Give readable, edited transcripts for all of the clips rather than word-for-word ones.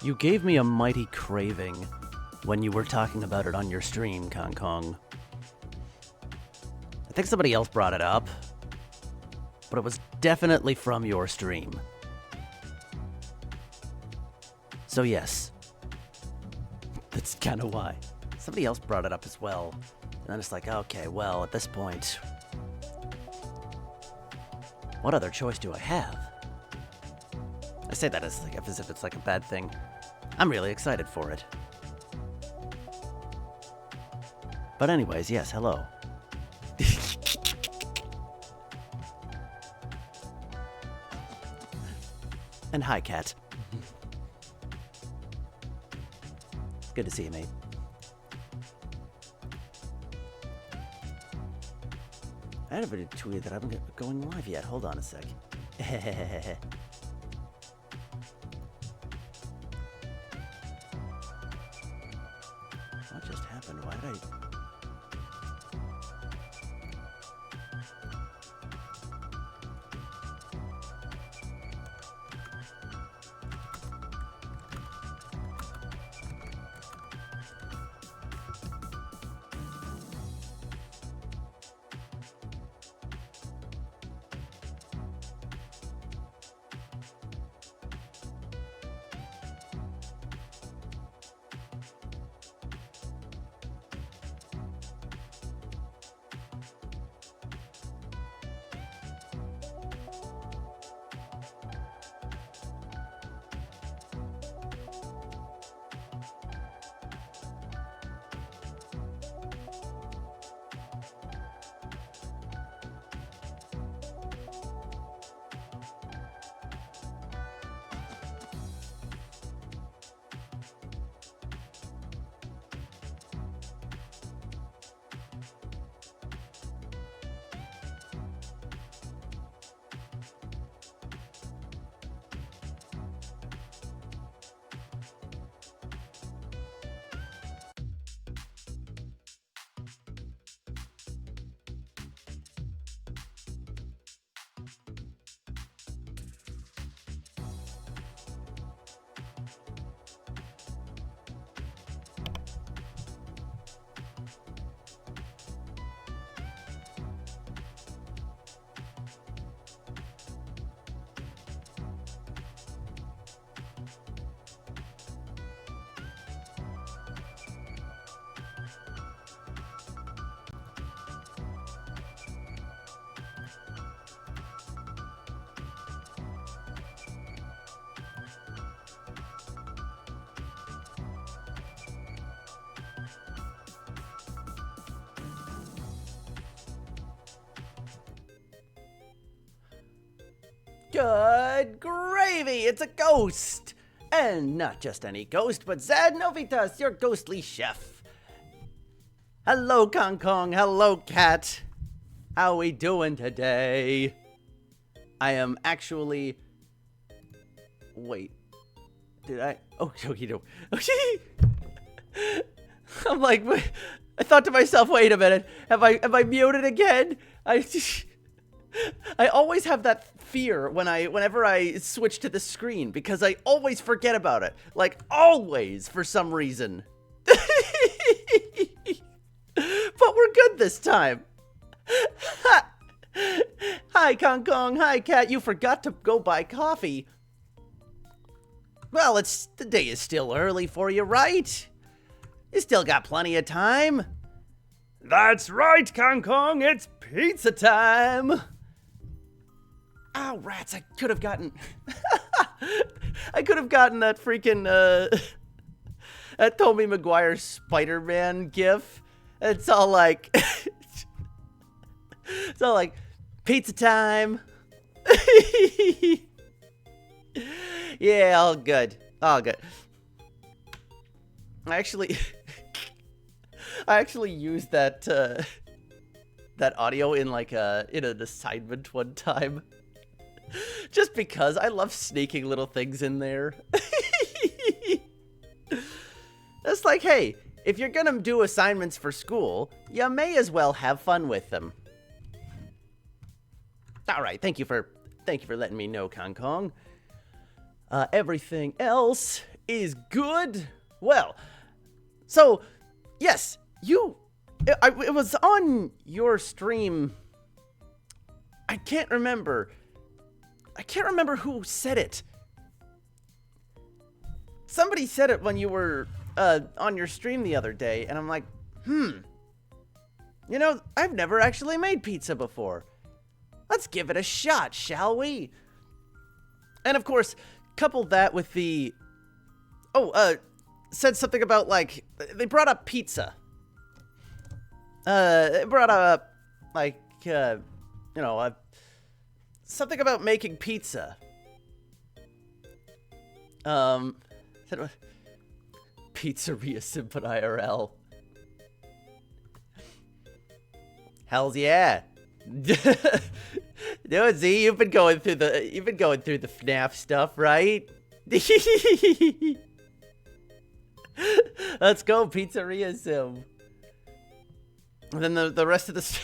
You gave me a mighty craving when you were talking about it on your stream, Kong Kong. I think somebody else brought it up, but it was definitely from your stream. So yes, that's kind of why. Somebody else brought it up as well. And I'm just like, okay, well, at this point, what other choice do I have? I say that as if it's like a bad thing. I'm really excited for it. But anyways, yes, hello. And hi, Cat. Good to see you, mate. I haven't tweeted that I haven't going live yet. Hold on a sec. What just happened? Why did I... Good gravy! It's a ghost! And not just any ghost, but Zad Novitas, your ghostly chef. Hello, Kong Kong. Hello, Cat. How we doing today? I am actually... Wait. Did I... Oh, you know. I'm like... I thought to myself, wait a minute. Have I muted again? I always have that fear whenever I switch to the screen because I always forget about it. Like, always, for some reason. But we're good this time. Hi, Kong Kong. Hi, Cat. You forgot to go buy coffee. Well, the day is still early for you, right? You still got plenty of time. That's right, Kong Kong. It's pizza time. Oh, rats, I could have gotten... I could have gotten that freaking, that Tobey Maguire Spider-Man gif. It's all like... it's all like, pizza time. Yeah, all good. All good. I actually used that, that audio in like in an assignment one time. Just because I love sneaking little things in there. It's like, hey, if you're gonna do assignments for school, you may as well have fun with them. All right, thank you for letting me know, Kong Kong. Everything else is good. Well, so, yes, it was on your stream. I can't remember who said it. Somebody said it when you were on your stream the other day, and I'm like, you know, I've never actually made pizza before. Let's give it a shot, shall we? And of course, coupled that with the... said something about, like, they brought up pizza. It brought up, like, you know, something about making pizza. Said, Pizzeria Simple IRL. Hells yeah. No, Z, you've been going through the FNAF stuff, right? Let's go, Pizzeria Sim. And then the rest of the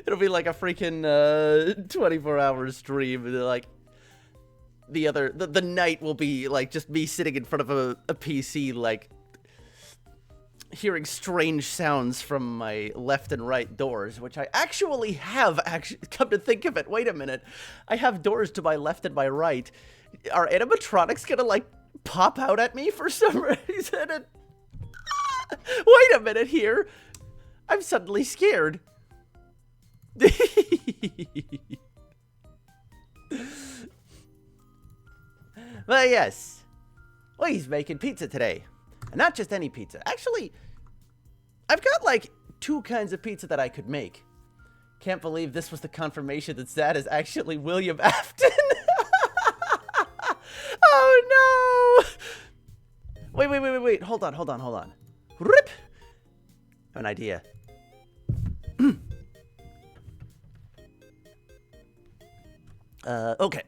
it'll be like a freaking 24-hour stream. And like the night will be like just me sitting in front of a PC, like hearing strange sounds from my left and right doors, which I actually have. Come to think of it, wait a minute, I have doors to my left and my right. Are animatronics gonna like pop out at me for some reason? Wait a minute here, I'm suddenly scared. But yes, well, he's making pizza today. And not just any pizza. Actually, I've got like 2 kinds of pizza that I could make. Can't believe this was the confirmation that Zad is actually William Afton. Oh no! Wait. Hold on. Rip! I have an idea. Okay.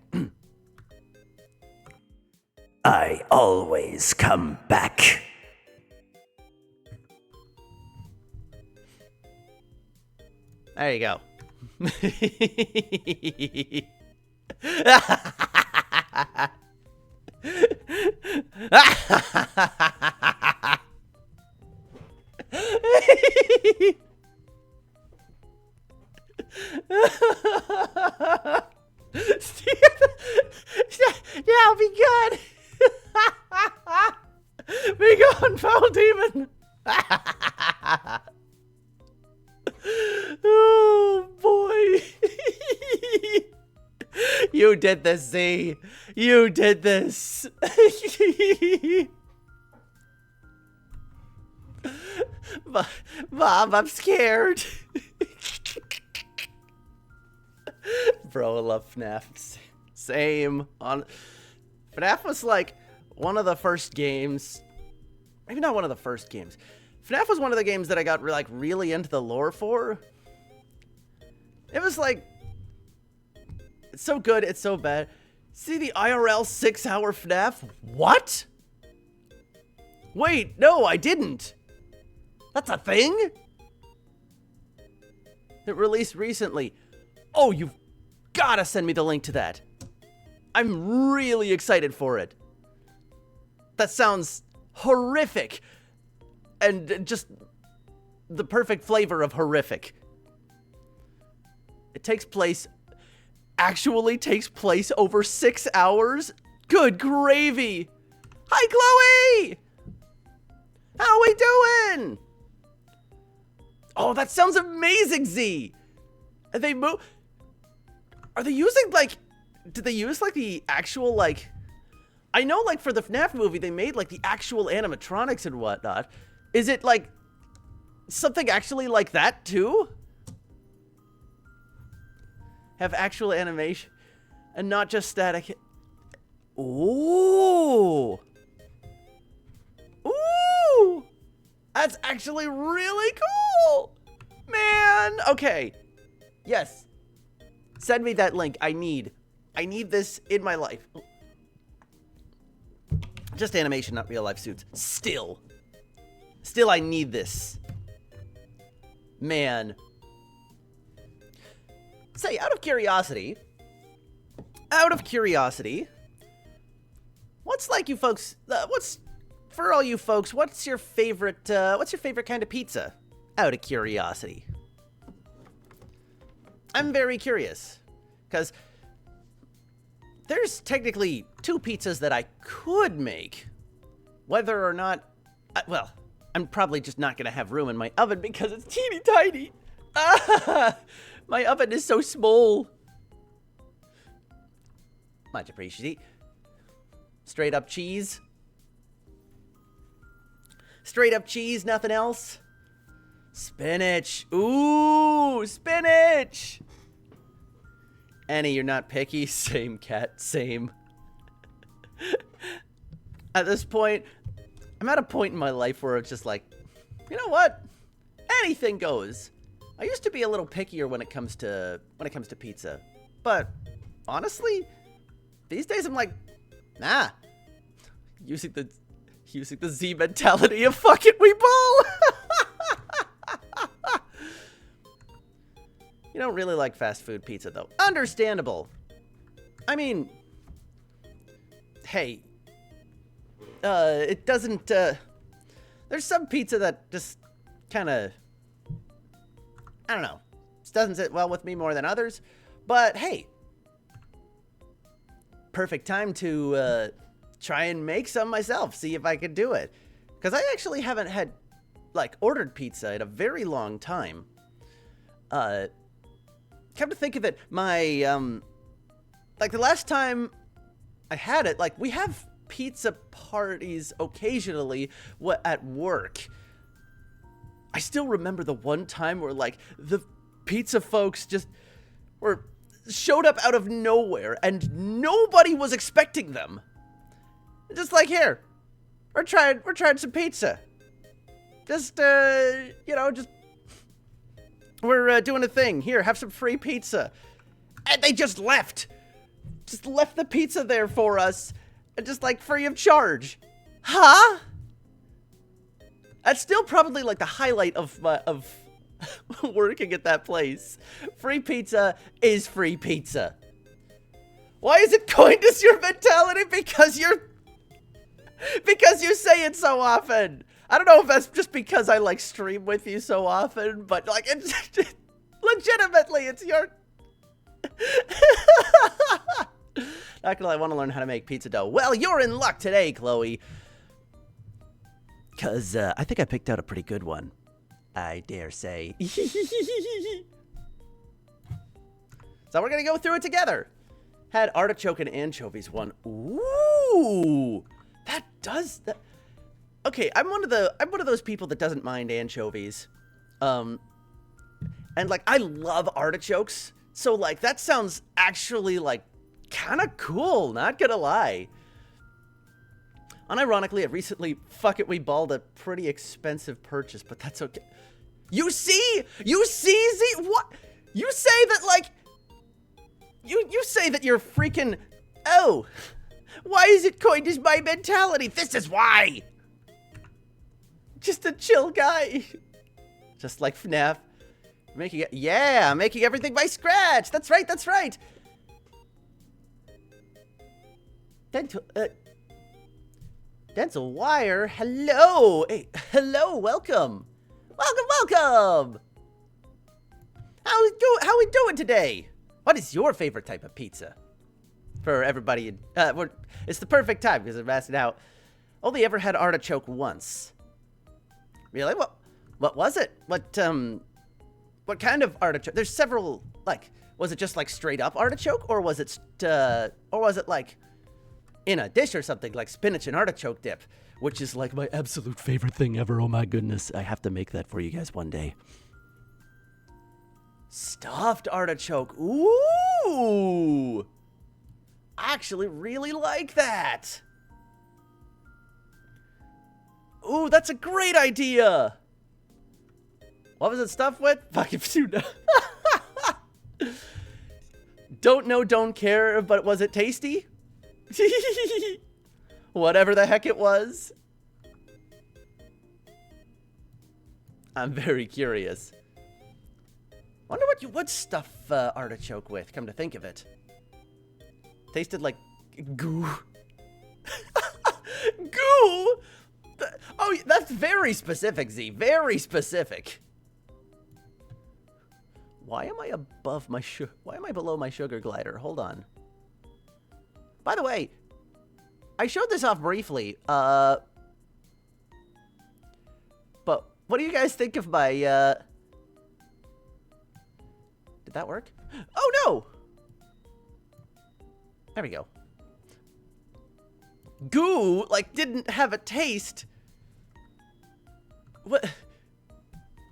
I always come back. There you go. Yeah, be good. Be gone, foul demon. Oh boy. You did this, Z. You did this. Mom, I'm scared. Bro, I love FNAF. Same. FNAF was like one of the first games. Maybe not one of the first games. FNAF was one of the games that I got like really into the lore for. It was like, it's so good, it's so bad. See the IRL 6-hour FNAF? What? Wait, no, I didn't. That's a thing? It released recently. Oh, you've gotta send me the link to that. I'm really excited for it. That sounds horrific. And just the perfect flavor of horrific. It actually takes place over 6 hours? Good gravy. Hi, Chloe. How we doing? Oh, that sounds amazing, Z. Are they using, like, did they use, like, the actual, like, I know, like, for the FNAF movie, they made, like, the actual animatronics and whatnot. Is it, like, something actually like that, too? Have actual animation and not just static. Ooh. Ooh. That's actually really cool. Man. Okay. Yes. Send me that link. I need this in my life. Just animation, not real life suits. Still, I need this. Man. Say, out of curiosity, What's like you folks? What's for all you folks? What's your favorite kind of pizza? Out of curiosity, I'm very curious because there's technically 2 pizzas that I could make, whether or not. Well, I'm probably just not gonna have room in my oven because it's teeny tiny. My oven is so small. Much appreciated. Straight up cheese. Straight up cheese, nothing else. Spinach. Ooh, spinach. Annie, you're not picky. Same, cat, same. At this point, I'm at a point in my life where it's just like, you know what? Anything goes. I used to be a little pickier when it comes to pizza, but honestly, these days I'm like, nah. Using the Z mentality of fuck it, we ball. You don't really like fast food pizza though. Understandable. I mean, hey, it doesn't. There's some pizza that just kind of, I don't know, just doesn't sit well with me more than others. But hey, perfect time to try and make some myself, see if I could do it. Because I actually haven't had, like, ordered pizza in a very long time. Come to think of it, my, like, the last time I had it, like, we have pizza parties occasionally at work. I still remember the one time where, like, the pizza folks just showed up out of nowhere and nobody was expecting them. Just like, here, we're trying some pizza. Just, you know, we're doing a thing. Here, have some free pizza. And they just left. Just left the pizza there for us. And just, like, free of charge. Huh? That's still probably, like, the highlight of working at that place. Free pizza is free pizza. Why is it coined as your mentality? Because you say it so often. I don't know if that's just because I, like, stream with you so often, but, like, it's legitimately, it's your... Not gonna lie, I want to learn how to make pizza dough. Well, you're in luck today, Chloe. Because I think I picked out a pretty good one. I dare say. So we're gonna go through it together. Had artichoke and anchovies one. Ooh, that does that. Okay, I'm one of those people that doesn't mind anchovies. And like I love artichokes. So like that sounds actually like kind of cool, not gonna lie. Unironically, I recently, we balled a pretty expensive purchase, but that's okay. You see, Z, what? You say that, like, you say that you're freaking, oh, why is it coined as my mentality? This is why. Just a chill guy. Just like FNAF. Making everything by scratch. That's right. Dental wire, hello! Hey, hello, welcome! Welcome! How we doing today? What is your favorite type of pizza? For everybody, it's the perfect time because I'm asking out. Only ever had artichoke once. Really? What was it? What kind of artichoke? There's several, like, was it just like straight up artichoke? Or was it like in a dish or something, like spinach and artichoke dip, which is like my absolute favorite thing ever. Oh my goodness, I have to make that for you guys one day. Stuffed artichoke, ooh! I actually really like that. Ooh, that's a great idea. What was it stuffed with? Fucking tuna. Don't know, don't care, but was it tasty? Whatever the heck it was. I'm very curious. Wonder what you would stuff artichoke with, come to think of it. Tasted like goo. Goo! Oh, that's very specific, Z. Very specific. Why am I above my Why am I below my sugar glider? Hold on. By the way, I showed this off briefly. But what do you guys think of my, Did that work? Oh, no! There we go. Goo, like, didn't have a taste. What?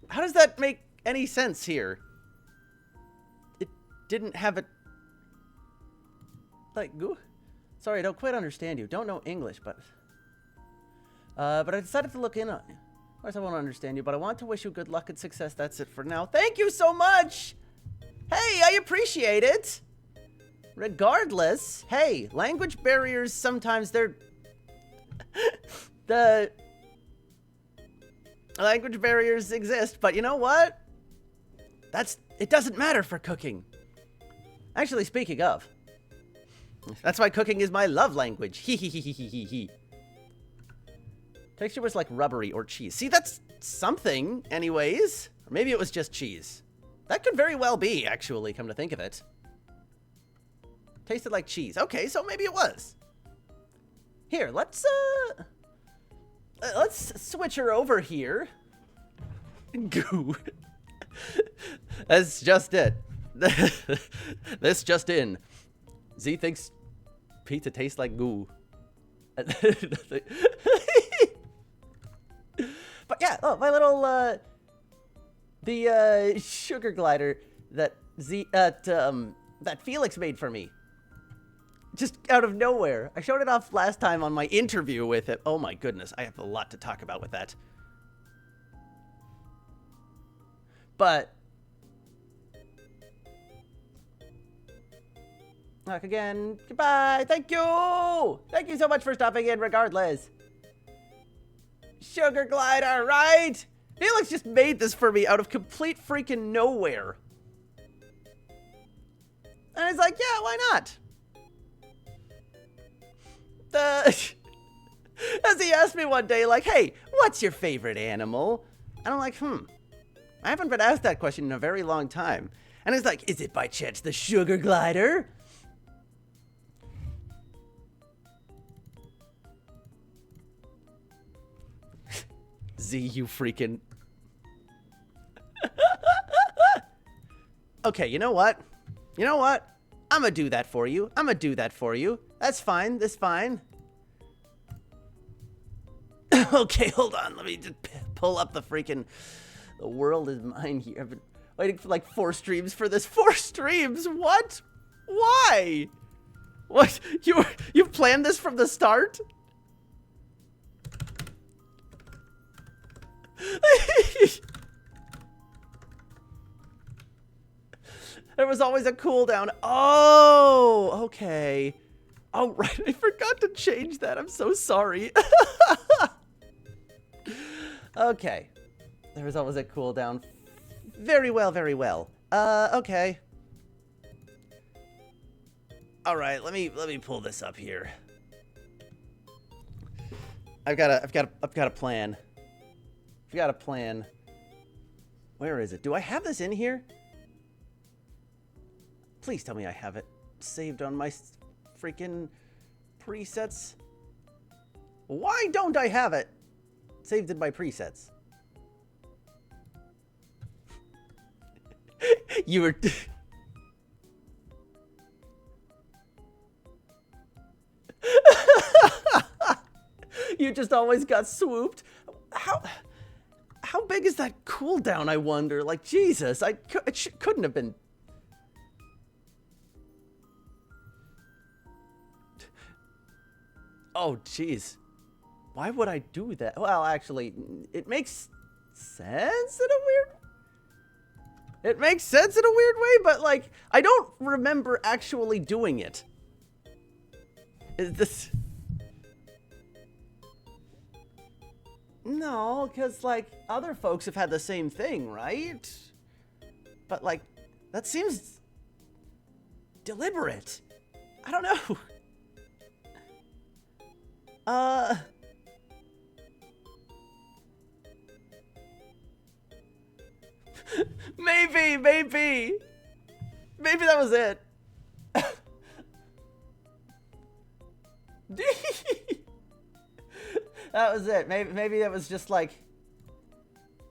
How does that make any sense here? It didn't have a... Like, goo? Sorry, I don't quite understand you. Don't know English, but I decided to look in on you. Of course, I won't understand you, but I want to wish you good luck and success. That's it for now. Thank you so much! Hey, I appreciate it! Regardless, hey, language barriers, sometimes they're... The language barriers exist, but you know what? It doesn't matter for cooking. Actually, speaking of, that's why cooking is my love language. Hee hee hee hee hee hee hee. Texture was like rubbery or cheese. See, that's something, anyways. Or maybe it was just cheese. That could very well be, actually, come to think of it. Tasted like cheese. Okay, so maybe it was. Here, let's switch her over here. Goo. That's just it. This just in. Z thinks pizza tastes like goo. But yeah, oh, my little, the sugar glider that that Felix made for me. Just out of nowhere. I showed it off last time on my interview with it. Oh my goodness, I have a lot to talk about with that. But look again. Goodbye. Thank you. Thank you so much for stopping in regardless. Sugar glider, right? Felix just made this for me out of complete freaking nowhere. And it's like, yeah, why not? As he asked me one day, like, hey, what's your favorite animal? And I'm like, I haven't been asked that question in a very long time. And he's like, is it by chance the sugar glider? Z, you freaking... Okay, you know what? You know what? I'm gonna do that for you. I'm gonna do that for you. That's fine. That's fine. Okay, hold on. Let me just pull up the freaking... The world is mine here. I've been waiting for like 4 streams for this. 4 streams? What? Why? What? You planned this from the start? There was always a cooldown. Oh, okay. Oh, right. I forgot to change that. I'm so sorry. Okay. There was always a cooldown. Very well, very well. Okay. All right, let me pull this up here. I've got a plan. I've got a plan. Where is it? Do I have this in here? Please tell me I have it saved on my freaking presets. Why don't I have it saved in my presets? You were... You just always got swooped. How big is that cooldown, I wonder? Like, Jesus, it couldn't have been... Oh, jeez. Why would I do that? Well, actually, it makes sense in a weird... It makes sense in a weird way, but, like, I don't remember actually doing it. Is this... No, because, like, other folks have had the same thing, right? But, like, that seems deliberate. I don't know. Maybe that was it. That was it. Maybe it was just like,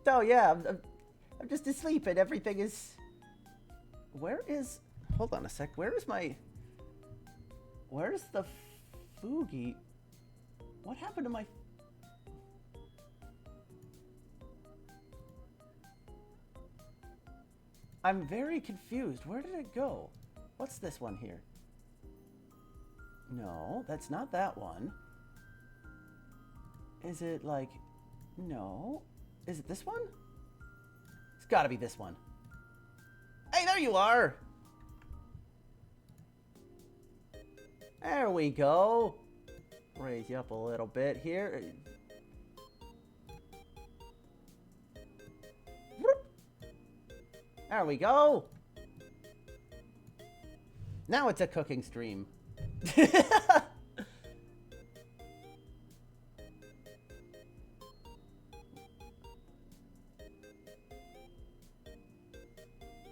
oh yeah, I'm just asleep and everything is. Where is? Hold on a sec. Where's the Fugi? What happened to my? I'm very confused. Where did it go? What's this one here? No, that's not that one. Is it like... No. Is it this one? It's gotta be this one. Hey, there you are! There we go. Raise you up a little bit here. There we go. Now it's a cooking stream.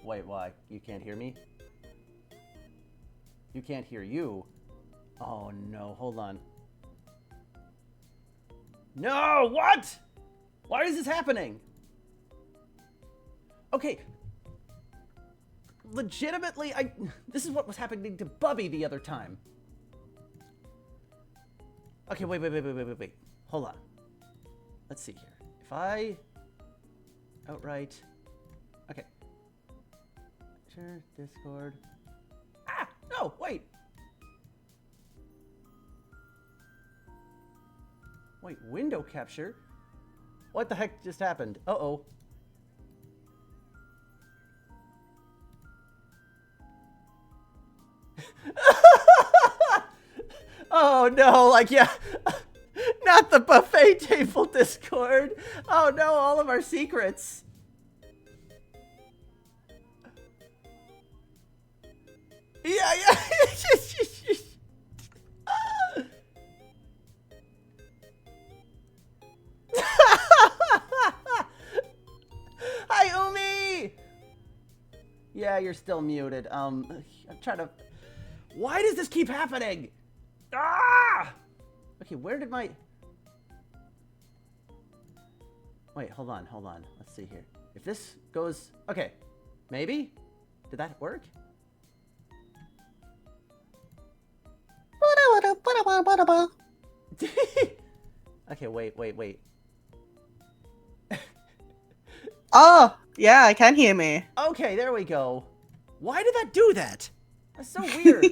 Wait, why? You can't hear me? You can't hear you? Oh no, hold on. No, what? Why is this happening? Okay. Legitimately, this is what was happening to Bubby the other time. Okay, wait. Hold on. Let's see here. If I outright... Okay. Sure, Discord. Ah! No, wait! Wait, window capture? What the heck just happened? Uh-oh. Oh no, like, yeah. Not the buffet table Discord. Oh no, all of our secrets. Yeah. Hi, Umi! Yeah, you're still muted. I'm trying to... Why does this keep happening? Ah! Okay, where did my... Wait, hold on. Let's see here. If this goes... Okay, maybe? Did that work? Okay, wait. Oh, yeah, I can hear me. Okay, there we go. Why did that do that? That's so weird.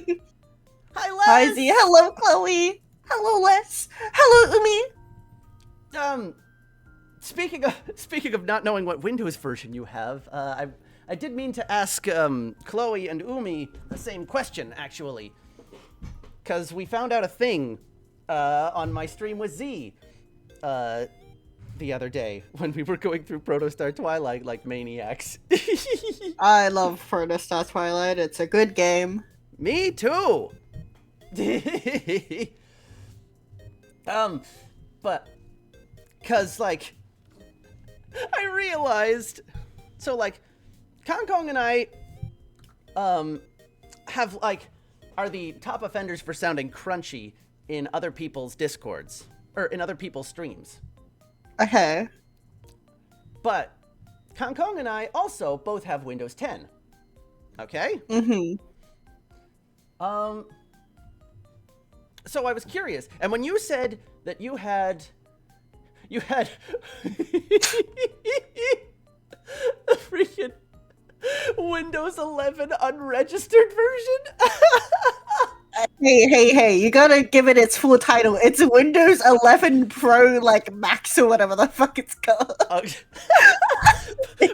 Hi, Les! Hi, Z. Hello, Chloe. Hello, Les. Hello, Umi. Speaking of not knowing what Windows version you have, I did mean to ask Chloe and Umi the same question, actually. Because we found out a thing on my stream with Z the other day when we were going through Protostar Twilight like maniacs. I love Protostar Twilight. It's a good game. Me too. But cause like I realized, so like Kong and I have like are the top offenders for sounding crunchy in other people's discords or in other people's streams. Okay. But Kong and I also both have Windows 10. Okay? Mm-hmm. So I was curious, and when you said that you had the freaking Windows 11 unregistered version. Hey, you gotta give it its full title. It's Windows 11 Pro, like, Max or whatever the fuck it's called.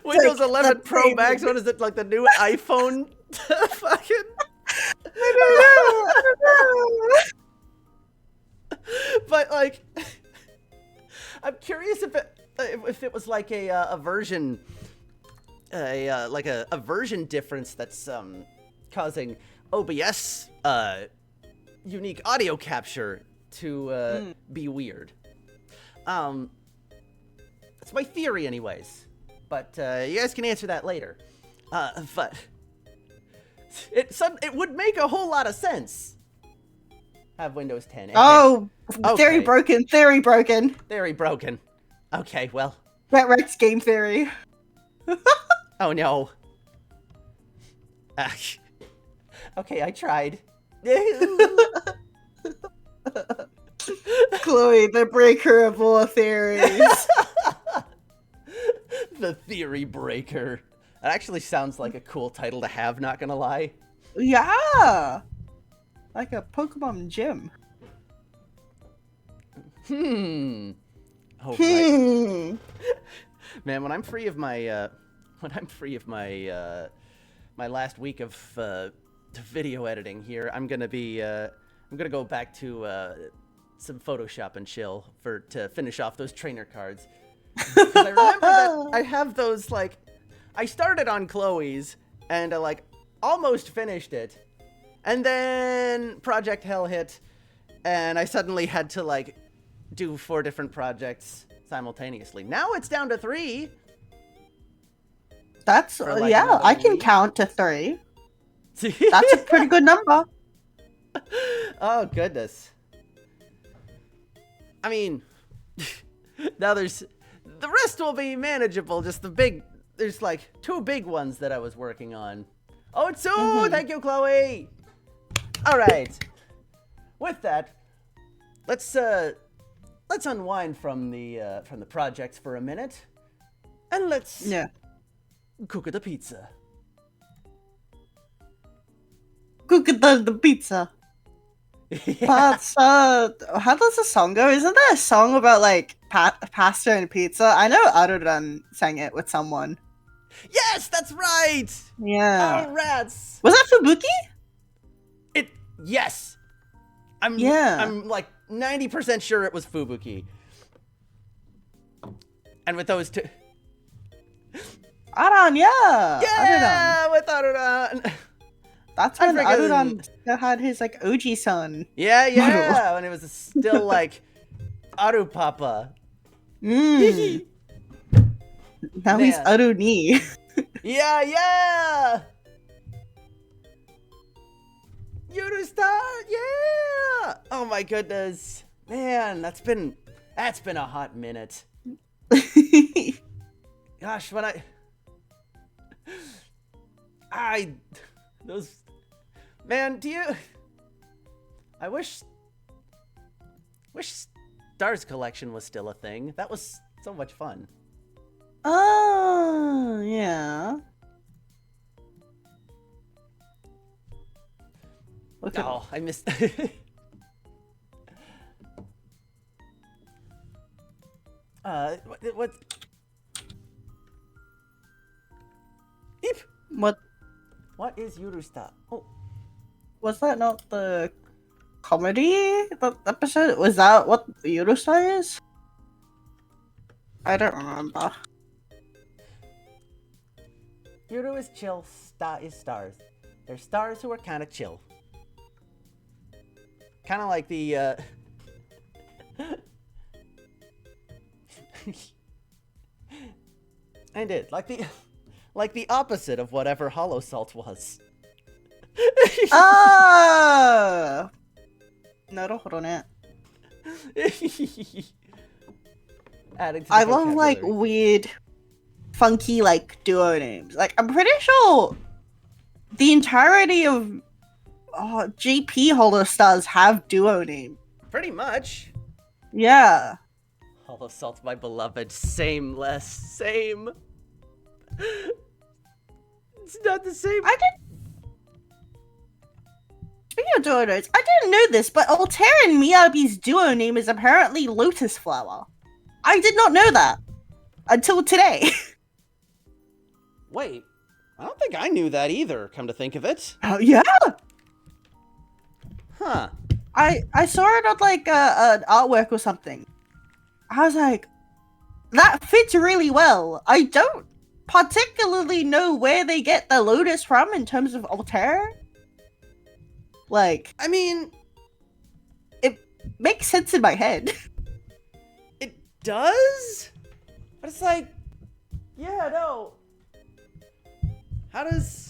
Windows like 11 Pro Max, what is it, like the new iPhone? Fucking... I don't know. But, like, I'm curious if it was like a version, like a version difference that's causing OBS unique audio capture to be weird. That's my theory anyways, but you guys can answer that later. But it would make a whole lot of sense. Have Windows 10. Oh, Okay. theory broken. Theory broken. Theory broken. Okay, well. That wrecks game theory. Oh no. Okay, I tried. Chloe, the breaker of all theories. The theory breaker. That actually sounds like a cool title to have, not gonna lie. Yeah! Like a Pokemon gym. Oh, right. Man, when I'm free of my my last week of video editing here, I'm gonna go back to some Photoshop and chill to finish off those trainer cards. 'Cause I remember that I have those, like, I started on Chloe's and like almost finished it, and then Project Hell hit, and I suddenly had to like do 4 different projects simultaneously. Now it's down to 3. That's, like, yeah, I can week. count to 3. That's a pretty good number. Oh, goodness. I mean, now the rest will be manageable. Just there's like 2 big ones that I was working on. Oh, it's so, thank you, Chloe. All right. With that, let's unwind from the projects for a minute, and let's cook the pizza. Cook the pizza. Yeah. But how does the song go? Isn't there a song about like pasta and pizza? I know Aruran sang it with someone. Yes, that's right. Yeah. Oh, rats. Was that Fubuki? Yes. I'm like 90% sure it was Fubuki. And with those 2. Aran, yeah. Yeah, Aruran. with Aruran. That's when Aruran still had his like OG son. Yeah, when it was still like Aru Papa. Now he's Aruni. Yeah. Eurostar, yeah. Oh my goodness, man, that's been a hot minute. Gosh, when those, man, I wish Stars Collection was still a thing. That was so much fun. Oh, yeah. Oh, I missed. What? Eep. What is Yurusta? Oh, was that not the comedy episode? Was that what Yurusta is? I don't remember. Yuru is chill. Sta is stars. They're stars who are kind of chill. Kind of like the. I did like the opposite of whatever Hollow Salt was. Ah! なるほどね. Adding to the I love like vocabulary. weird, funky like duo names. Like I'm pretty sure the entirety of GP Hollow Stars have duo names. Pretty much. Yeah. Hollow Salt, my beloved. Same. It's not the same. Speaking of duo names, I didn't know this, but Altair and Miyabi's duo name is apparently Lotus Flower. I did not know that until today. Wait, I don't think I knew that either, come to think of it. Oh yeah. Huh. I saw it on like an artwork or something. I was like, that fits really well. I don't particularly know where they get the Lotus from in terms of Altair. Like, I mean, it makes sense in my head. it does? But it's like, yeah, no. How does...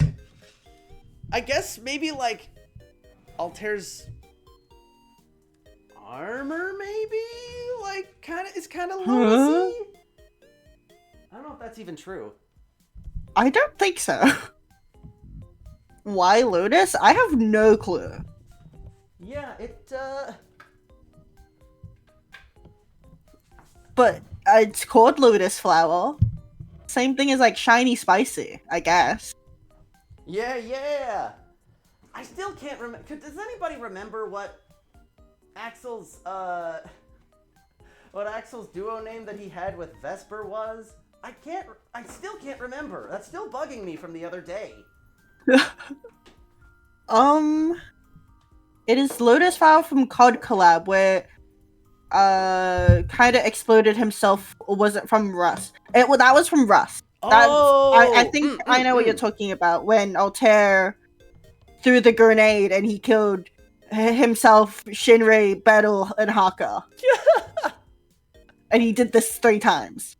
I guess maybe, like, Altair's armor, maybe? Like, is kind of Lotusy? I don't know if that's even true. I don't think so. Why Lotus? I have no clue. Yeah, But it's called Lotus Flower. Same thing as like Shiny Spicy, I guess. Yeah. I still can't remember. Does anybody remember what Axel's duo name that he had with Vesper was? I still can't remember. That's still bugging me from the other day. It is Lotus Flower from COD Collab where kind of exploded himself, or was it from Rust? That was from Rust. I think I know what you're talking about, when Altair threw the grenade and he killed himself, Shinrei, Battle, and Haka. And he did this 3 times.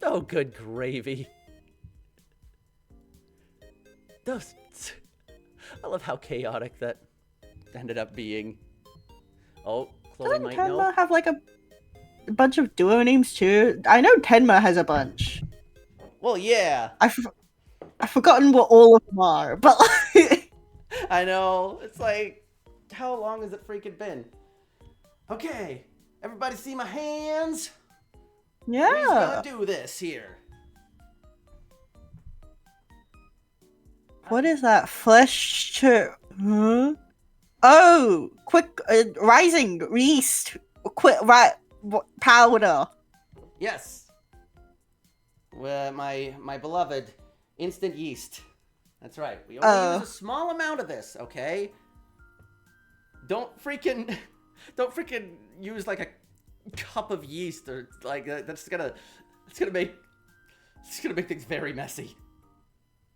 Oh, good gravy. I love how chaotic that ended up being. Oh, Chloe might know. Tenma have like a bunch of duo names too? I know Tenma has a bunch. Well, yeah. I've forgotten what all of them are, but like... I know. It's like, how long has it freaking been? Okay, everybody see my hands? Yeah. Who's gonna do this here? What is that? Flesh to... Huh? Oh! Quick... rising yeast. Quick... powder. Yes. My beloved instant yeast. That's right. We only use a small amount of this, okay? Don't freaking use like a cup of yeast or like that's gonna make things very messy.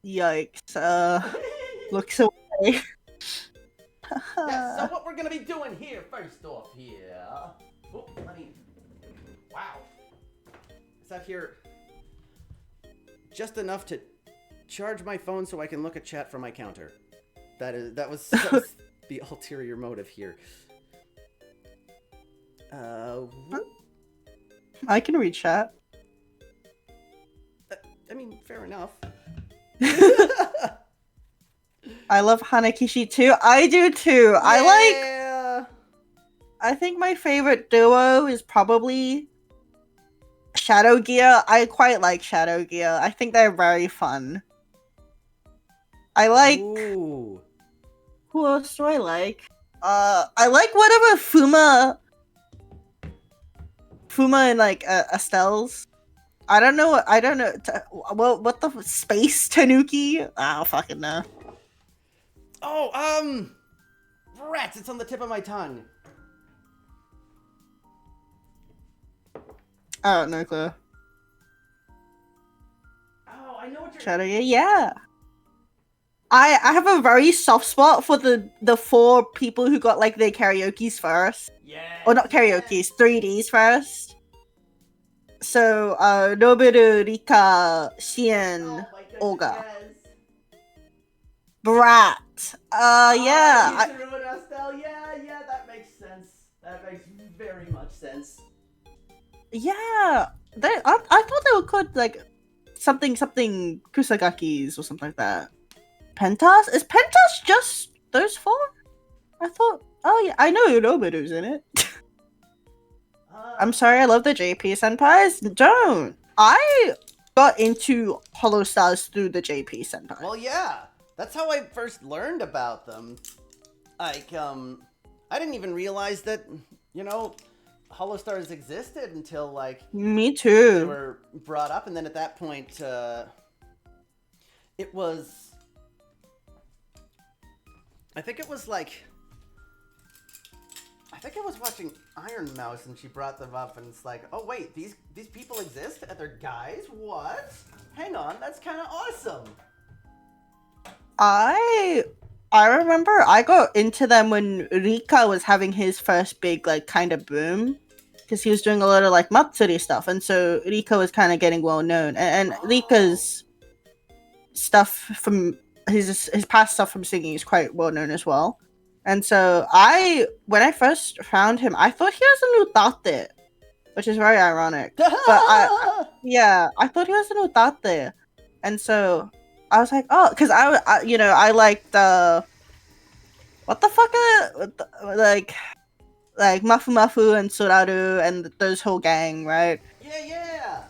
Yikes. Looks away. Yeah, so what we're gonna be doing here, first off here. Oh, wow. Is that here just enough to charge my phone so I can look at chat from my counter? That was the ulterior motive here. I can read chat. I mean, fair enough. I love Hanakishi too. I do too. Yeah. I think my favorite duo is probably Shadow Gear. I quite like Shadow Gear. I think they're very fun. I like... Ooh. Who else do I like? I like whatever Fuma and like Estelle's. I don't know. What the space Tanuki? I don't fucking know. Oh, rats! It's on the tip of my tongue. Oh, no clue. Oh, I know what you're... Shadow, yeah. I have a very soft spot for the 4 people who got like their karaoke's first. Yeah. Or not karaoke's, 3Ds first. So, Nobiru, Rika, Shien, Olga. Yes. Brat. Yeah. Yuzuru and Estelle. Yeah, that makes sense. That makes very much sense. Yeah. I thought they were called like something Kusagakis or something like that. Pentas? Is Pentas just those 4? I thought... Oh yeah, I know Nobiru's in it. I'm sorry, I love the JP Senpais. Don't. I got into Hollow Stars through the JP Senpai. Well, yeah. That's how I first learned about them. Like, I didn't even realize that, Hollow Stars existed until, like... Me too. They were brought up, and then at that point, it was... I think I was watching Iron Mouse and she brought them up and it's like, oh wait, these people exist? They're guys? What? Hang on, that's kind of awesome. I remember I got into them when Rika was having his first big like kind of boom because he was doing a lot of like Matsuri stuff, and so Rika was kind of getting well known, and Rika's stuff from his past stuff from singing is quite well known as well. And so when I first found him, I thought he was an utate, which is very ironic. But I thought he was an utate, and so I was like, oh, because I liked what the fuck like Mafu Mafu and Suraru and those whole gang, right? Yeah.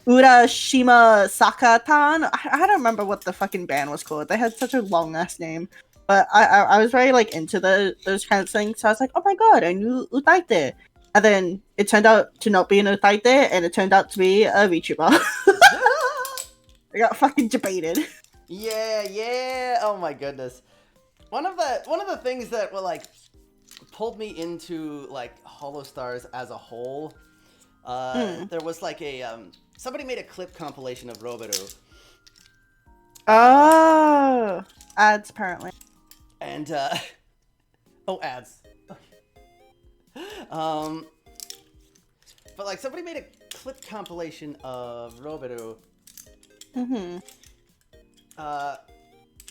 Urashima Sakatan. I don't remember what the fucking band was called. They had such a long ass name. But I was very like into those kinds of things. So I was like, oh my god, I knew Utaite. And then it turned out to not be an Utaite, and it turned out to be a VTuber. I got fucking debated. Yeah. Oh my goodness. One of the things that were like pulled me into like Holostars as a whole. There was like a somebody made a clip compilation of Roboru. Oh, ads apparently. And ads. But like somebody made a clip compilation of Roboru.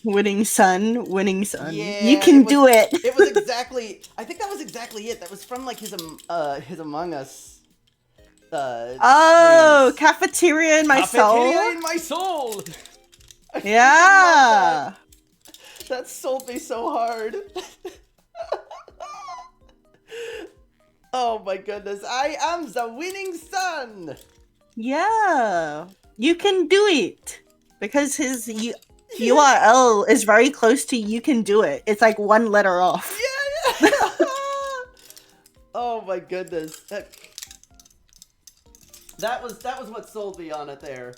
Winning sun. Yeah, you can do it. It was exactly. I think that was exactly it. That was from like his Among Us. Oh, streams. cafeteria in my soul. Cafeteria in my soul. Yeah. That sold me so hard. Oh my goodness! I am the winning son. Yeah, you can do it because his URL is very close to "you can do it." It's like one letter off. Yeah. Oh my goodness! That was what sold me on it there.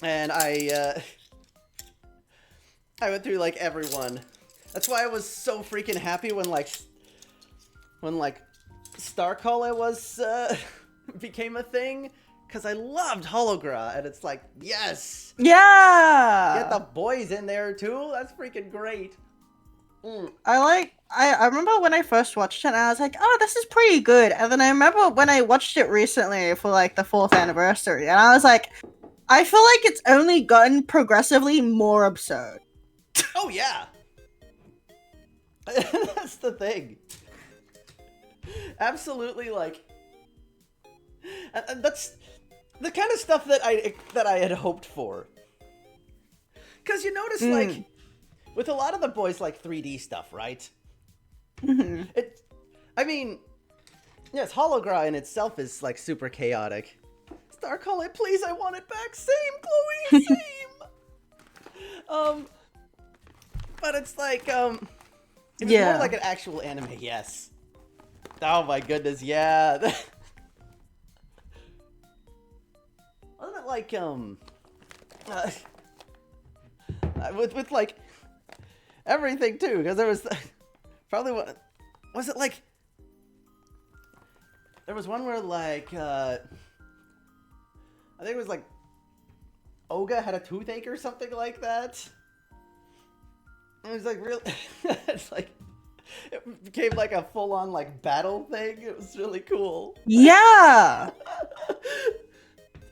And I went through like everyone. That's why I was so freaking happy when Starcaller was became a thing, because I loved Hologra, and it's like, yes, Yeah, get the boys in there too. That's freaking great. I remember when I first watched it, and I was like, oh, this is pretty good. And then I remember when I watched it recently for like the 4th anniversary, and I was like, I feel like it's only gotten progressively more absurd. Oh yeah. That's the thing. Absolutely, like, and that's the kind of stuff that I had hoped for. Because you notice, like, with a lot of the boys, like 3D stuff, right? I mean, yes, Hologra in itself is like super chaotic. Starcaller, please, I want it back. Same, Chloe, same. But it's like, it was more like an actual anime, yes. Oh my goodness, yeah. Wasn't it like, with like, everything too, because there was, probably, was it like, there was one where like, I think it was like, Oga had a toothache or something like that. It was like real. It's like it became like a full-on like battle thing. It was really cool. Yeah.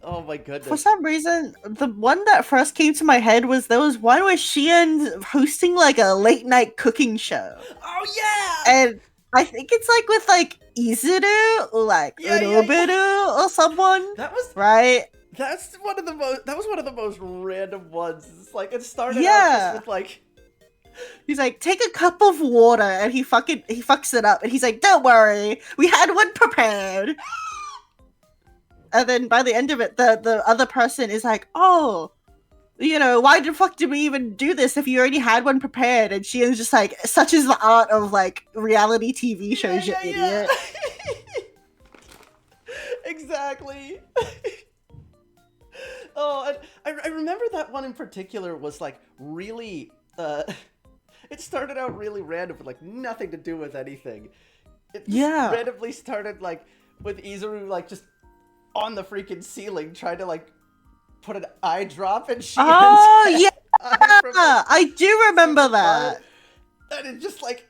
Oh my goodness. For some reason, the one that first came to my head was there was one where Shien's hosting like a late night cooking show. Oh yeah. And I think it's like with like Izuru or like Urobiru or someone. That was right. That was one of the most random ones. It's like it started out just with like. He's like, take a cup of water, and he fucks it up, and he's like, don't worry, we had one prepared. And then by the end of it, the other person is like, oh, you know, why the fuck did we even do this if you already had one prepared? And she is just like, such is the art of like reality TV shows, you idiot. Exactly. Oh, and I remember that one in particular was like really. It started out really random, with like nothing to do with anything. It randomly started like with Izuru like just on the freaking ceiling trying to like put an eye drop and she. Oh yeah, I do remember that. And it just like,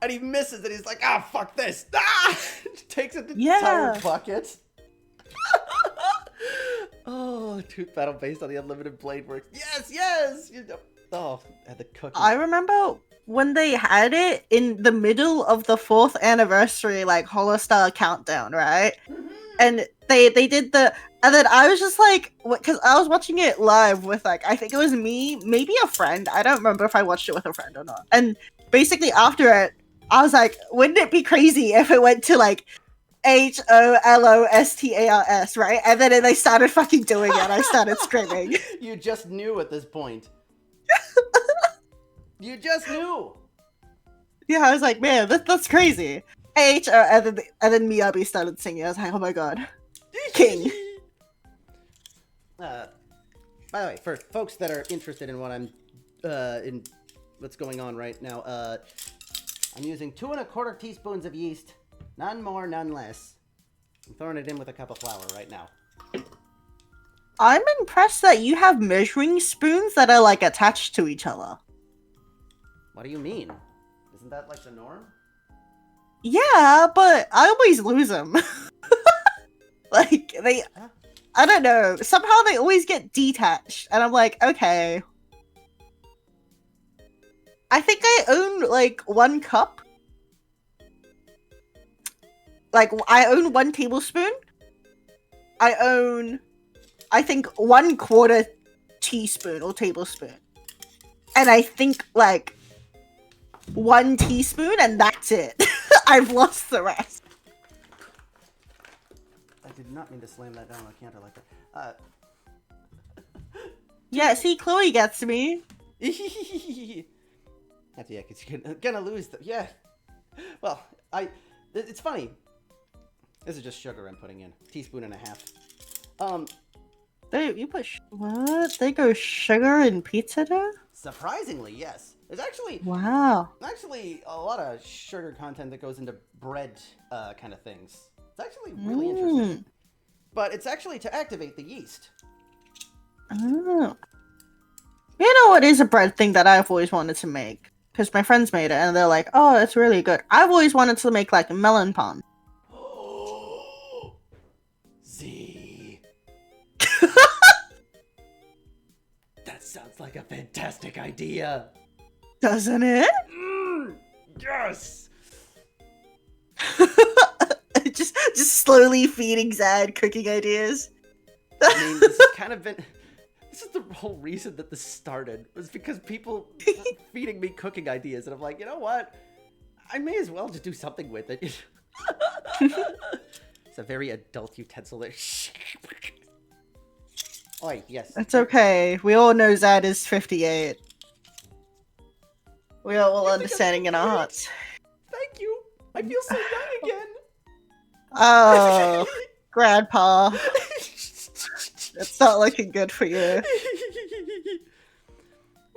and he misses, and he's like, ah, fuck this! Ah! Takes an entire bucket. Oh, tooth battle based on the unlimited blade works. Yes, yes! Oh, and the cookie. I remember when they had it in the middle of the 4th anniversary, like, Holostar countdown, right? And they did and then I was just like, because I was watching it live with, like, I think it was me, maybe a friend. I don't remember if I watched it with a friend or not. And basically after it, I was like, wouldn't it be crazy if it went to, like, HOLOSTARS, right? And then they started fucking doing it. I started screaming. You just knew at this point. You just knew. Yeah, I was like, man, that's crazy. And then Miyabi started singing. I was like, oh my god, king. By the way, for folks that are interested in what I'm, in what's going on right now, I'm using 2 1/4 teaspoons of yeast, none more, none less. I'm throwing it in with a cup of flour right now. I'm impressed that you have measuring spoons that are like attached to each other. What do you mean? Isn't that like the norm? Yeah, but I always lose them. Like, I don't know. Somehow they always get detached. And I'm like, okay. I think I own, like, 1 cup. Like, I own 1 tablespoon. I own, I think, 1/4 teaspoon or tablespoon. And I think, like, 1 teaspoon, and that's it. I've lost the rest. I did not mean to slam that down on the counter like that. Yeah, see, Chloe gets me. That's yeah, because you're gonna lose the yeah. Well, it's funny. This is just sugar I'm putting in, 1.5 teaspoons. You put what? They go sugar in pizza dough? Surprisingly, yes. There's actually Wow. a lot of sugar content that goes into bread kind of things. It's actually really interesting. But it's actually to activate the yeast. Oh. You know what is a bread thing that I've always wanted to make? Because my friends made it and they're like, oh, it's really good. I've always wanted to make like a melon pan. Z. That sounds like a fantastic idea. Doesn't it? Yes. just slowly feeding Zad cooking ideas. I mean, this has kind of been. This is the whole reason that this started, was because people were feeding me cooking ideas, and I'm like, you know what? I may as well just do something with it. It's a very adult utensil there. Oi, yes. It's okay. We all know Zad is 58. We are all understanding in our hearts. Thank you. I feel so young again. Oh, Grandpa. It's not looking good for you.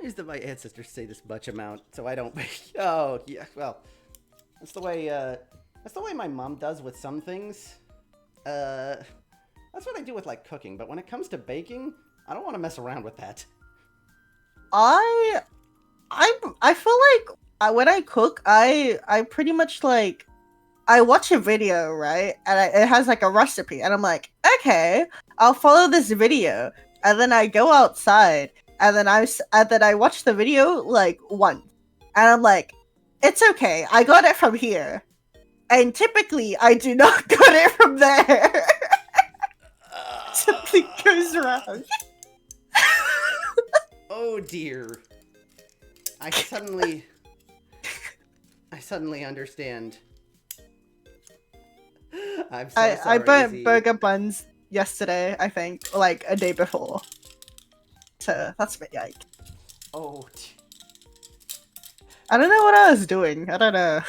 Here's that my ancestors say this much amount, so I don't. Oh yeah, well, that's the way my mom does with some things. That's what I do with like cooking, but when it comes to baking, I don't want to mess around with that. I feel like when I cook, I pretty much like I watch a video, right, and it has like a recipe, and I'm like, okay, I'll follow this video, and then I go outside, and then I watch the video like once, and I'm like, it's okay, I got it from here, and typically I do not get it from there. Something goes wrong. Oh dear. I suddenly understand. I'm so sorry. I burnt burger buns yesterday, I think, or like a day before. So that's a bit yike. Oh. I don't know what I was doing. I don't know.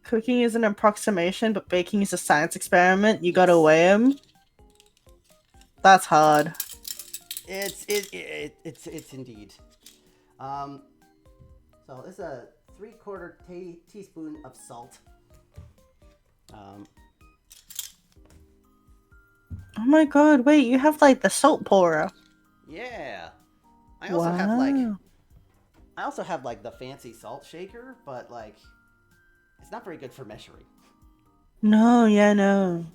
Cooking is an approximation, but baking is a science experiment. You gotta weigh them. That's hard. It's indeed. So this is a 3/4 teaspoon of salt. Oh my god! Wait, you have like the salt pourer. Yeah. I also have like the fancy salt shaker, but like it's not very good for measuring. No, yeah, no.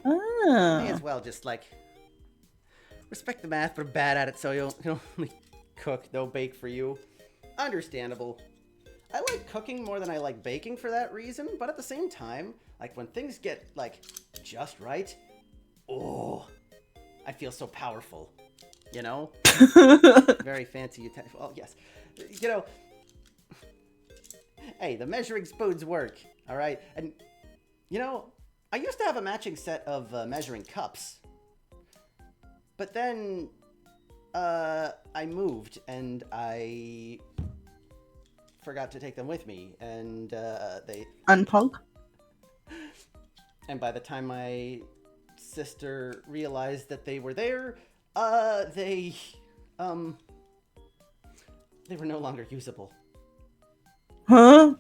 May Oh. as well just like respect the math, but bad at it, so you'll only cook, no bake for you. Understandable. I like cooking more than I like baking for that reason, but at the same time, like when things get like just right, oh, I feel so powerful. You know? Very fancy utensil. Well, yes. You know, hey, the measuring spoons work, all right? And, you know, I used to have a matching set of measuring cups. But then, I moved and I forgot to take them with me. And, Unpog? And by the time my sister realized that they were there, they were no longer usable. Huh?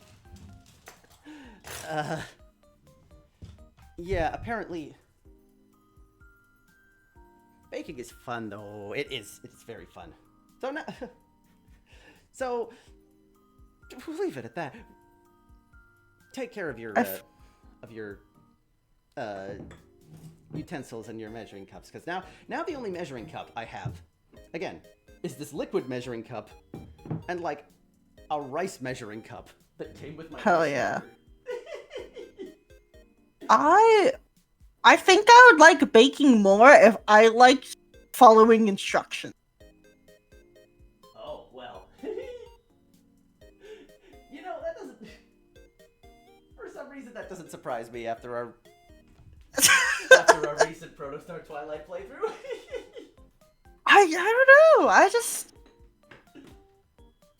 Yeah, apparently baking is fun though. It's very fun. So now, so we'll leave it at that. Take care of your utensils and your measuring cups, because now the only measuring cup I have, again, is this liquid measuring cup and like a rice measuring cup that came with my Hell rice yeah. cooker. I think I would like baking more if I liked following instructions. Oh, well. You know, that doesn't... For some reason, that doesn't surprise me after our recent Protostar Twilight playthrough. I don't know. I just...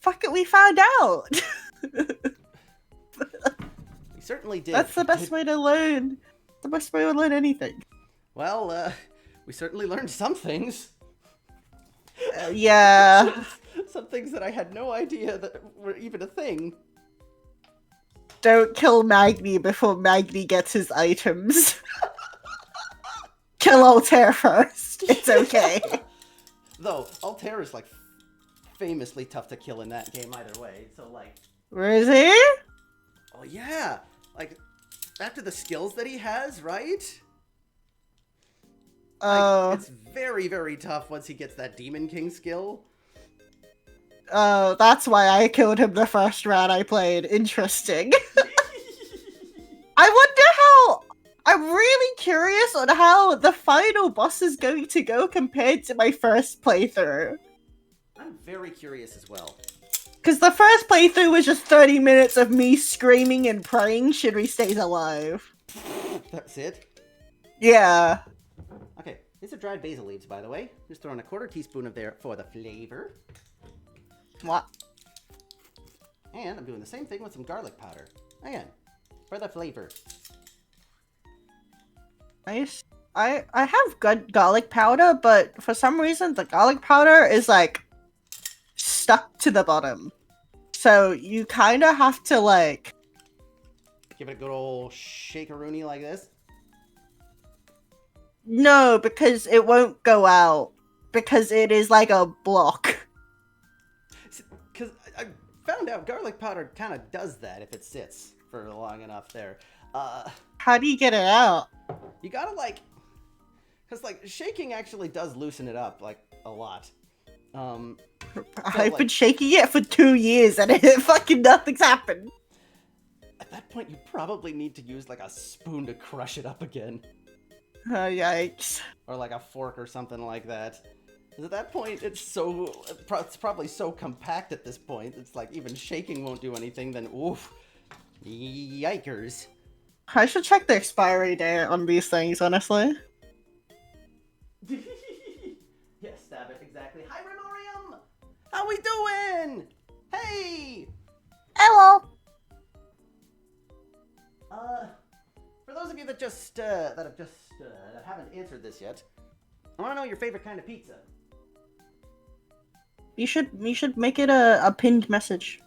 Fuck it, we found out. We certainly did. That's the best way to learn. The best way to learn anything. Well, we certainly learned some things. Yeah. Some things that I had no idea that were even a thing. Don't kill Magni before Magni gets his items. Kill Altair first. It's okay. Though, Altair is, like, famously tough to kill in that game either way, so, like... Where is he? Oh, yeah! Like, after the skills that he has, right? Like, it's very, very tough once he gets that Demon King skill. That's why I killed him the first round I played. Interesting. I wonder how... I'm really curious on how the final boss is going to go compared to my first playthrough. I'm very curious as well. Because the first playthrough was just 30 minutes of me screaming and praying Shinri stays alive. That's it? Yeah. Okay, these are dried basil leaves, by the way. Just throwing a 1/4 teaspoon of there for the flavor. What? And I'm doing the same thing with some garlic powder. Again, for the flavor. Nice. I have good garlic powder, but for some reason the garlic powder is like stuck to the bottom. So you kind of have to like Give it a good old shake-a-rooney like this. no, because it won't go out because it is like a block. Because I found out garlic powder kind of does that if it sits for long enough there. How do you get it out? You gotta like, because like shaking actually does loosen it up like a lot. I've been shaking it for 2 years and fucking nothing's happened. At that point, you probably need to use like a spoon to crush it up again, Yikes. or like a fork or something like that. 'Cause at that point, it's probably so compact at this point. It's like even shaking won't do anything. Then oof, yikers. I should check the expiry date on these things, honestly. Yes, stab it, exactly. Hi, Remorium! How we doing? Hey! Hello! For those of you that that haven't answered this yet, I want to know your favorite kind of pizza. You should make it a pinned message.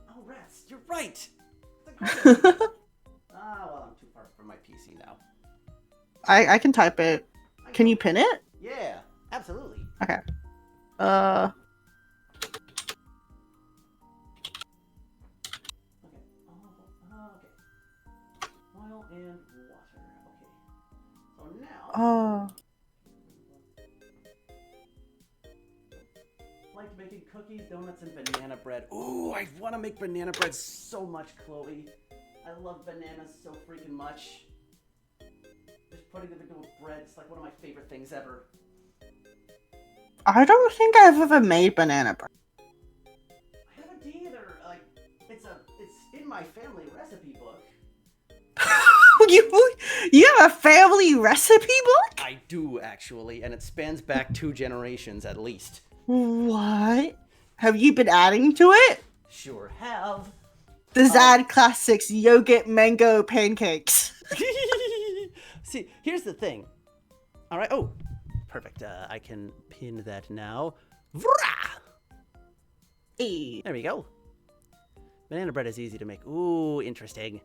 Oh, rats, you're right! Well, I'm too far from my PC now. I can type it. Can you pin it? Yeah, absolutely. Okay. and water. Okay. So now. Oh. Like making cookies, donuts, and banana bread. Ooh, I want to make banana bread so much, Chloe. I love bananas so freaking much. Just putting them into a bread, it's like one of my favorite things ever. I don't think I've ever made banana bread. I haven't either. Like, it's in my family recipe book. You have a family recipe book? I do, actually, and it spans back 2 generations at least. What? Have you been adding to it? Sure have. The Zad Classics yogurt mango pancakes. See, here's the thing. All right. Oh, perfect. I can pin that now. Vrah! Hey. There we go. Banana bread is easy to make. Ooh, interesting.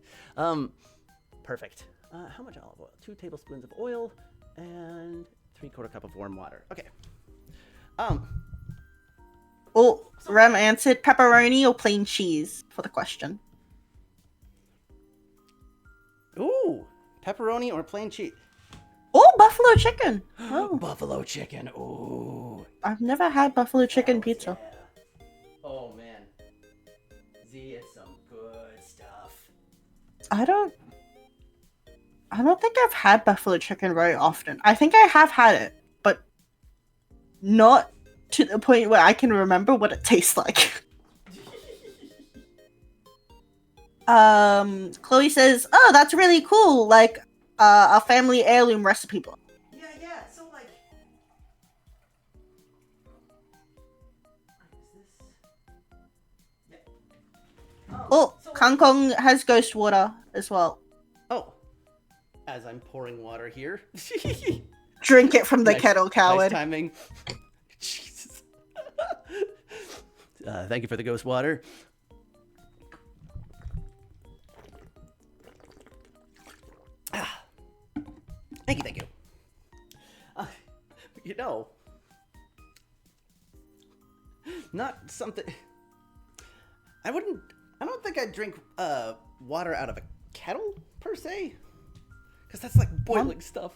Perfect. How much olive oil? 2 tablespoons of oil and 3/4 cup of warm water. Okay. Oh, Rem answered pepperoni or plain cheese for the question. Ooh, pepperoni or plain cheese. Oh, buffalo chicken. Oh, Buffalo chicken. Ooh. I've never had buffalo chicken pizza. Yeah. Oh man. Z, it's some good stuff. I don't think I've had buffalo chicken very often. I think I have had it, but not to the point where I can remember what it tastes like. Chloe says, "Oh, that's really cool. Like a family heirloom recipe book." Yeah. So like, is this? Yeah. Oh, so, Kangkong has ghost water as well. Oh, as I'm pouring water here. Drink it from the Nice- kettle, coward. Nice timing. Jesus. Thank you for the ghost water. Thank you. You know, not something. I don't think I'd drink water out of a kettle per se, because that's like boiling stuff.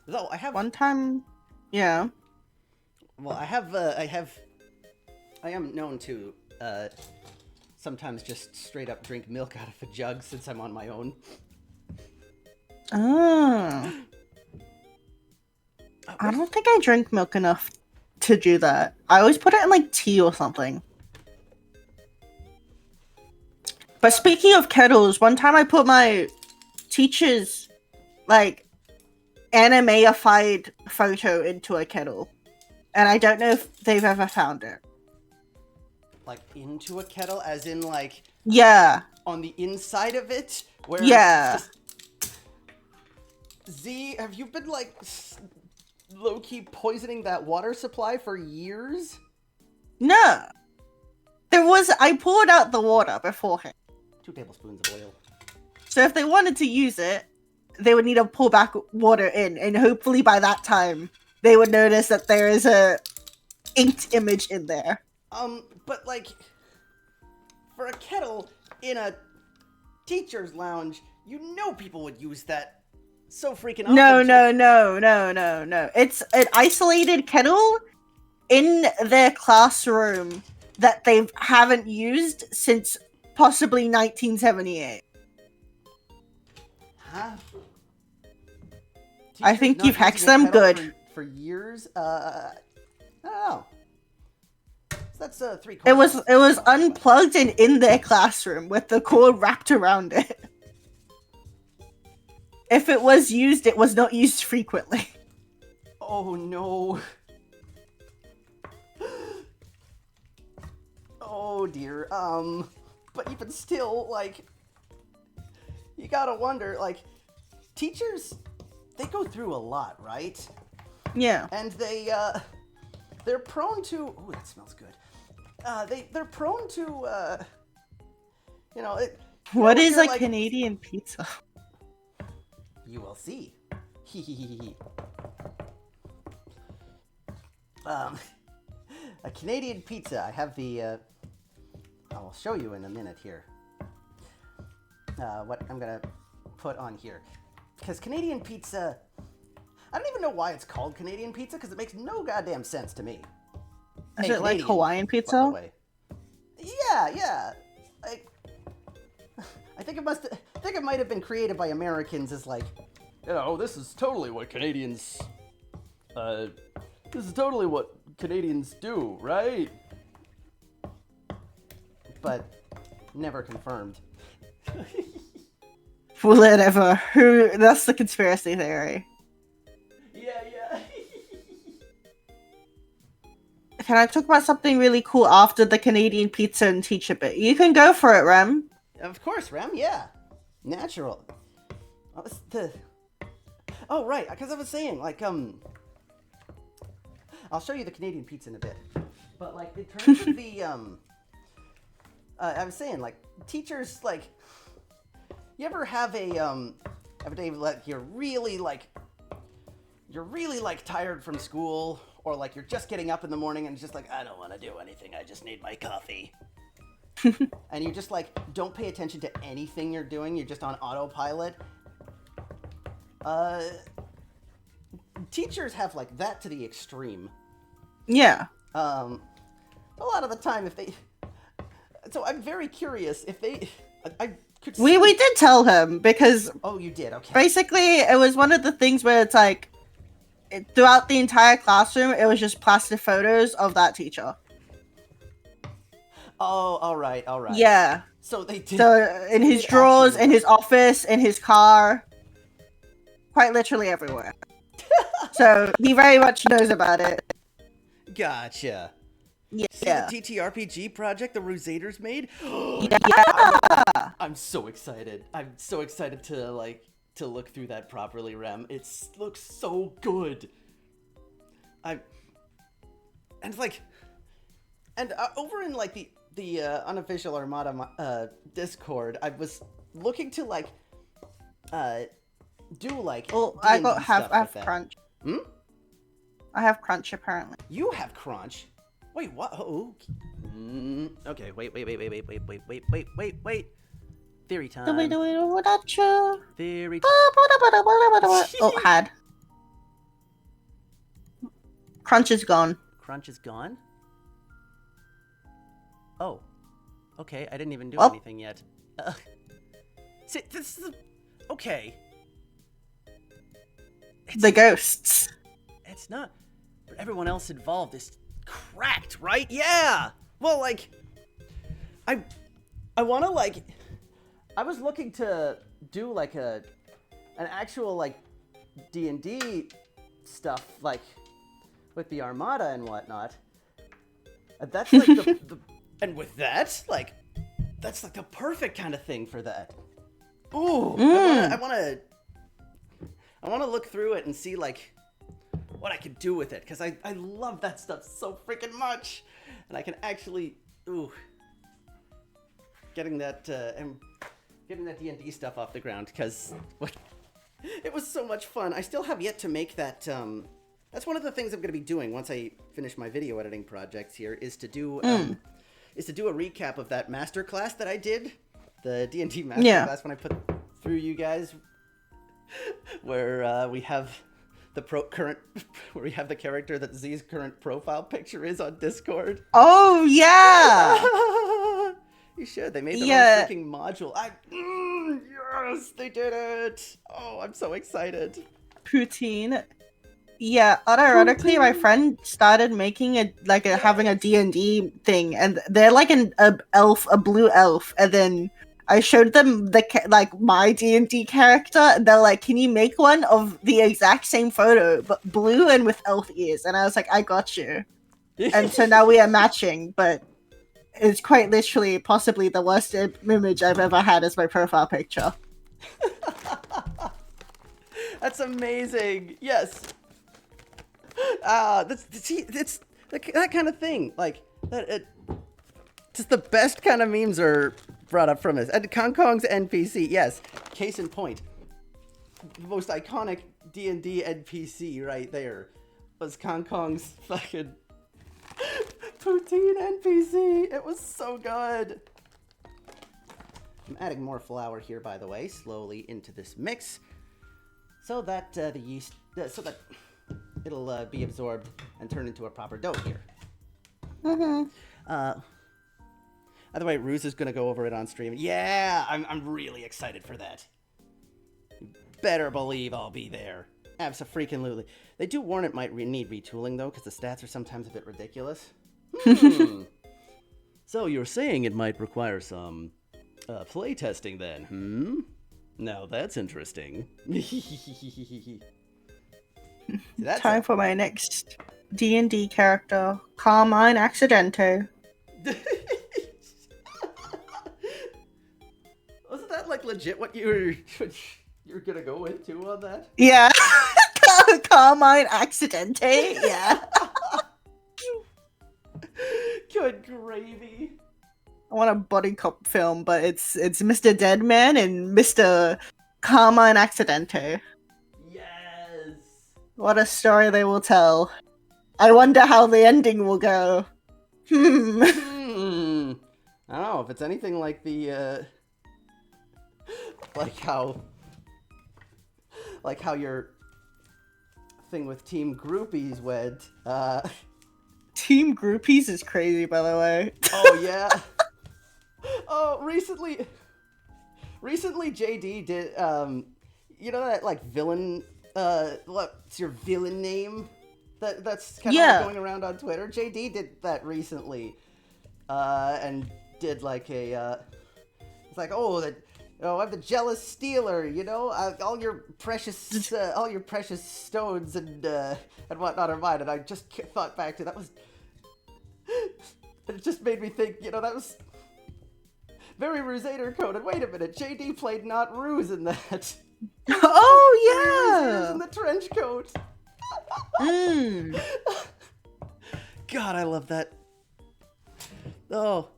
Though I have One time, yeah. Well, I am known to sometimes just straight up drink milk out of a jug since I'm on my own. Oh. I don't think I drink milk enough to do that. I always put it in like tea or something. But speaking of kettles, one time I put my teacher's like animeified photo into a kettle. And I don't know if they've ever found it. Like into a kettle, as in like Yeah. on the inside of it? Where Yeah. Z, have you been like low-key poisoning that water supply for years? No. I poured out the water beforehand. 2 tablespoons of oil. So if they wanted to use it, they would need to pour back water in, and hopefully by that time they would notice that there is a inked image in there. But like, for a kettle in a teacher's lounge, you know people would use that so freaking often. No. It's an isolated kettle in their classroom that they haven't used since possibly 1978. Huh? I think you've hexed them good. For years? I don't know. So that's 3/4. It was unplugged and in their classroom with the cord wrapped around it. If it was used, it was not used frequently. Oh no. Oh dear. But even still, like, you gotta wonder, like, teachers, they go through a lot, right? Yeah. And they're prone to, ooh, that smells good. They're prone to, What is a like, Canadian pizza? You will see. A Canadian pizza. I have the, I'll show you in a minute here. What I'm gonna put on here. Because Canadian pizza, I don't even know why it's called Canadian pizza, because it makes no goddamn sense to me. Is Hey, it like Canadian, Hawaiian by the pizza? way. Yeah. I think it might have been created by Americans as like, this is totally what Canadians do, right? But never confirmed. Whatever. That's the conspiracy theory. Yeah. Can I talk about something really cool after the Canadian pizza and teacher bit? You can go for it, Rem. Of course, Rem, yeah. Natural. Oh, right, because I was saying, like, I'll show you the Canadian pizza in a bit. But, like, in terms of the, I was saying, like, teachers, like, you ever have a day, like, you're really, like, tired from school, or, like, you're just getting up in the morning and it's just like, I don't want to do anything, I just need my coffee. And you just, like, don't pay attention to anything you're doing, you're just on autopilot. Teachers have, like, that to the extreme. Yeah. A lot of the time, so I'm very curious if I could see... We did tell him, because... Oh, you did, okay. Basically, it was one of the things where it's like, throughout the entire classroom, it was just plastered photos of that teacher. Oh, alright. Yeah. So they did... So, in his drawers, in his office, in his car, quite literally everywhere. So, he very much knows about it. Gotcha. Yeah. See the TTRPG project the Rusaders made? Yeah! I'm so excited. I'm so excited to look through that properly, Rem. It looks so good. Over in like the unofficial Armada Discord, I was looking to like do like. Well, D&D I have that. Crunch. I have Crunch apparently. You have Crunch. Wait, what? Oh. Okay. Wait. Theory time. Theory time. Oh, had. Crunch is gone. Crunch is gone? Oh. Okay, I didn't even do Well. anything yet. See, this is... Okay. The ghosts. It's not... But everyone else involved is cracked, right? Yeah! Well, like... I want to, like... I was looking to do, like, an actual, like, D&D stuff, like, with the Armada and whatnot. That's, like, the... And with that, like, that's, like, the perfect kind of thing for that. Ooh! I want to look through it and see, like, what I could do with it. Because I love that stuff so freaking much. And I can actually... Ooh. Getting that D&D stuff off the ground, because it was so much fun. I still have yet to make that, that's one of the things I'm going to be doing once I finish my video editing projects here, is to do a recap of that masterclass that I did, the D&D masterclass when I put through you guys, where we have the where we have the character that Z's current profile picture is on Discord. Oh, yeah! You should. They made their own freaking module. Yes, they did it. Oh, I'm so excited. Poutine. Yeah, unironically, my friend started making having a D&D thing, and they're like a blue elf, and then I showed them my D&D character, and they're like, "Can you make one of the exact same photo, but blue and with elf ears?" And I was like, "I got you." And so now we are matching, but it's quite literally possibly the worst image I've ever had as my profile picture. That's amazing. Yes. It's that kind of thing. Like that. Just the best kind of memes are brought up from this. And Kong Kong's NPC, yes. Case in point, the most iconic D&D NPC right there was Kong Kong's fucking Poutine NPC. It was so good. I'm adding more flour here, by the way, slowly into this mix, so that the yeast, so that it'll be absorbed and turn into a proper dough here. Mm-hmm. By the way, Ruse is gonna go over it on stream. Yeah, I'm really excited for that. You better believe I'll be there. Abso-freaking-lutely. They do warn it might need retooling though, because the stats are sometimes a bit ridiculous. So you're saying it might require some play testing then, Now that's interesting. That's Time for my next D&D character, Carmine Accidente. Wasn't that like legit what you were gonna go into on that? Yeah. Carmine Accidente, yeah. Good gravy. I want a buddy cop film, but it's Mr. Deadman and Mr. Carmine Accidente. Yes. What a story they will tell. I wonder how the ending will go. I don't know if it's anything like the like how your thing with Team Groupies went. Team Groupies is crazy, by the way. Oh yeah. Oh, recently JD did you know that like villain what's your villain name? That's kind of like going around on Twitter. JD did that recently. And did like a it's like, I'm the jealous stealer, all your precious stones and whatnot are mine. And I just thought back to that was. It just made me think, that was very Rusader coded. Wait a minute, JD played not Ruse in that. Oh yeah, Rusader's in the trench coat. God, I love that. Oh.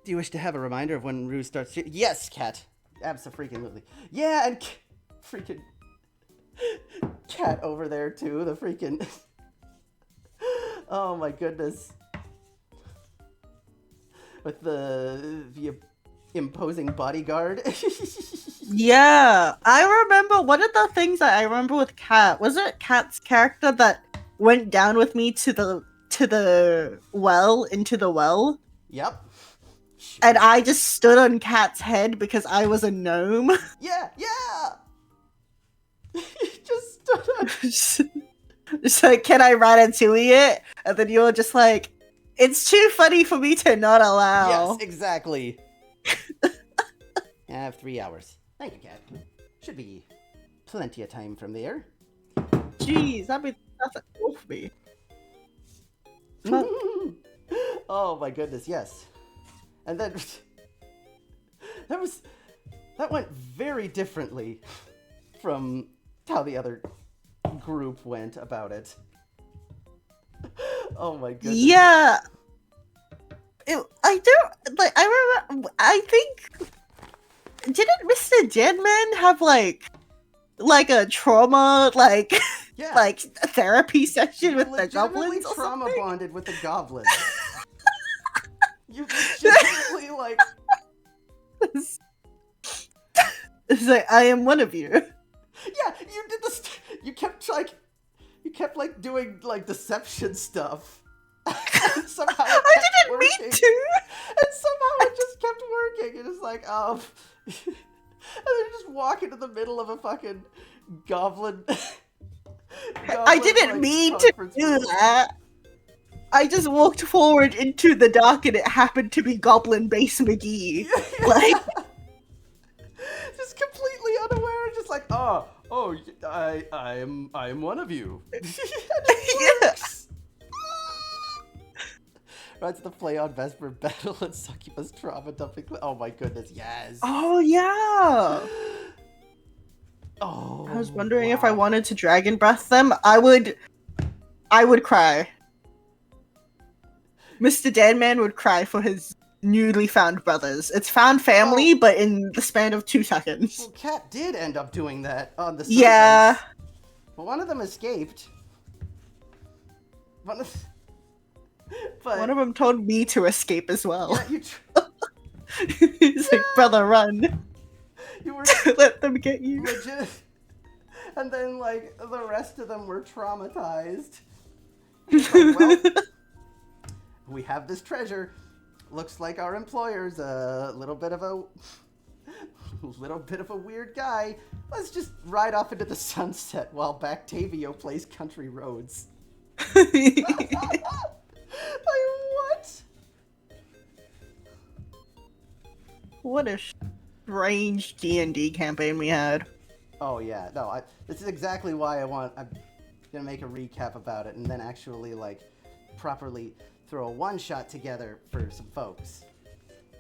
Do you wish to have a reminder of when Ruse starts? Yes, Cat. Abso-freaking-lutely. Yeah, and freaking Cat over there too. The freaking. Oh my goodness. With the imposing bodyguard. Yeah, I remember one of the things that I remember with Cat. Was it Cat's character that went down with me into the well? Yep. And I just stood on Cat's head because I was a gnome. Yeah. Just stood on. Just like, can I ratatouille it? And then you're just like, it's too funny for me to not allow. Yes, exactly. I have 3 hours. Thank you, Cat. Should be plenty of time from there. Jeez, that's a cool for me. Oh my goodness, yes. And then that went very differently from how the other group went about it. Oh my goodness. Yeah. I think didn't Mr. Deadman have like a trauma like therapy session with the goblins or trauma something? bonded with the goblins. You legitimately like. It's like, I am one of you. Yeah, you did this. You kept doing like deception stuff. And somehow I didn't mean to. And somehow it just kept working. And it's like, and then you just walk into the middle of a fucking goblin. I didn't mean to do that. I just walked forward into the dark and it happened to be Goblin Base McGee. Like, just completely unaware, just like, I am one of you. Yes. Right to the play on Vesper Battle and Succubus trauma dumping. Oh my goodness, yes. oh yeah. Oh. I was wondering if I wanted to dragon breath them. I would cry. Mr. Deadman would cry for his newly found brothers. It's found family, but in the span of 2 seconds. Well, Cat did end up doing that on the surface. Yeah. Well, one of them escaped. But one of them told me to escape as well. Yeah, He's like, brother, run. You were Let them get you. legit. And then, like, the rest of them were traumatized. It's like, well, we have this treasure. Looks like our employer's a little bit of a weird guy. Let's just ride off into the sunset while Bactavio plays Country Roads. Like, what? What a strange D&D campaign we had. Oh yeah, no, this is exactly why I'm gonna make a recap about it and then actually, like, properly throw a one-shot together for some folks.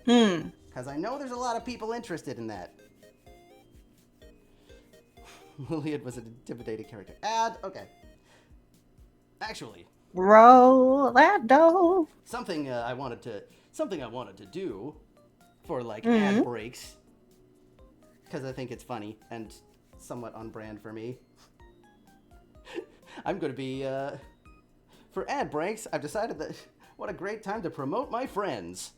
Because I know there's a lot of people interested in that. Liliad was an intimidating character. Okay. Actually, roll that dough. something I wanted to do for, like, ad breaks, because I think it's funny and somewhat on brand for me. I'm going to be for ad breaks. I've decided that what a great time to promote my friends.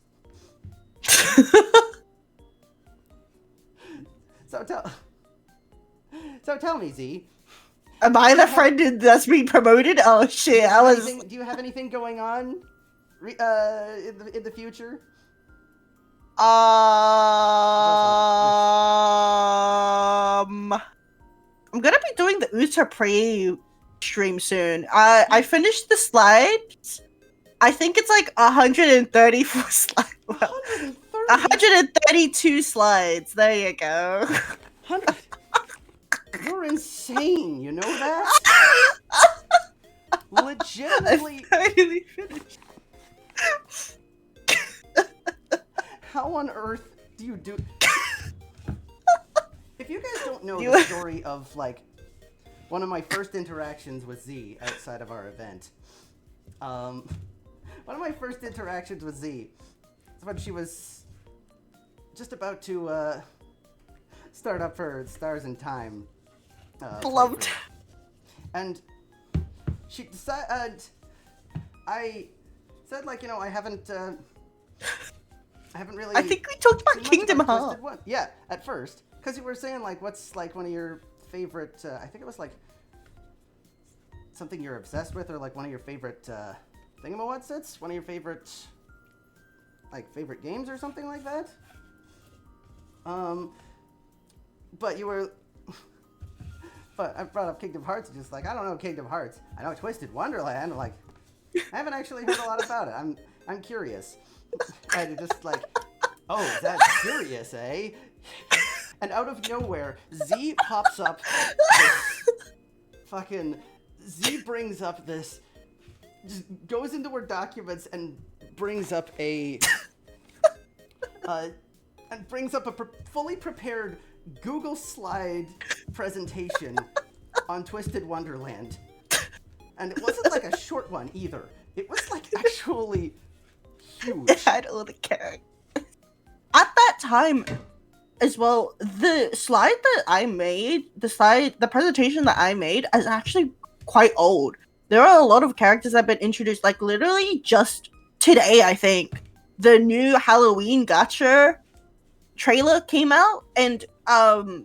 So tell me, Z. Am I the friend that's being promoted? Oh shit! Do you have anything going on in the future? I'm gonna be doing the Uta Prey stream soon. I finished the slides. I think it's like 134 slides. 132 slides. There you go. You're insane. You know that? Legitimately. I finally finished. How on earth do you do? If you guys don't know the story of, like, one of my first interactions with Z outside of our event, one of my first interactions with Z is when she was just about to start up her Stars in Time. Beloved. And she decided, I said, like, I haven't really. I think we talked about too much Kingdom about Hearts. Twisted One. Yeah, at first, because you were saying, like, what's, like, one of your favorite. I think it was, like, something you're obsessed with, or, like, one of your favorite thingamawhatsits, one of your favorite, like, favorite games or something like that. But you were. But I brought up Kingdom Hearts, just like, I don't know Kingdom Hearts. I know Twisted Wonderland. I'm like, I haven't actually heard a lot about it. I'm curious. And just like, oh, is that serious, eh? And out of nowhere, Z pops up. Z brings up this. Just goes into her documents and brings up a. Fully prepared Google slide presentation on Twisted Wonderland. And it wasn't like a short one either. It was like actually huge. It had all the characters. At that time as well, the slide that I made, the presentation that I made is actually quite old. There are a lot of characters that have been introduced, like literally just today, I think. The new Halloween Gacha trailer came out, and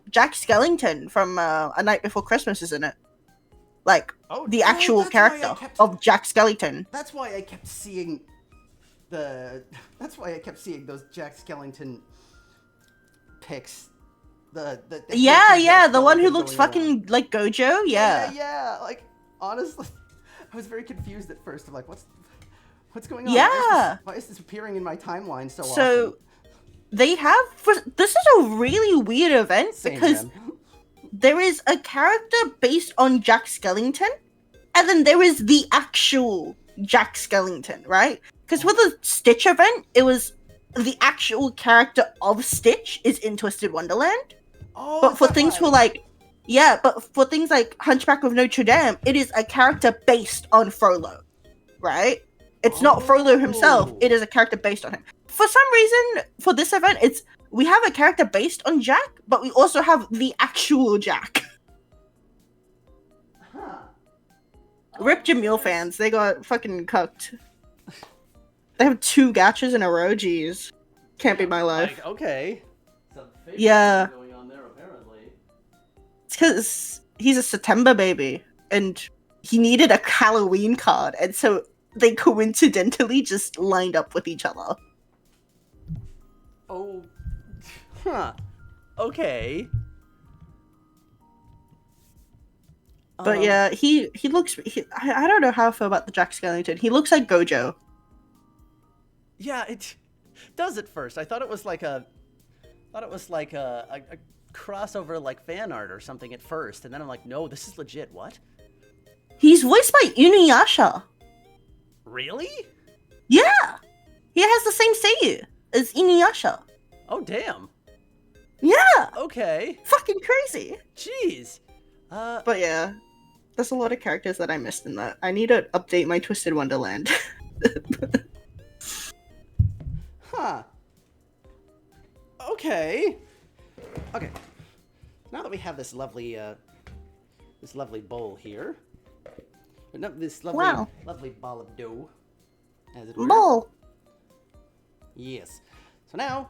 Jack Skellington from A Night Before Christmas is in it. Like, the actual character of Jack Skellington. That's why I kept seeing those Jack Skellington pics. The one who looks fucking like Gojo. Yeah. Like, honestly, I was very confused at first. I'm like, what's going on? Yeah. Why is this appearing in my timeline so often? So they have. This is a really weird event because there is a character based on Jack Skellington, and then there is the actual Jack Skellington, right? Because for the Stitch event, it was the actual character of Stitch is in Twisted Wonderland. Oh, but for things like Hunchback of Notre Dame, it is a character based on Frollo, right? It's not Frollo himself, it is a character based on him. For some reason, for this event, we have a character based on Jack, but we also have the actual Jack. Rip Jamil fans, they got fucking cucked. They have 2 gachas in a row, jeez. Can't be my life. Like, okay. Some fake Yeah. going on there, apparently. It's because he's a September baby, and he needed a Halloween card, and so they coincidentally just lined up with each other. Oh. Huh. Okay. But yeah, he looks. I don't know how I feel about the Jack Skellington. He looks like Gojo. Yeah, it does at first. I thought it was like a crossover, like fan art or something at first, and then I'm like, no, this is legit. What? He's voiced by Inuyasha. Really? Yeah, he has the same seiyu as Inuyasha. Oh, damn. Yeah, Okay. fucking crazy. Jeez. But yeah, there's a lot of characters that I missed in that. I need to update my Twisted Wonderland. Huh. Okay. Okay. Now that we have this lovely bowl here, this lovely ball of dough, as it were. Bowl. Yes. So now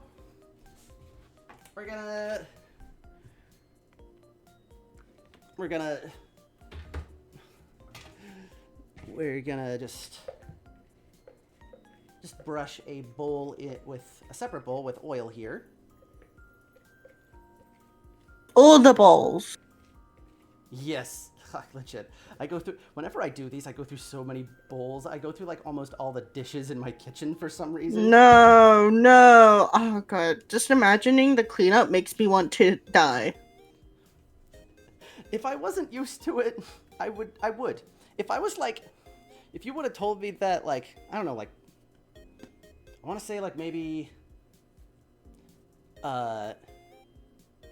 we're gonna just brush a bowl with a separate bowl with oil here. All the bowls. Yes, legit. Whenever I do these, I go through so many bowls. I go through like almost all the dishes in my kitchen for some reason. No. Oh god. Just imagining the cleanup makes me want to die. If I wasn't used to it, I would. If you would have told me that, like, I don't know, like, I want to say like maybe, yeah,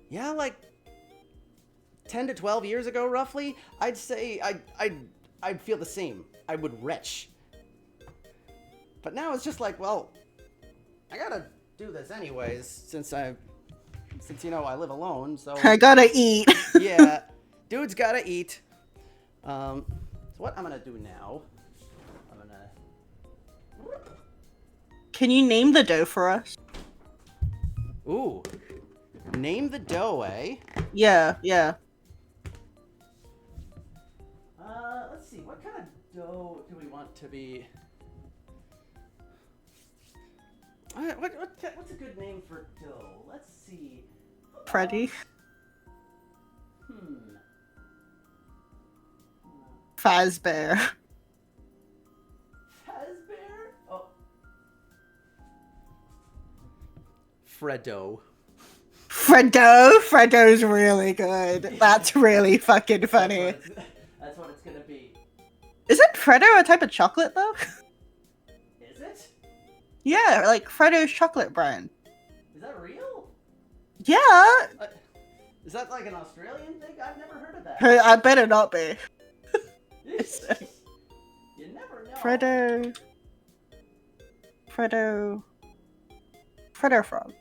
like 10 to 12 years ago, roughly, I'd say I'd feel the same. I would retch. But now it's just like, well, I gotta do this anyways, since you know I live alone, so I gotta eat. yeah, dude's gotta eat. So what I'm gonna do now? Can you name the dough for us? Ooh, name the dough, eh? Yeah. Let's see. What kind of dough do we want to be? What's a good name for dough? Let's see. Freddy. Fazbear. Fazbear? Oh. Freddo. Freddo's really good. That's really fucking funny. That's what it's gonna be. Isn't Freddo a type of chocolate though? Is it? Yeah, like Freddo's chocolate brand. Is that real? Yeah. Is that like an Australian thing? I've never heard of that. I better not be. You never know. Freddo frog.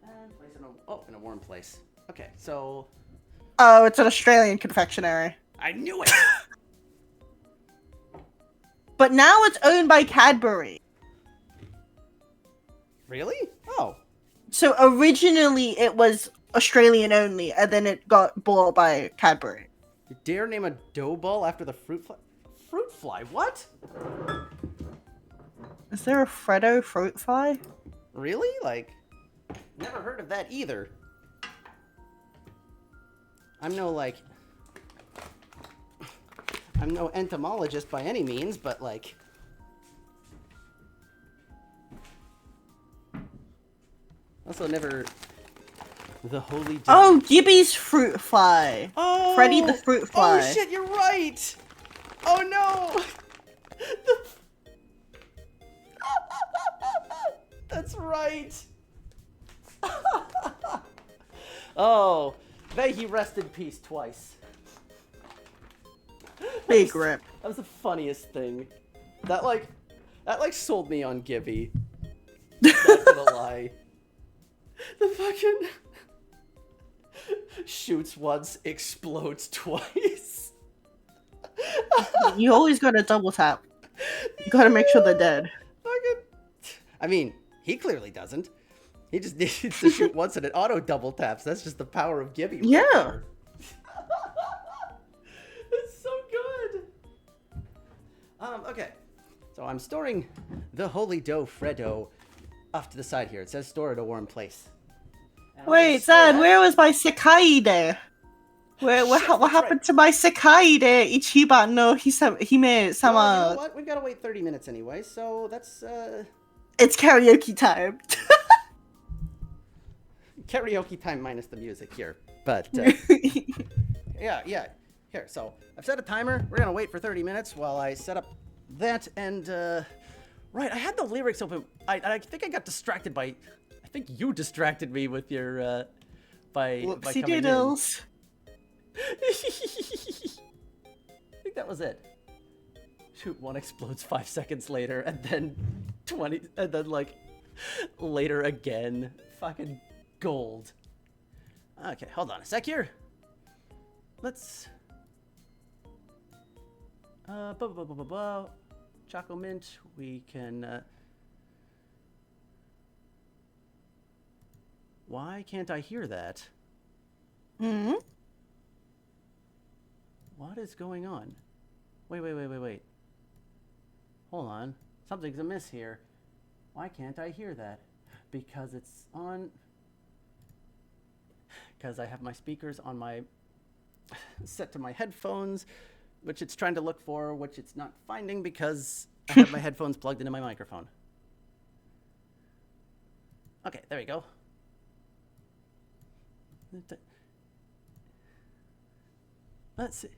And place in a warm place. Okay, so. Oh, it's an Australian confectionery. I knew it. But now it's owned by Cadbury. Really? Oh. So originally it was Australian only, and then it got bought by Cadbury. You dare name a dough ball after the fruit fly? Fruit fly? What? Is there a Freddo fruit fly? Really? Like, never heard of that either. I'm no entomologist by any means, but like. Also never. The holy dough. Oh, Gibby's fruit fly. Oh, Freddy the fruit fly. Oh shit, you're right. Oh no. That's right. Oh, may he rest in peace twice. Big rip. That was the funniest thing. That sold me on Gibby. Not gonna lie. The fucking shoots once, explodes twice. You always gotta double tap. You gotta make sure they're dead. Fucking I mean, he clearly doesn't. He just needs to shoot once and it auto double taps. That's just the power of Gibby. Right there. It's so good. Okay. So I'm storing the holy dough Freddo off to the side here. It says store at a warm place. Wait, Dad, where was my cicada? What happened to my cicada? Ichiban no hime sama. Well, you know what? We've got to wait 30 minutes anyway, so that's It's karaoke time. karaoke time minus the music here. But yeah. Here, so I've set a timer. We're gonna wait for 30 minutes while I set up that and right. I had the lyrics open. I think I got distracted by. I think you distracted me with your by Whoopsie coming doodles. I think that was it. Shoot, one explodes 5 seconds later, and then 20, and then like later again. Fucking gold. Okay, hold on a sec here. Let's. Choco mint. We can. Why can't I hear that? Hmm. What is going on? Wait. Hold on. Something's amiss here. Why can't I hear that? Because it's on... Because I have my speakers on my... set to my headphones, which it's trying to look for, which it's not finding because I have my headphones plugged into my microphone. Okay, there we go. Let's see.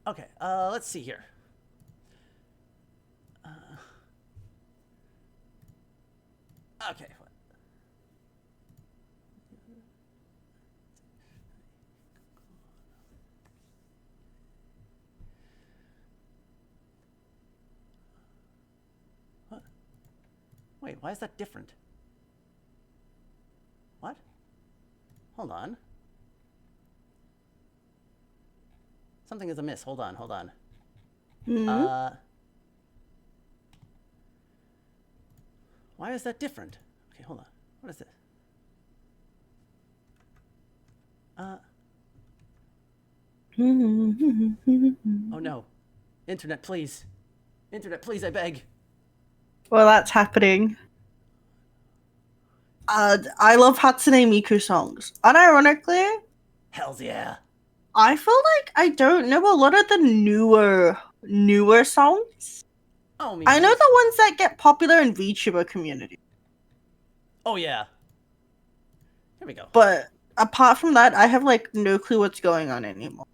Okay, let's see here. Okay. What? Wait, why is that different? What? Hold on. Something is amiss. Hold on. Mm-hmm. Why is that different? Okay, hold on. What is this? Oh no. Internet, please. Internet, please, I beg. Well, that's happening. I love Hatsune Miku songs. Unironically, Hells yeah. I feel like I don't know a lot of the newer songs. Oh, me. I know the ones that get popular in VTuber community. Oh yeah. Here we go. But apart from that, I have like no clue what's going on anymore.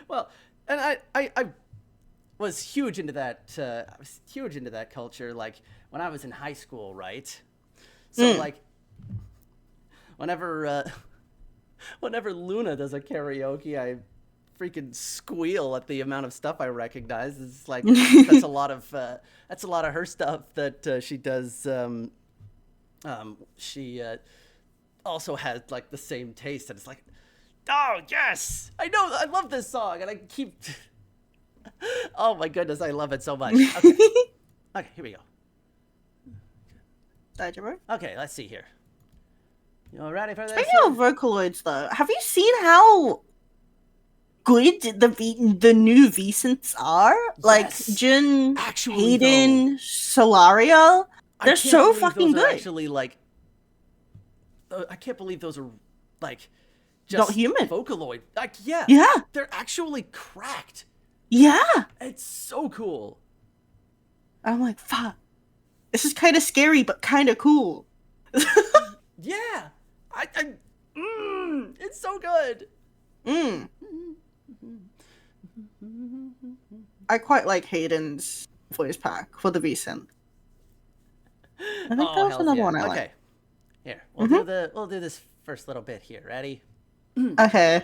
Well, and I was huge into that. I was huge into that culture. Like when I was in high school, right? So like, whenever Luna does a karaoke, I freaking squeal at the amount of stuff I recognize. It's like that's a lot of her stuff that she does. She also has like the same taste, and it's like, oh yes, I know, I love this song, and I keep. Oh my goodness, I love it so much. Okay, okay, here we go. Okay, let's see here. You all ready for this? Speaking of Vocaloids, though, have you seen how good the new V-synths are? Yes. Like Jin, Actually, Hayden, Solaria. They're so fucking good. Actually, like, I can't believe those are like just not human Vocaloid. Like, yeah, they're actually cracked. Yeah, it's so cool. I'm like, fuck. This is kind of scary, but kind of cool. Yeah, it's so good. I quite like Hayden's voice pack for the V-synth. I think that was another one I like. Okay, here we'll do this first little bit here. Ready? Okay.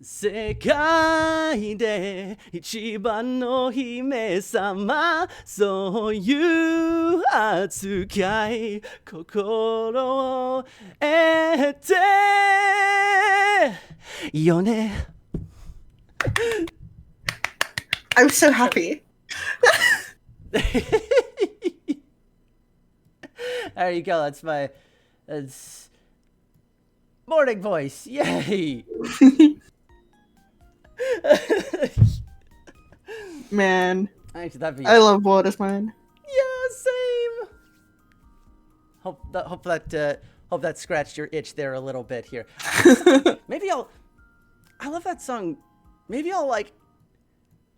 世界で一番の姫様そういう扱い心を得てよね I'm so happy. There you go. That's morning voice. Yay. Man, Actually, that'd be. I love Waters, man. Yeah, same. Hope that scratched your itch there a little bit here. Maybe I love that song. Maybe I'll like.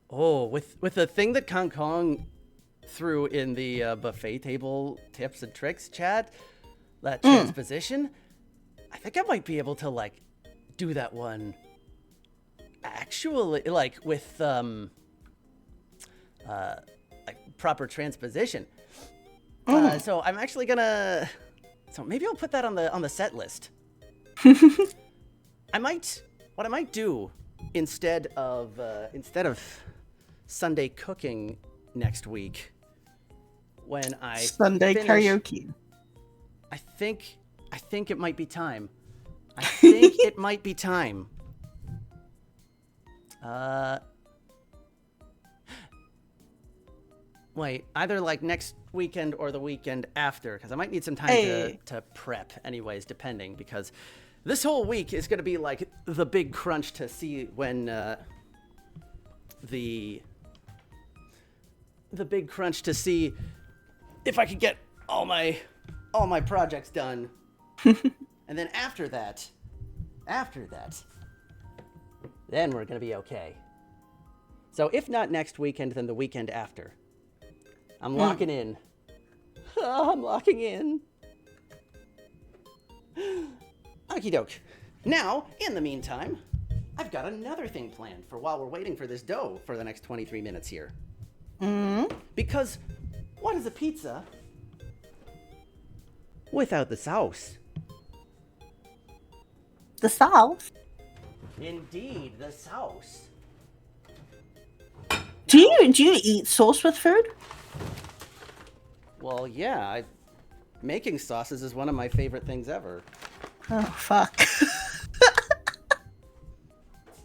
Oh, with the thing that Kong Kong threw in the buffet table tips and tricks chat, that transposition, I think I might be able to like do that one actually like with like proper transposition. So I'm actually gonna so maybe I'll put that on the set list. What I might do instead of Sunday cooking next week when I Sunday finish, karaoke. I think it might be time. I think it might be time. Wait, either like next weekend or the weekend after, because I might need some time to prep anyways, depending, because this whole week is going to be like the big crunch to see when the big crunch to see if I could get all my projects done. And then after that, then we're going to be okay. So if not next weekend, then the weekend after. I'm locking in. Oh, I'm locking in. Okie doke. Now, in the meantime, I've got another thing planned for while we're waiting for this dough for the next 23 minutes here. Because what is a pizza without the sauce? The sauce? Indeed, the sauce. Do you eat sauce with food? Well, yeah, making sauces is one of my favorite things ever. Oh fuck.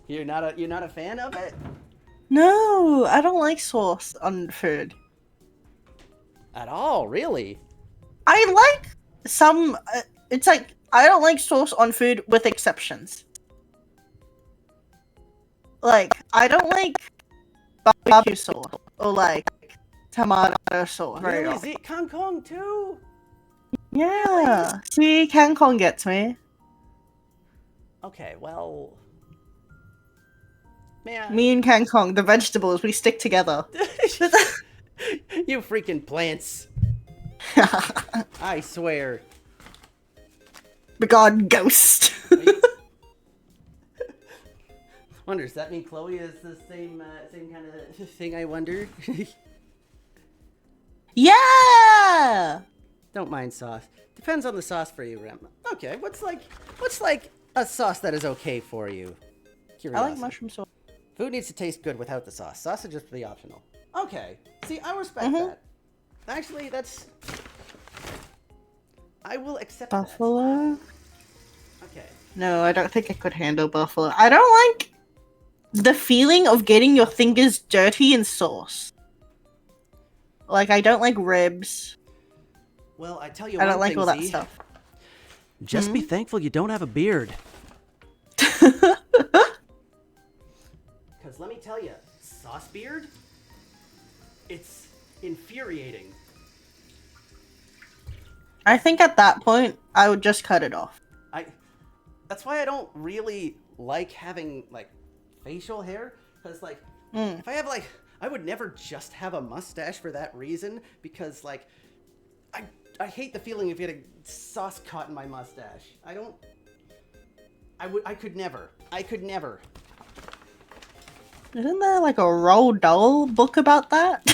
You're not a fan of it? No, I don't like sauce on food. At all, really? I like some. It's like I don't like sauce on food with exceptions. Like I don't like barbecue sauce or like tomato sauce. Very Really? often. Is it Kong Kong too? Yeah. See, Kang Kong gets me. Okay, well, man. Me and Kang Kong, the vegetables, we stick together. You freaking plants! I swear. Begone, ghost. Wonder, does that mean Chloe is the same kind of thing? I wonder. Yeah. Don't mind sauce. Depends on the sauce for you, Rem. Okay, what's like a sauce that is okay for you? I Curiosity. like mushroom sauce. Food needs to taste good without the sauce. Sauce would just be optional. Okay. See, I respect that. Actually, that's. I will accept Buffalo? that. Okay. No, I don't think I could handle buffalo. I don't like the feeling of getting your fingers dirty in sauce. Like, I don't like ribs. Well, I tell you I one don't like thing, all that Z. stuff. Just be thankful you don't have a beard. Because let me tell you, sauce beard, it's infuriating. I think at that point, I would just cut it off. That's why I don't really like having, like, facial hair. Because, like, if I have, like, I would never just have a mustache for that reason. Because, like, I hate the feeling of getting sauce caught in my mustache. I could never. Isn't there like a Roald Dahl book about that?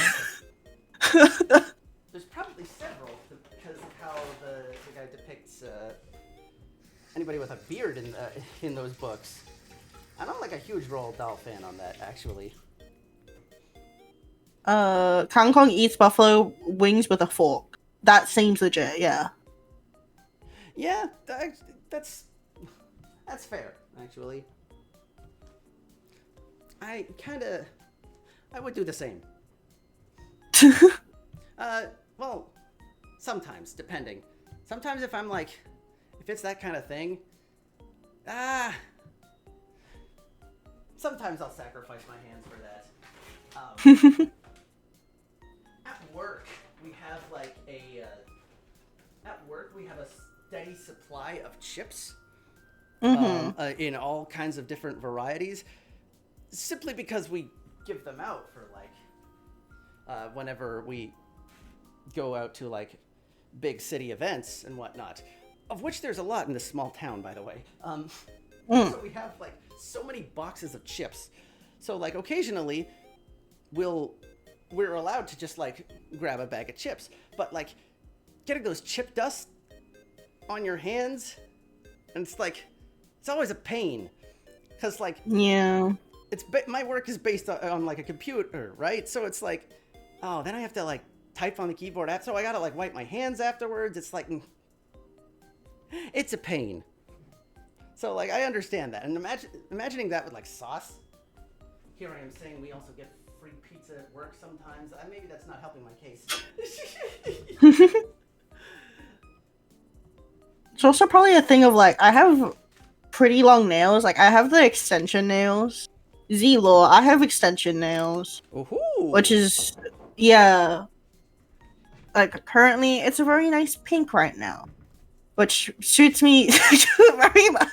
There's probably several because of how the guy depicts anybody with a beard in those books. And I'm like a huge Roald Dahl fan on that, actually. Kang Kong eats buffalo wings with a fork. That seems legit, yeah. Yeah, that's fair, actually. I would do the same. Well, sometimes, depending. Sometimes if I'm like, if it's that kind of thing, sometimes I'll sacrifice my hands for that. At work, we have like a steady supply of chips. In all kinds of different varieties, simply because we give them out for like whenever we go out to like big city events and whatnot, of which there's a lot in this small town, by the way. So we have like so many boxes of chips. So like occasionally we're allowed to just like grab a bag of chips, but like getting those chip dust on your hands, and it's always a pain, because like, yeah, my work is based on like a computer, right? So it's like, oh, then I have to like type on the keyboard, so I gotta like wipe my hands afterwards. It's like, it's a pain. So like, I understand that, and imagining that with like sauce. Here I am saying we also get free pizza at work sometimes. Maybe that's not helping my case. It's also probably a thing of like, I have pretty long nails. Like, I have the extension nails. Z-Law, I have extension nails. Ooh. Which is, yeah. Like, currently, it's a very nice pink right now. Which suits me very much.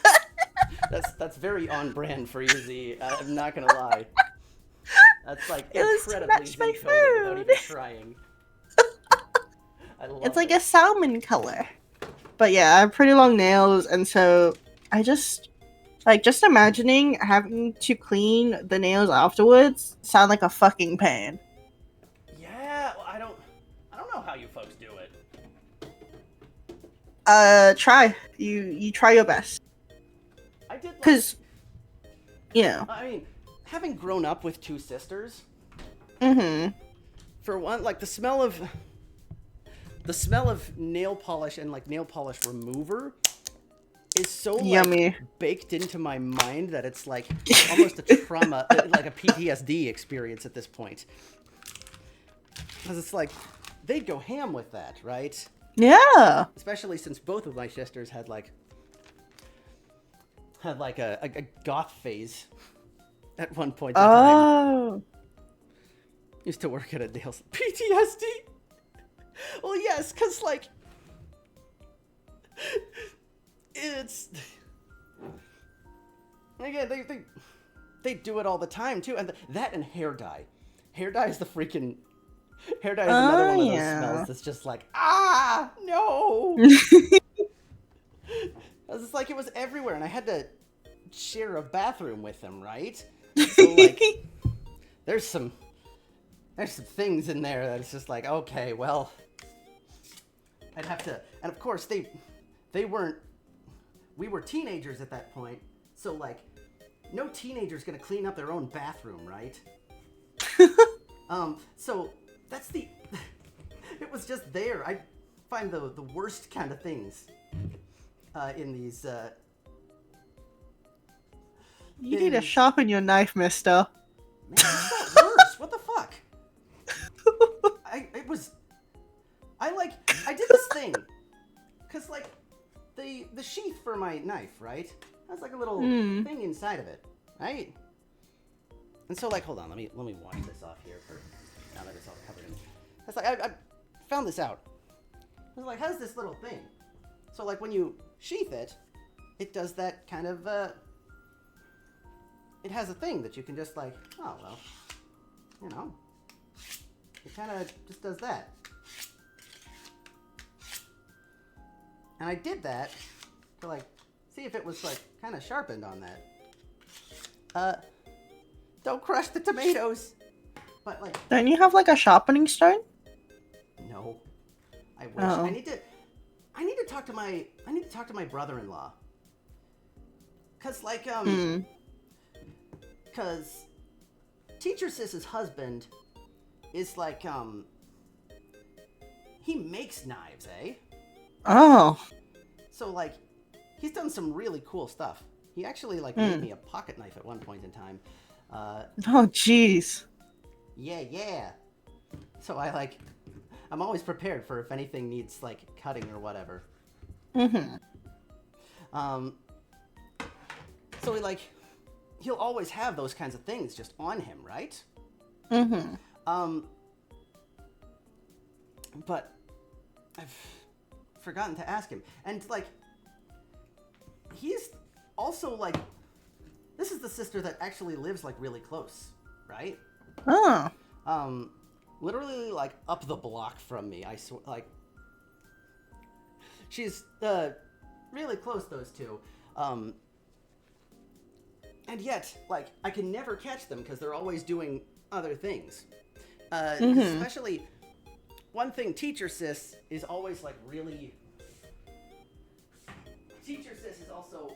That's very on brand for you, Z. I'm not gonna lie. That's like incredibly Z-coded without even trying. I love it's like a salmon color. But yeah, I have pretty long nails, and so I just imagining having to clean the nails afterwards sound like a fucking pain. Yeah, well, I don't know how you folks do it. Try. You try your best. I did, like, cause, you know. I mean, having grown up with two sisters. For one, like the smell of nail polish and like nail polish remover is so yummy, like, baked into my mind that it's like almost a trauma, like a PTSD experience at this point. Because it's like they'd go ham with that, right? Yeah. Especially since both of my sisters had like a goth phase at one point in time. Used to work at a nail PTSD. Well, yes, because, like, it's... Again, they do it all the time, too. And that and hair dye. Hair dye is the freaking... Hair dye is another one of those smells that's just like, no! It's like it was everywhere, and I had to share a bathroom with them, right? So, like, there's some things in there that it's just like, okay, well... I'd have to, and of course we were teenagers at that point, so like, no teenager's gonna clean up their own bathroom, right? So that's it was just there. I find the worst kind of things, in these, You need to sharpen your knife, mister. Man, it's not worse. What the fuck? I did this thing, cause like the sheath for my knife, right? Has like a little thing inside of it, right? And so like, hold on, let me wash this off here for now that it's all covered in. That's like I found this out. It's like, has this little thing. So like when you sheath it, it does that kind of it has a thing that you can just like, oh well, you know, it kind of just does that. And I did that to like see if it was like kind of sharpened on that. Don't crush the tomatoes. But like, don't you have like a sharpening stone? No, I wish. Oh. I need to talk to my brother-in-law. Cause like Because Teacher Sis's husband is like, he makes knives, eh? Oh. So, like, he's done some really cool stuff. He actually, like, made me a pocket knife at one point in time. Oh, jeez. Yeah. So I'm always prepared for if anything needs, like, cutting or whatever. So he'll always have those kinds of things just on him, right? But I've forgotten to ask him. And, like, he's also, like, this is the sister that actually lives, like, really close, right? Oh. Literally, like, up the block from me. I swear, like, she's, really close, those two. And yet, like, I can never catch them because they're always doing other things. Especially, one thing, Teacher Sis is always, like, really... Teacher Sis is also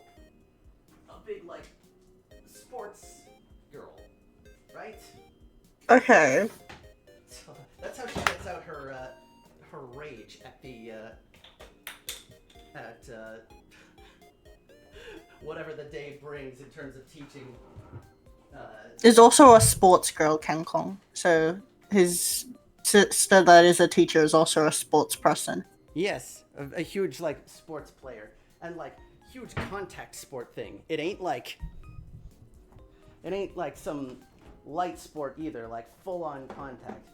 a big, like, sports girl, right? Okay. So that's how she gets out her rage at the, whatever the day brings in terms of teaching. Is also a sports girl, Ken Kong. So his sister that is a teacher is also a sports person. Yes, a huge, like, sports player. And, like, huge contact sport thing. It ain't like some light sport either, like full-on contact.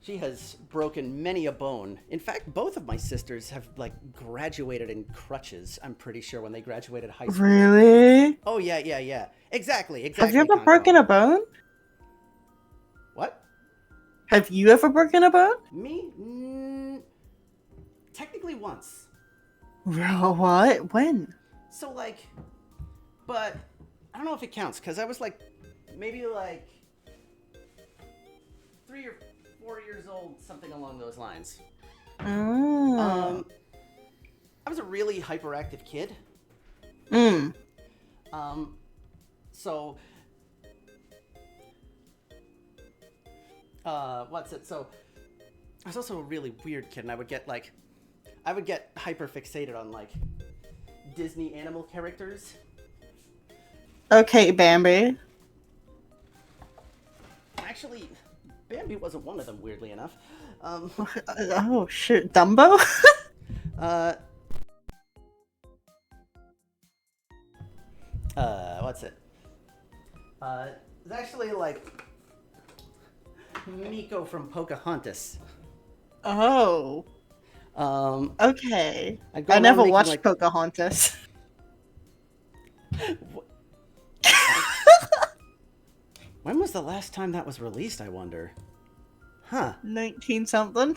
She has broken many a bone. In fact, both of my sisters have, like, graduated in crutches, I'm pretty sure, when they graduated high school. Really? Oh, yeah. Exactly. Have you ever broken a bone? What? Have you ever broken a bone? Me? Technically once. What? When? So, like, but I don't know if it counts, because I was, like, maybe, like, 3 or 4 years old, something along those lines. Oh. I was a really hyperactive kid. So, so, I was also a really weird kid, and I would get hyper fixated on, like, Disney animal characters. Okay, Bambi. Actually, Bambi wasn't one of them, weirdly enough. Oh, shit. Dumbo? It's actually, like, Miko from Pocahontas. Oh. Okay. I never watched Pocahontas. When was the last time that was released, I wonder? Huh. 19-something.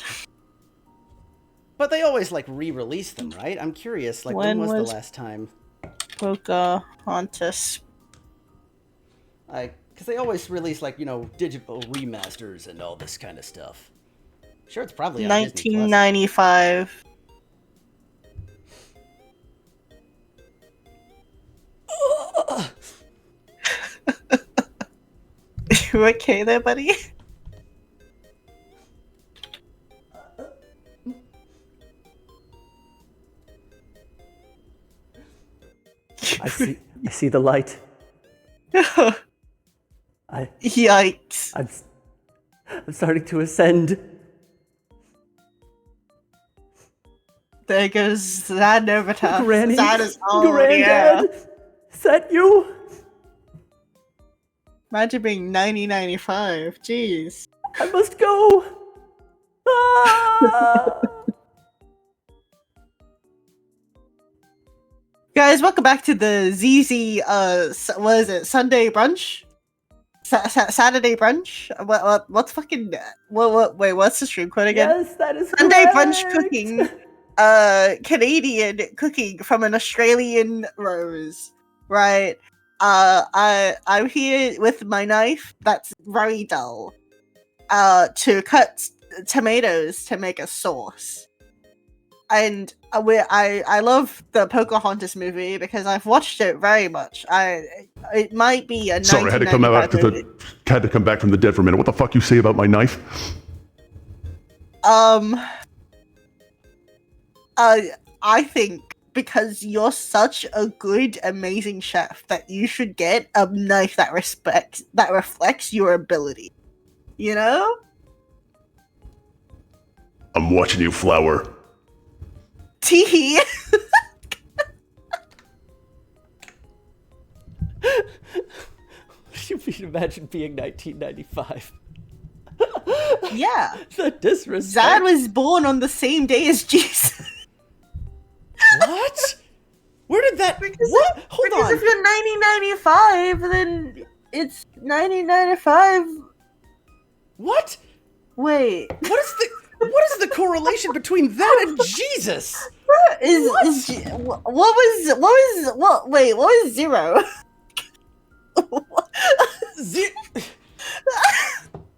But they always, like, re-release them, right? I'm curious, like, when was the last time? Pocahontas. Because they always release, like, you know, digital remasters and all this kind of stuff. Sure, it's probably on 1995. You okay there, buddy? I see the light. Yikes. I'm starting to ascend. There goes Zad Novita. Granny, Zad is old, Granddad, yeah. is that you? Imagine being 90-95. Jeez. I must go. Ah! Guys, welcome back to the ZZ, what is it, Sunday brunch? Saturday brunch? What's fucking, wait, what's the stream quote again? Yes, that is Sunday correct. brunch cooking, Canadian cooking from an Australian rose, right? I'm here with my knife that's very dull, to cut tomatoes to make a sauce. and I love the Pocahontas movie because I've watched it very much. It might be a Sorry, I had to come out after movie. had to come back from the dead for a minute. What the fuck you say about my knife? I think because you're such a good, amazing chef that you should get a knife that reflects your ability. You know? I'm watching you, Flower. Tee. You can imagine being 1995. Yeah. The disrespect. Zad was born on the same day as Jesus. What? Where did that? What? Hold on. Because if you're 1995, then it's 1995. What? Wait. What is the correlation between that and Jesus? What was zero?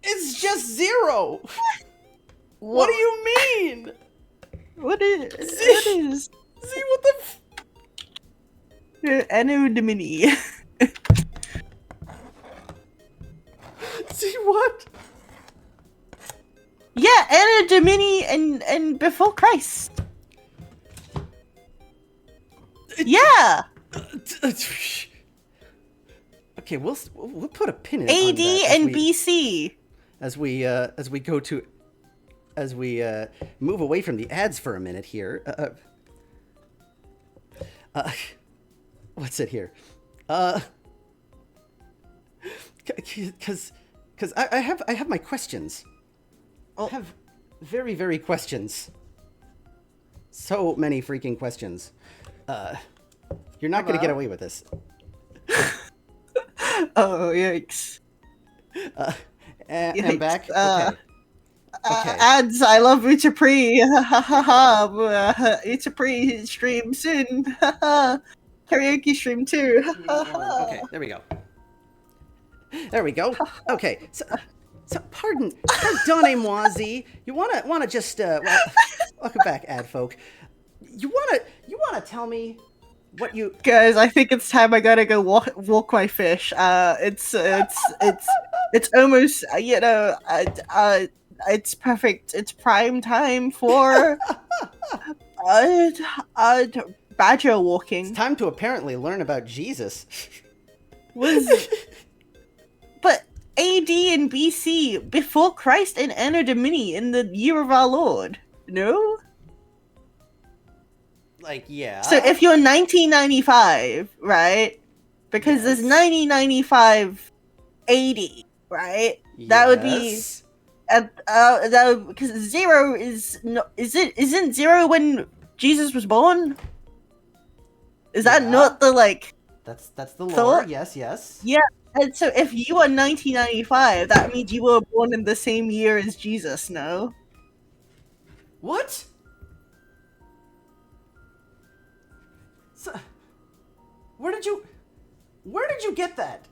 It's just zero. What do you mean? What is? See what the? Anno Domini. See what? Yeah, Anno Domini and before Christ. Yeah. Okay, we'll put a pin in AD and BC. As we move away from the ads for a minute here. What's it here? Because I have my questions. I have very, very questions. So many freaking questions. You're not going to get away with this. Oh, yikes. I'm back? Okay. Ads, I love Utapri. Utapri stream soon. Karaoke stream too. Okay, there we go. There we go. Okay, so pardonnez-moi, Z. You wanna just welcome back, ad folk. You wanna tell me what you guys? I think it's time I gotta go walk my fish. It's almost it's perfect. It's prime time for badger walking. It's time to apparently learn about Jesus. But AD and BC, before Christ and Anno Domini, in the year of our Lord. No? Like, yeah. So if you're 1995, right? Because there's 1995 AD, right? That would be because zero is no. Isn't zero when Jesus was born? Is that not the That's the lore. Yes. Yeah. And so if you are 1995, that means you were born in the same year as Jesus, no? What? So, where did you get that?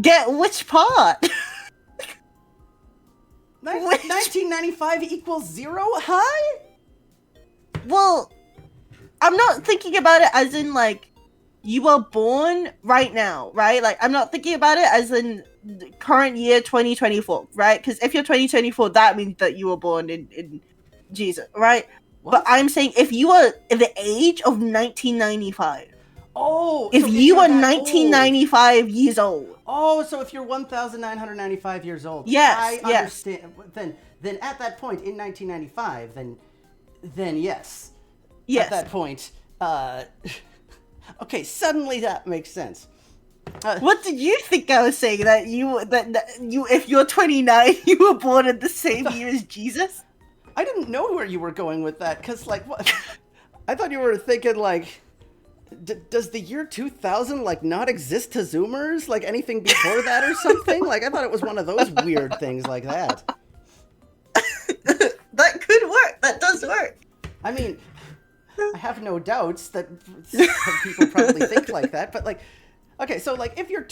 Get which part? 1995 equals zero? Hi? Well, I'm not thinking about it as in you were born right now, right? I'm not thinking about it as in the current year 2024, right? Because if you're 2024, that means that you were born in Jesus, right? What? But I'm saying if you were the age of 1995. Oh, if you were 1995 years old. Oh, so if you're 1,995 years old. Yes, I understand. Then at that point in 1995, then yes. Yes. At that point, okay, suddenly that makes sense. What did you think I was saying? That you, if you're 29, you were born in the same year as Jesus? I didn't know where you were going with that, because, what? I thought you were thinking, does the year 2000, not exist to Zoomers? anything before that or something? I thought it was one of those weird things like that. That could work. That does work. I mean, I have no doubts that people probably think like that, but okay, so if you're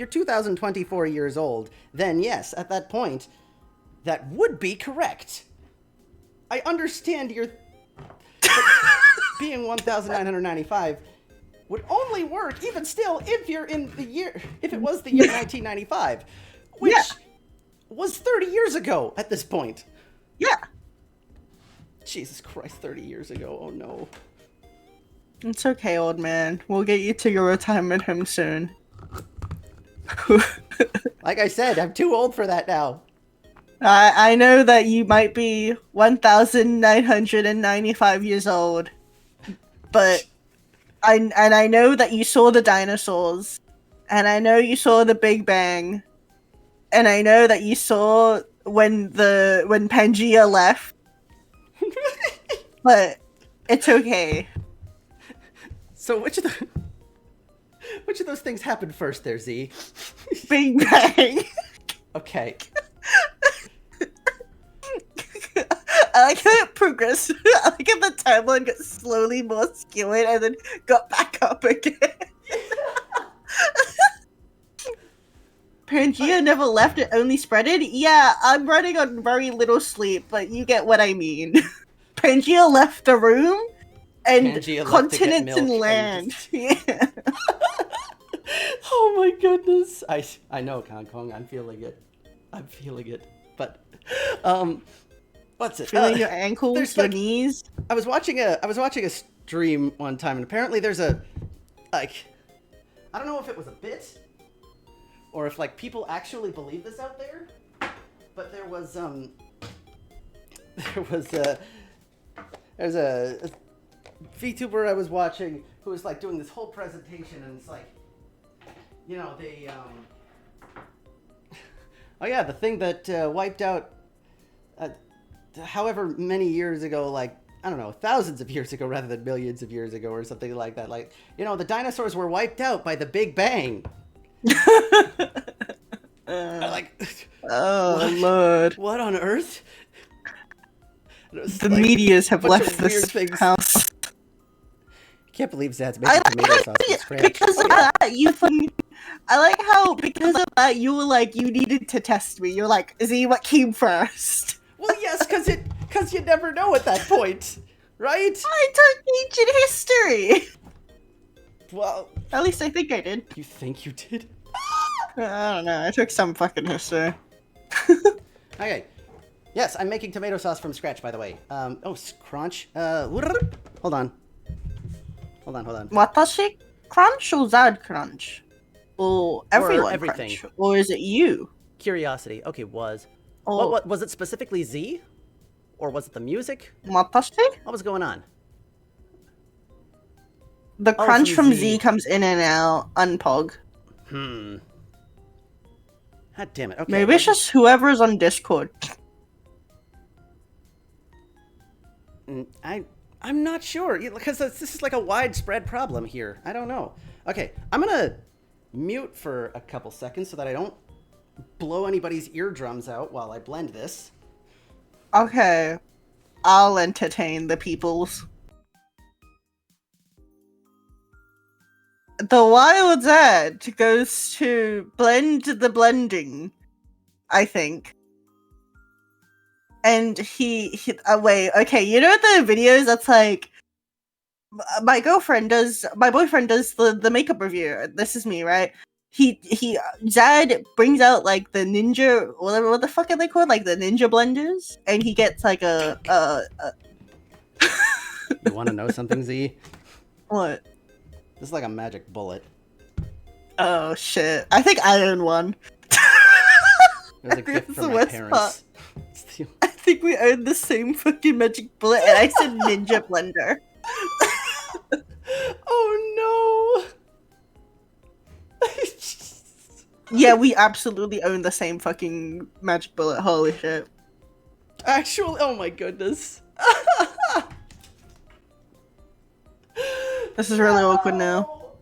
2024 years old, then yes, at that point, that would be correct. I understand your being 1,995 would only work even still if you're in the year, if it was the year 1995, which was 30 years ago at this point. Yeah. Jesus Christ, 30 years ago. Oh no. It's okay, old man. We'll get you to your retirement home soon. Like I said, I'm too old for that now. I know that you might be 1,995 years old, but I know that you saw the dinosaurs, and I know you saw the Big Bang, and I know that you saw when Pangea left. But it's okay. So which of those things happened first there, Z? Big Bang. Okay. I like how it progressed. I like how the timeline got slowly more skewed and then got back up again. Pangea never left, it only spreaded? Yeah, I'm running on very little sleep, but you get what I mean. Pangea left the room, and Pangea left continents to get and milk land. and Yeah. Oh my goodness. I know, Kong Kong, I'm feeling it. But, what's it? Feeling your ankles, your knees. I was watching a stream one time, and apparently there's a, like, I don't know if it was a bit, or if, like, people actually believe this out there, but there's a VTuber I was watching who was, like, doing this whole presentation, and it's like, you know, they, oh yeah, the thing that wiped out however many years ago, like, I don't know, thousands of years ago rather than millions of years ago or something like that. Like, you know, the dinosaurs were wiped out by the Big Bang. Like, oh, Lord. What on earth? The medias have left this house. I can't believe Zad's making tomato sauce from scratch. Because of that, I like how, because of that, you were like, you needed to test me. You're like, Z, what came first? Well, yes, because you never know at that point, right? I took ancient history! Well... At least I think I did. You think you did? I don't know, I took some fucking history. Okay. Yes, I'm making tomato sauce from scratch, by the way. Oh, crunch. Hold on. Hold on. Watashi crunch or Zad crunch? Or everyone everything. crunch? Or is it you? Curiosity. Okay, was. Or What was it specifically Z? Or was it the music? Watashi? What was going on? The crunch from Z comes in and out, unpog. God damn it. Okay. Maybe it's just whoever's on Discord. I'm not sure, because this is like a widespread problem here. I don't know. Okay, I'm gonna mute for a couple seconds so that I don't blow anybody's eardrums out while I blend this. Okay, I'll entertain the peoples. The Wild Zed goes to blend the blending, I think. And he wait, okay, you know the videos that's like, my boyfriend does the makeup review. This is me, right? Zad brings out like the ninja, what the fuck are they called? Like the ninja blenders, and he gets like a You want to know something, Z? What? This is like a magic bullet. Oh shit! I think I own one. It was a gift from my parents. I think we own the same fucking magic bullet, and I said ninja blender. Oh no! Yeah, we absolutely own the same fucking magic bullet. Holy shit! Actually, oh my goodness. This is really awkward now.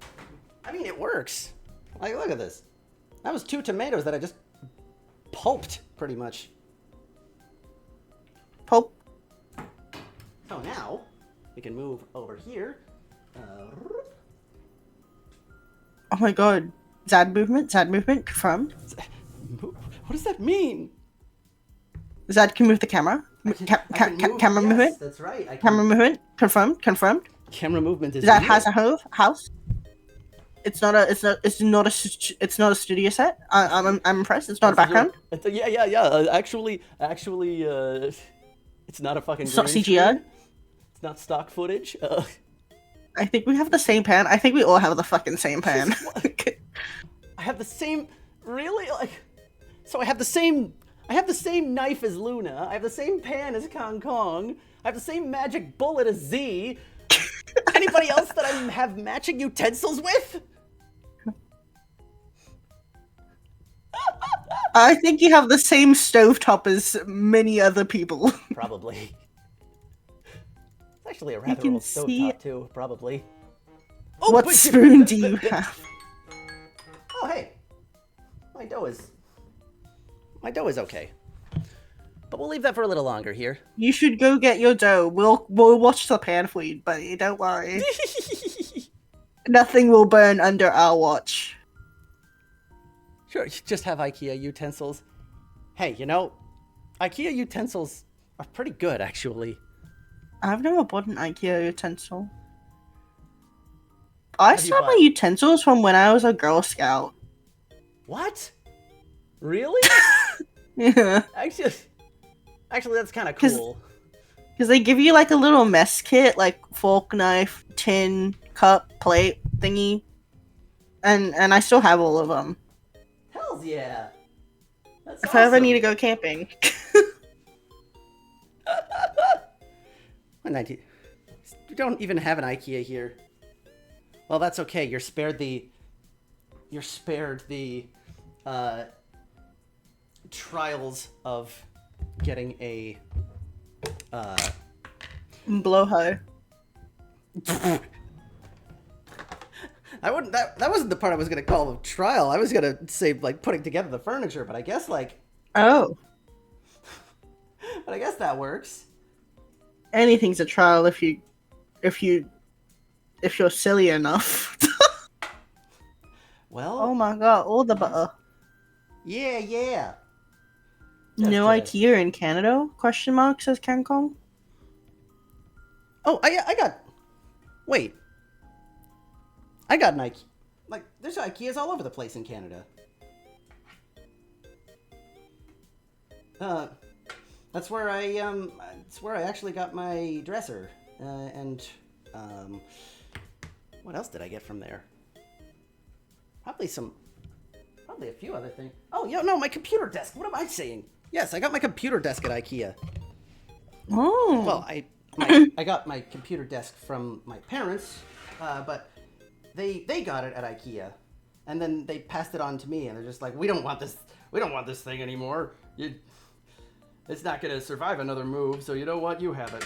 I mean, it works. Like, look at this. That was 2 tomatoes that I just pulped, pretty much. Pulp. So now, we can move over here. Oh my god. Zad movement confirmed. What does that mean? Zad can move the camera. I can move, Camera yes, movement. that's right. I can, Camera movement. Confirmed. camera movement is That real. has a house. It's not a studio set. I'm impressed. It's not a background. Yeah. Actually, it's not a fucking. It's not green CGI. screen. It's not stock footage. I think we have the same pan. I think we all have the fucking same pan. I have the same. Really, like. So I have the same. I have the same knife as Luna. I have the same pan as Kong. I have the same magic bullet as Z. Anybody else that I have matching utensils with? I think you have the same stovetop as many other people. Probably. It's actually a rather can old see- stovetop too, probably. What but spoon do you have? Oh, hey. My dough is okay. But we'll leave that for a little longer here. You should go get your dough. We'll watch the pan for you, buddy. Don't worry. Nothing will burn under our watch. Sure, you just have IKEA utensils. Hey, you know, IKEA utensils are pretty good, actually. I've never bought an IKEA utensil. I Have you still have my bought- utensils from when I was a Girl Scout. What? Really? Yeah. Actually, that's kind of 'Cause- cool. Because they give you like a little mess kit, like fork, knife, tin, cup, plate thingy. And I still have all of them. Hells yeah. That's If I ever awesome. need to go camping. You don't even have an IKEA here. Well, that's okay. You're spared the trials of getting a Blowhole. I wouldn't. That wasn't the part I was gonna call a trial. I was gonna say like putting together the furniture, but I guess Oh. but I guess that works. Anything's a trial if you're silly enough. Well, Oh my god, all the butter. yeah. No Just, IKEA in Canada? Question mark, says Cancom. Oh, I got. Wait. I got an IKEA. Like, there's IKEAs all over the place in Canada. That's where I actually got my dresser. And what else did I get from there? Probably a few other things. Oh, no, my computer desk. What am I saying? Yes, I got my computer desk at IKEA. Oh. Well, I got my computer desk from my parents, but they got it at IKEA, and then they passed it on to me, and they're just like, we don't want this thing anymore. It's not gonna survive another move, so you know what? You have it.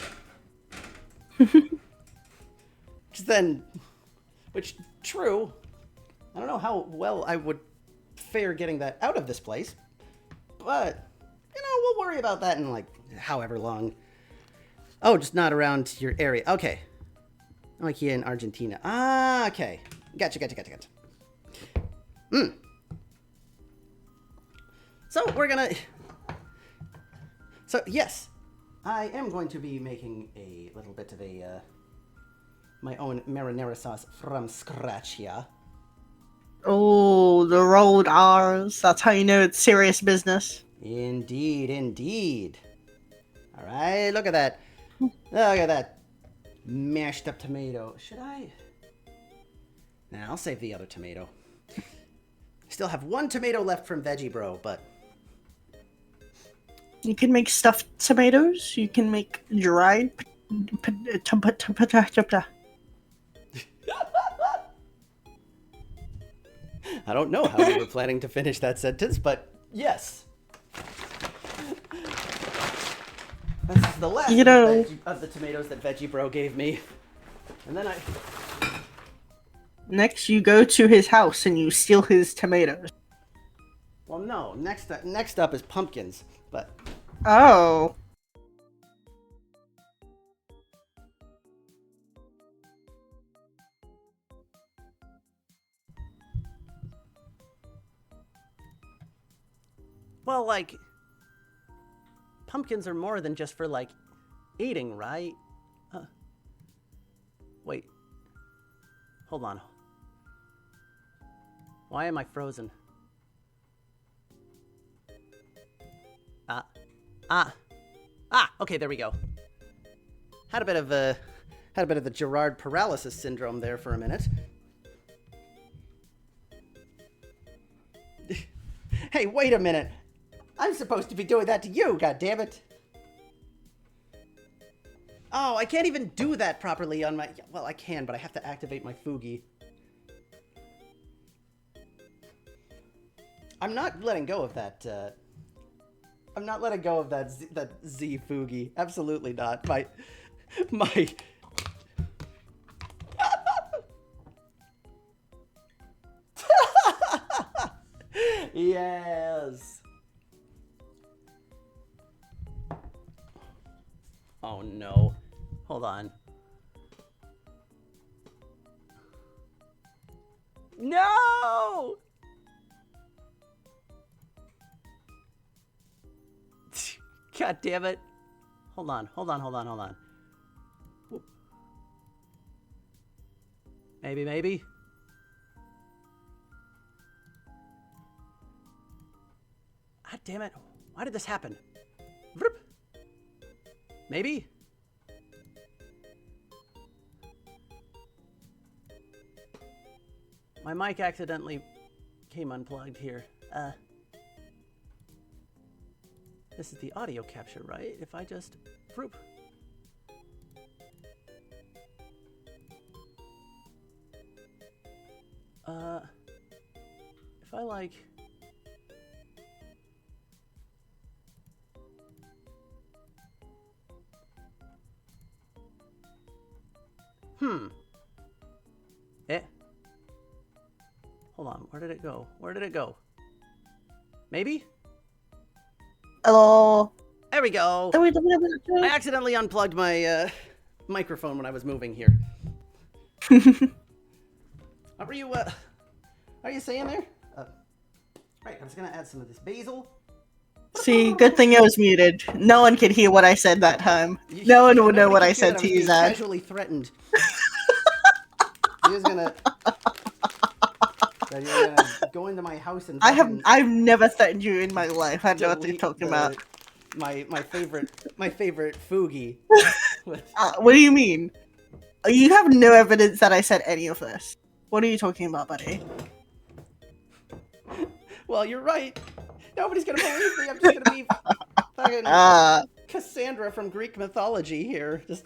Which true. I don't know how well I would fare getting that out of this place, but we'll worry about that in like however long. Oh, just not around your area. Okay. IKEA in Argentina. Ah, okay. Gotcha. So, yes. I am going to be making a little bit of my own marinara sauce from scratch here. Oh, the rolled R's. That's how you know it's serious business. Indeed. All right, look at that. Look at that mashed up tomato. Should I? Nah, I'll save the other tomato. Still have one tomato left from Veggie Bro, but You can make stuffed tomatoes. You can make dried. I don't know how we were planning to finish that sentence, but yes. This is the last of the tomatoes that Veggie Bro gave me. And then Next, you go to his house and you steal his tomatoes. Well, no. Next up is pumpkins, but Oh. well, like pumpkins are more than just for, like, eating, right? Wait. Hold on. Why am I frozen? Okay, there we go. Had a bit of the Gerard paralysis syndrome there for a minute. Hey, wait a minute. I'm supposed to be doing that to you, goddammit. Oh, I can't even do that properly on my... Well, I can, but I have to activate my Fugi. I'm not letting go of that, I'm not letting go of that Z Fugi. Absolutely not. My... Yes. Oh no. Hold on. No! God damn it. Hold on. Maybe. God damn it. Why did this happen? Maybe? My mic accidentally came unplugged here. This is the audio capture, right? If I just... Vroop. If I like... Hold on, where did it go? Maybe? Hello. There we go. I accidentally unplugged my microphone when I was moving here. What were you saying there? Right, I'm just gonna add some of this basil. See, good thing I was muted. No one could hear what I said that time. No one would know what I said to you, Zach. Casually threatened. You're gonna go into my house and I've never threatened you in my life. I don't know what you're talking about. My favorite Fugi. What do you mean? You have no evidence that I said any of this. What are you talking about, buddy? Well, you're right. Nobody's gonna believe me. I'm just gonna be fucking Cassandra from Greek mythology here. Just...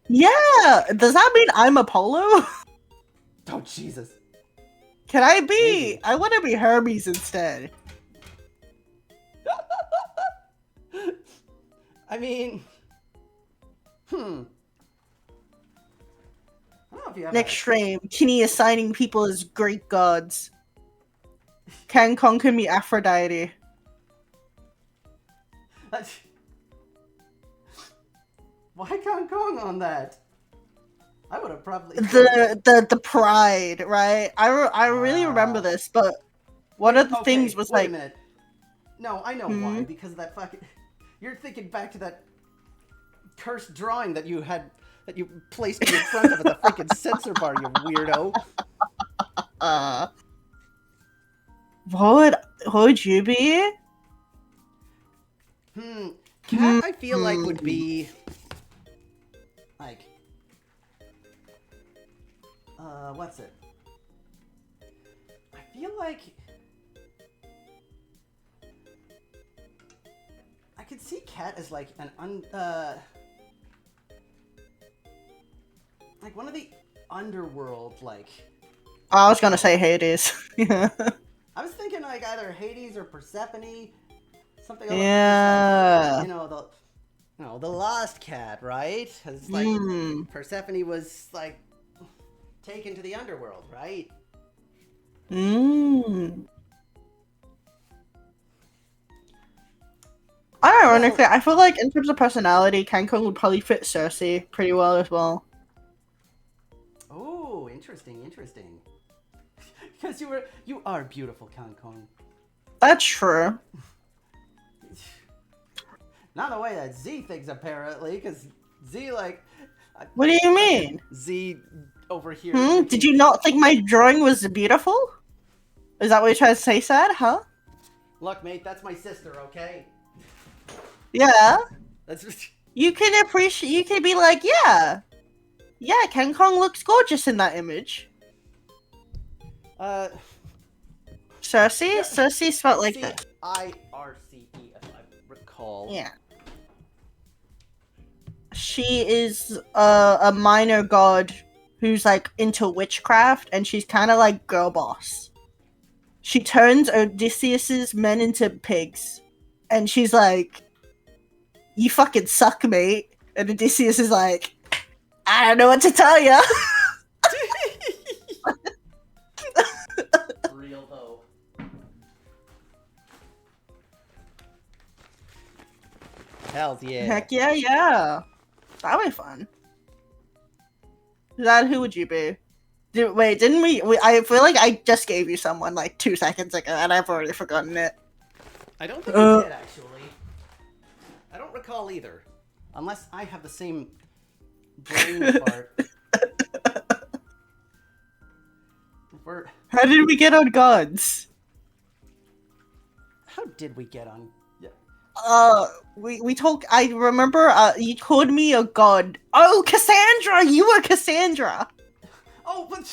Yeah! Does that mean I'm Apollo? Oh, Jesus. Can I be? Maybe. I want to be Hermes instead. I mean... I don't know if you have Next stream, Kinney assigning people as Greek gods. Can conquer me Aphrodite. Why Kong Kong on that? I would have probably... The pride, right? I really remember this, but one of the things was wait like... a minute. No, I know why, because of that fucking... You're thinking back to that cursed drawing that you placed me in front of at the freaking censor bar, you weirdo. What would you be? Cat, I feel like would be like what's it? I feel like I could see Cat as like an like one of the underworld, like... I was gonna say Hades. Yeah. I was thinking like either Hades or Persephone, something along Yeah. the lost cat, right? 'Cause like Persephone was like taken to the underworld, right? Ironically, I feel like in terms of personality, Cancun would probably fit Cersei pretty well as well. Oh, interesting. Because you are beautiful, Kong Kong. That's true. Not the way that Z thinks, apparently, because Z, like... What do you mean? Z over here... Did you not think my drawing was beautiful? Is that what you're trying to say, Sad? Huh? Look, mate, that's my sister, okay? Yeah. That's... You can appreciate... You can be like, yeah. Yeah, King Kong looks gorgeous in that image. Cersei? Yeah. Cersei spelled like that. C-I-R-C-E, if I recall. Yeah. She is a minor god who's like into witchcraft, and she's kind of like girl boss. She turns Odysseus's men into pigs, and she's like, "You fucking suck, mate." And Odysseus is like, "I don't know what to tell you." Real though. Hells yeah. Heck yeah, yeah. That'd be fun. Dad, who would you be? Wait, didn't we? I feel like I just gave you someone like 2 seconds ago, and I've already forgotten it. I don't think I did, actually. I don't recall either. Unless I have the same brain part. How did we get on gods? How did we get on... We talk. I remember. You called me a god. Oh, Cassandra! You were Cassandra. Oh, but...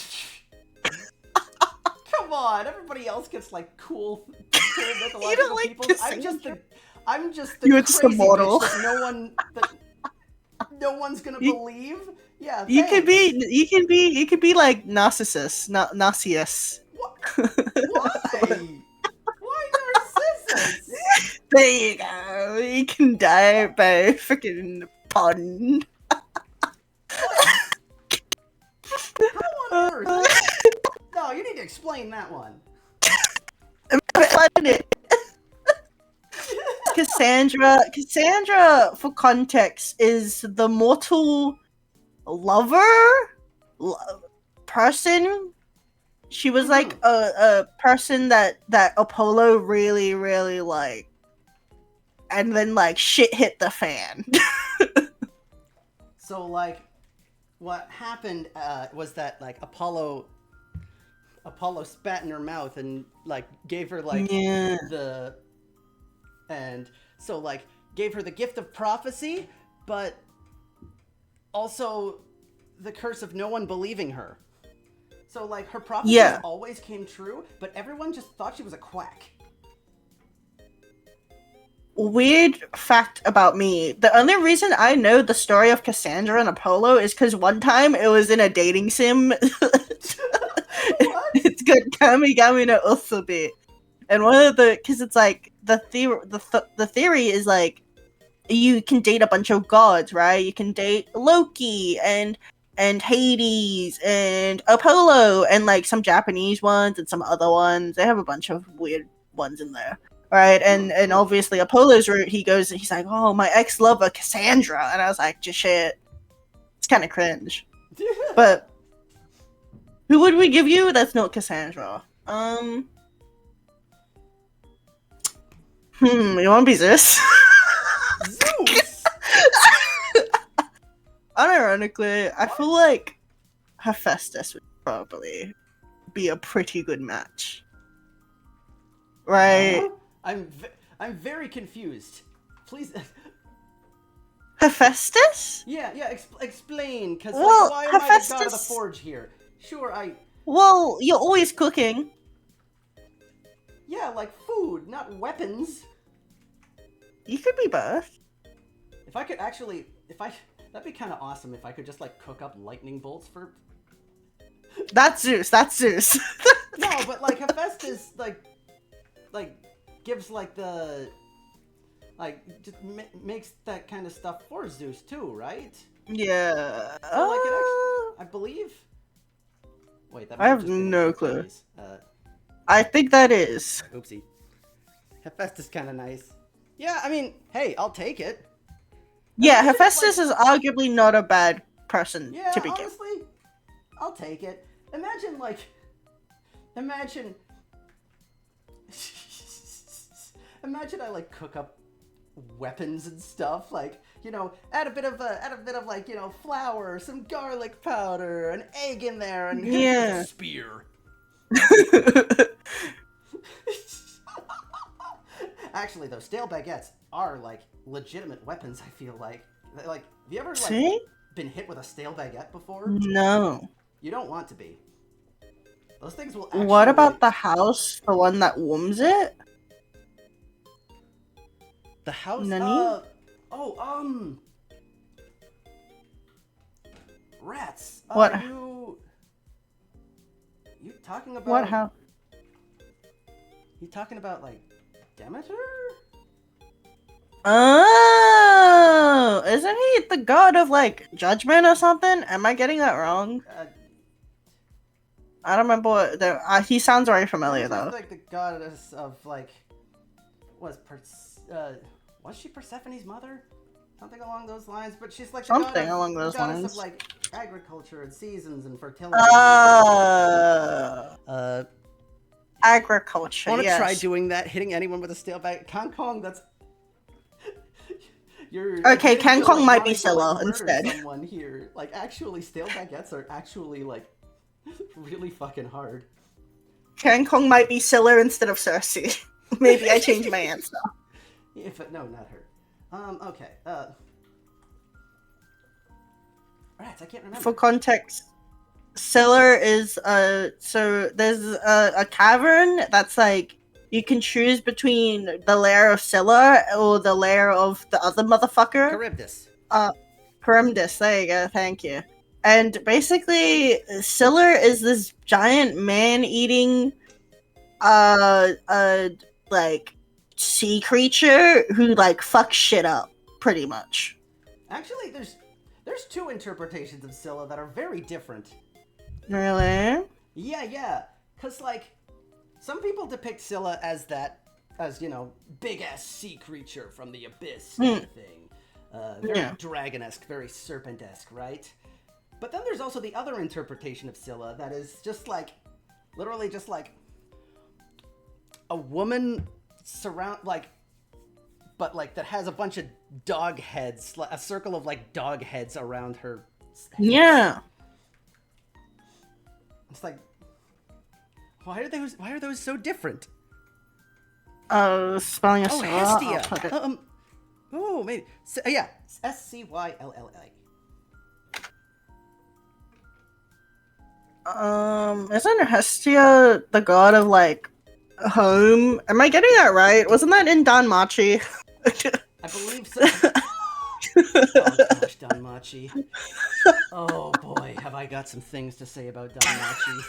Come on, everybody else gets, like, cool mythological You don't like people. Cassandra? I'm just the You're crazy just a mortal. bitch that no one's gonna believe. Yeah, You thanks. could be like Narcissus, Narcissus. What? Why? Why Narcissus? There you go. You can die by freaking pun. How on earth? No, you need to explain that one. Cassandra, for context, is the mortal lover person. She was like a person that Apollo really, really liked, and then like shit hit the fan. So like, what happened was that like Apollo spat in her mouth and like gave her like and so like gave her the gift of prophecy, but also the curse of no one believing her. So like her prophecies always came true, but everyone just thought she was a quack. Weird fact about me. The only reason I know the story of Cassandra and Apollo is because one time it was in a dating sim. It's good Kamigami no Usobi. And one of because it's like the theory is like you can date a bunch of gods, right? You can date Loki and Hades and Apollo and like some Japanese ones and some other ones. They have a bunch of weird ones in there. Right, and obviously Apollo's route, he's like, oh, my ex-lover, Cassandra. And I was like, just shit. It's kind of cringe. But who would we give you that's not Cassandra? You want to be Zeus? Zeus! Unironically, I feel like Hephaestus would probably be a pretty good match. Right? I'm very confused. Please. Hephaestus? Yeah. Explain, because Well, why am I the god of the Hephaestus- forge here? Sure, Well, you're always cooking. Yeah, like food, not weapons. You could be both. If I could actually, that'd be kind of awesome if I could just like cook up lightning bolts for. That's Zeus. No, but like Hephaestus, like gives like the, like just makes that kind of stuff for Zeus too, right? Yeah. So, like, I believe. Wait, that. I have no clue. I think that is. Oopsie. Hephaestus kind of nice. Yeah, I mean, hey, I'll take it. Yeah, I mean, Hephaestus is arguably not a bad person Yeah, to begin. honestly, I'll take it. Imagine I like cook up weapons and stuff. Like, add a bit of like, flour, some garlic powder, an egg in there, and here's a spear. Actually, though, stale baguettes are like legitimate weapons. I feel like, have you ever been hit with a stale baguette before? No. You don't want to be. Those things will actually... What about the house? The one that warms it? The house? Nani? Rats. What? You talking about... What house? You talking about, like, Demeter? Oh! Isn't he the god of, like, judgment or something? Am I getting that wrong? I don't remember what... he sounds very familiar, though. Like the goddess of, like... Was she Persephone's mother? Something along those lines, but she's like the something along those goddess lines of, like, agriculture and seasons and fertility. Agriculture, I want to try doing that, hitting anyone with a stale bag. Kong, that's... Okay, Kong might be Scylla instead. Someone here. Like, actually, stale baguettes are actually, like, really fucking hard. Kong might be Scylla instead of Cersei. Maybe I changed my answer. No, not her. Okay, Rats, I can't remember. For context, Scylla is, so there's a cavern that's like, you can choose between the lair of Scylla or the lair of the other motherfucker. Charybdis. Charybdis, there you go, thank you. And basically, Scylla is this giant man-eating, like, sea creature who, like, fucks shit up, pretty much. Actually, there's two interpretations of Scylla that are very different. Really? Yeah. Because, like, some people depict Scylla as big-ass sea creature from the abyss kind of thing. Very dragon-esque, very serpent-esque, right? But then there's also the other interpretation of Scylla that is just, like, literally just, like, a woman that has a bunch of dog heads, a circle of, like, dog heads around her head. Yeah. It's like, why are those so different? Spelling of Scylla. Hestia. Maybe. Yeah, Scylla. Isn't Hestia the god of, like, home? Am I getting that right? Wasn't that in Danmachi? I believe so. Oh gosh, Danmachi. Oh boy, have I got some things to say about Danmachi.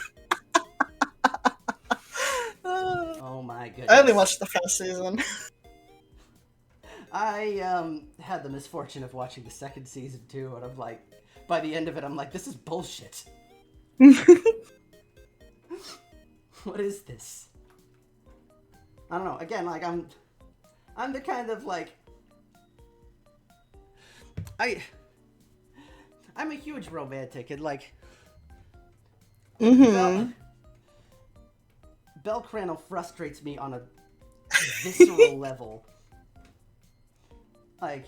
Oh my goodness. I only watched the first season. I had the misfortune of watching the second season too, and I'm like, by the end of it, I'm like, this is bullshit. What is this? I don't know. Again, like, I'm the kind of, like, I'm a huge romantic, and, like, Belle Crannel frustrates me on a visceral level. Like,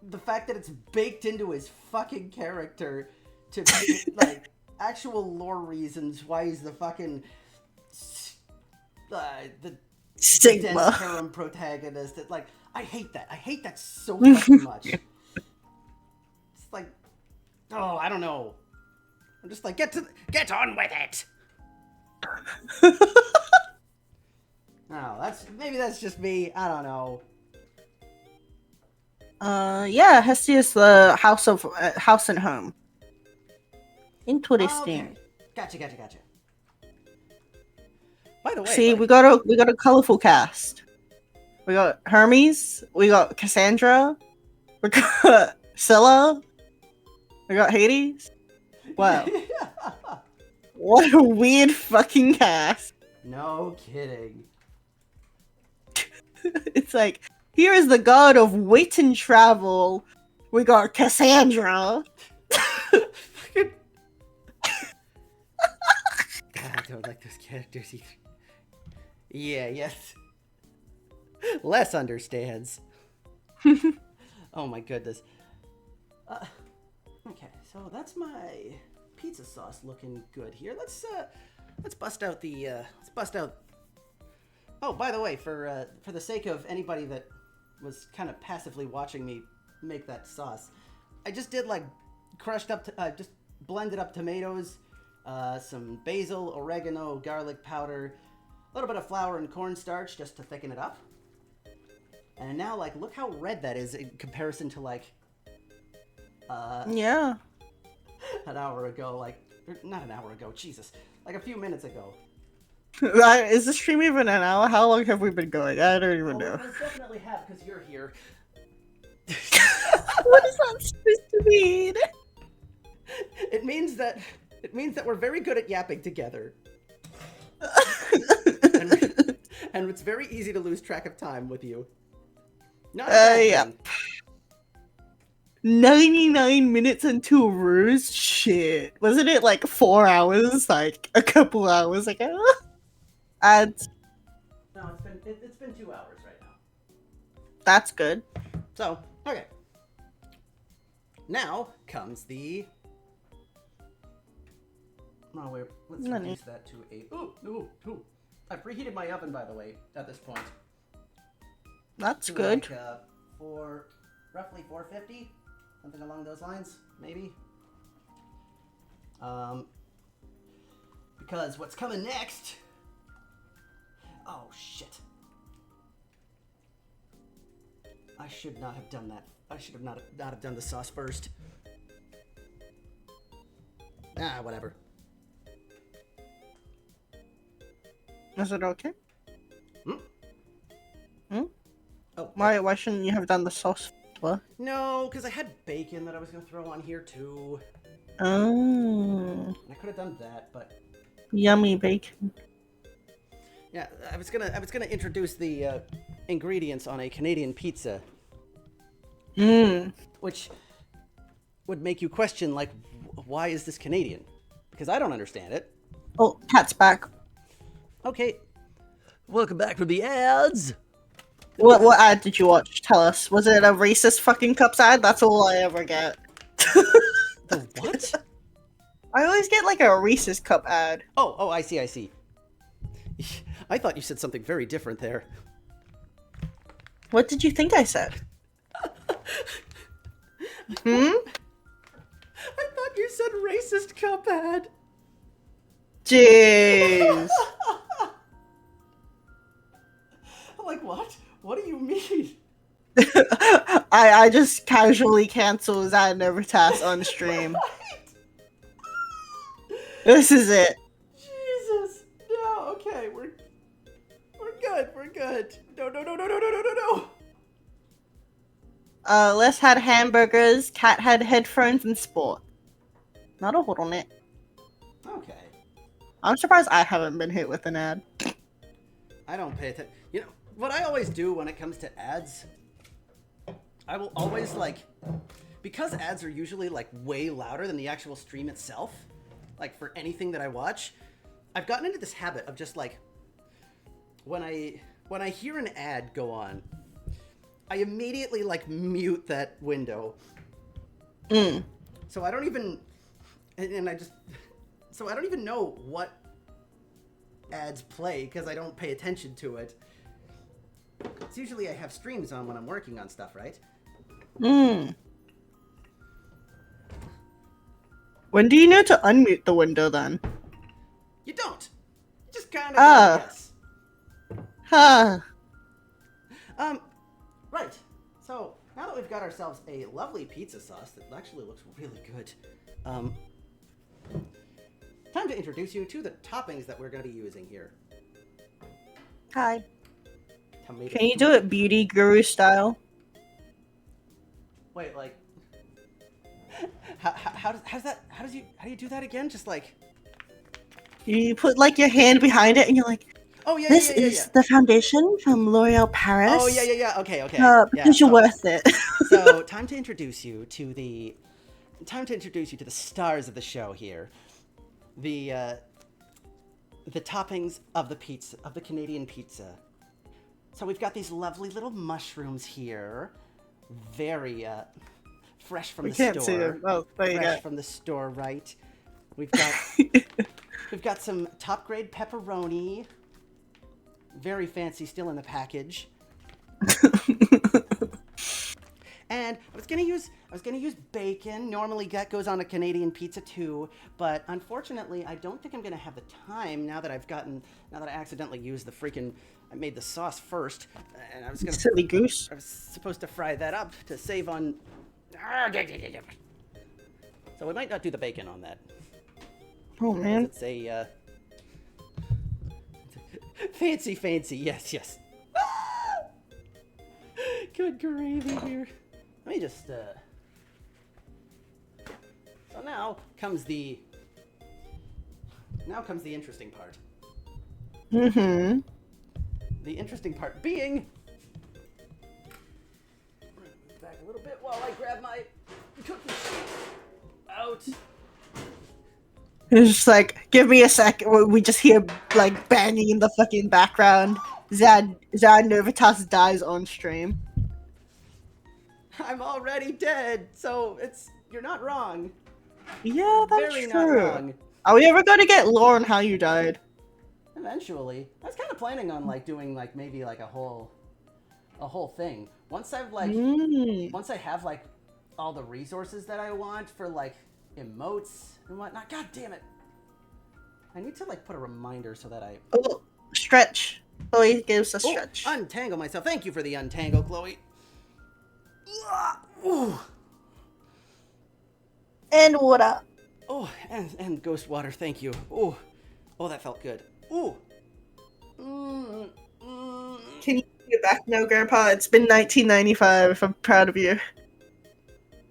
the fact that it's baked into his fucking character to be, like, actual lore reasons why he's the fucking the Stigma harem protagonist. That, like, I hate that so fucking much. It's like, oh, I don't know. I'm just like, get on with it. No, maybe that's just me. I don't know. Yeah, Hestia is the house and home. Interesting. Okay. Gotcha. By the way, see, we got a colorful cast. We got Hermes, we got Cassandra, we got Scylla, we got Hades. Wow. What a weird fucking cast. No kidding. It's like, here is the god of wit and travel. We got Cassandra. God, I don't like those characters either. Yeah, yes. Les understands. Oh my goodness. Okay, so that's my pizza sauce looking good here. Let's bust out the Oh, by the way, for the sake of anybody that was kind of passively watching me make that sauce, I just did like just blended up tomatoes, some basil, oregano, garlic powder, a little bit of flour and cornstarch just to thicken it up. And now, like, look how red that is in comparison to like Yeah. an hour ago, not an hour ago, Jesus, like a few minutes ago. Is the stream even an hour? How long have we been going? I don't even know. We definitely have, because you're here. What is that supposed to mean? It means that we're very good at yapping together. And it's very easy to lose track of time with you. Not a bad Yeah. thing. 99 minutes until Ruse? Shit. Wasn't it like 4 hours? Like a couple hours ago? And No, it's been 2 hours right now. that's good. So, okay. Now comes the... Oh, wait, let's reduce that to a... Ooh. I preheated my oven, by the way, at this point. That's To good. Like, roughly 450, something along those lines, maybe. Because what's coming next? Oh shit! I should not have done that. I should have not have done the sauce first. Whatever. Is it okay? Oh, Why shouldn't you have done the sauce? What? no, because I had bacon that I was gonna throw on here too. Oh, I could have done that, but yummy bacon. yeah, I was gonna introduce the ingredients on a Canadian pizza, which would make you question, like, why is this Canadian? Because I don't understand it. Oh, cat's back. Okay, welcome back from the ads. What ad did you watch? Tell us. Was it a racist fucking cups ad? That's all I ever get. The what? I always get like a Reese's cup ad. Oh, I see. I thought you said something very different there. What did you think I said? I thought you said racist cup ad. Jeez. I'm like, what? What do you mean? I just casually cancel his ad never task on stream. This is it. Jesus. No, okay, we're good. No. Les had hamburgers, Cat had headphones and sport. Not a bottleneck. Okay. I'm surprised I haven't been hit with an ad. I don't pay attention. You know, what I always do when it comes to ads, I will always, like, because ads are usually, like, way louder than the actual stream itself, like, for anything that I watch, I've gotten into this habit of just, like, when I hear an ad go on, I immediately, like, mute that window. So I don't even, so I don't even know what ads play because I don't pay attention to it. It's usually I have streams on when I'm working on stuff, right? When do you know to unmute the window then? You don't. You just kind of yes. Huh. Right. So now that we've got ourselves a lovely pizza sauce that actually looks really good, time to introduce you to the toppings that we're going to be using here. Hi. Tomato. Can you do it beauty guru style? Wait, like, how do you do that again? Just like, You put like your hand behind it and you're like, oh yeah, this is the foundation from L'Oreal Paris. Oh yeah. Okay. Because you're worth it. So time to introduce you to the stars of the show here. The toppings of the pizza, of the Canadian pizza. So we've got these lovely little mushrooms here. very fresh from We the can't store. see them. Oh, there you Fresh go. from the store, right? We've got some top grade pepperoni. Very fancy, still in the package. And I was gonna use bacon. Normally that goes on a Canadian pizza too, but unfortunately I don't think I'm gonna have the time now that I accidentally used I made the sauce first, and Silly goose. I was supposed to fry that up to save on. So we might not do the bacon on that. Oh man. It's a fancy. Yes. Good gravy here. Let me just. So now comes the interesting part. Mm-hmm. The interesting part being. Move back a little bit while I grab my cookie sheet out. It's just like, give me a sec. We just hear like banging in the fucking background. Zad Novitas dies on stream. I'm already dead, so you're not wrong. Yeah, that's Very true. not wrong. Are we ever going to get lore on how you died? Eventually, I was kind of planning on like doing like maybe like a whole thing. Once I've like once I have like all the resources that I want for like emotes and whatnot. God damn it! I need to like put a reminder so that I Stretch. Chloe gives a stretch. untangle myself. Thank you for the untangle, Chloe. Ooh. And what up? Oh, and ghost water. Thank you. Oh, that felt good. Ooh. Can you get back now, Grandpa? It's been 1995. I'm proud of you.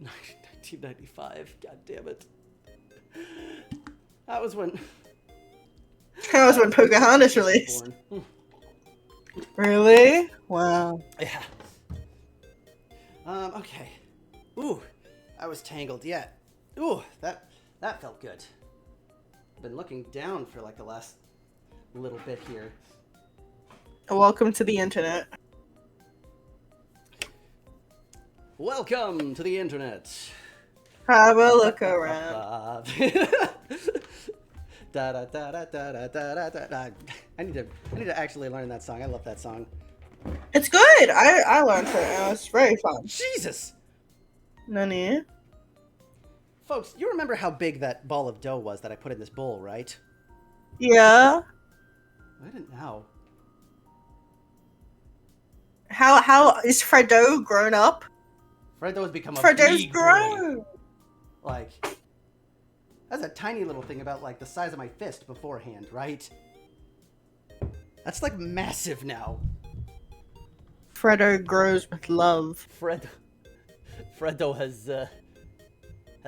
1995. God damn it. That was when Pocahontas released. born. Really? Wow. Yeah. Okay. Ooh, I was tangled. Yeah. Ooh, that felt good. I've been looking down for like the last little bit here. Welcome to the internet. Welcome to the internet. Have a look around. Da da da da da da da da. I need to actually learn that song. I love that song. It's good. I learned it. And it was very fun. Jesus. Nani? Folks, you remember how big that ball of dough was that I put in this bowl, right? Yeah. I didn't know. How is Fredo grown up? Fredo has become a Fredo's big grown. boy. Like, that's a tiny little thing about like the size of my fist beforehand, right? That's like massive now. Fredo grows with love. Fredo has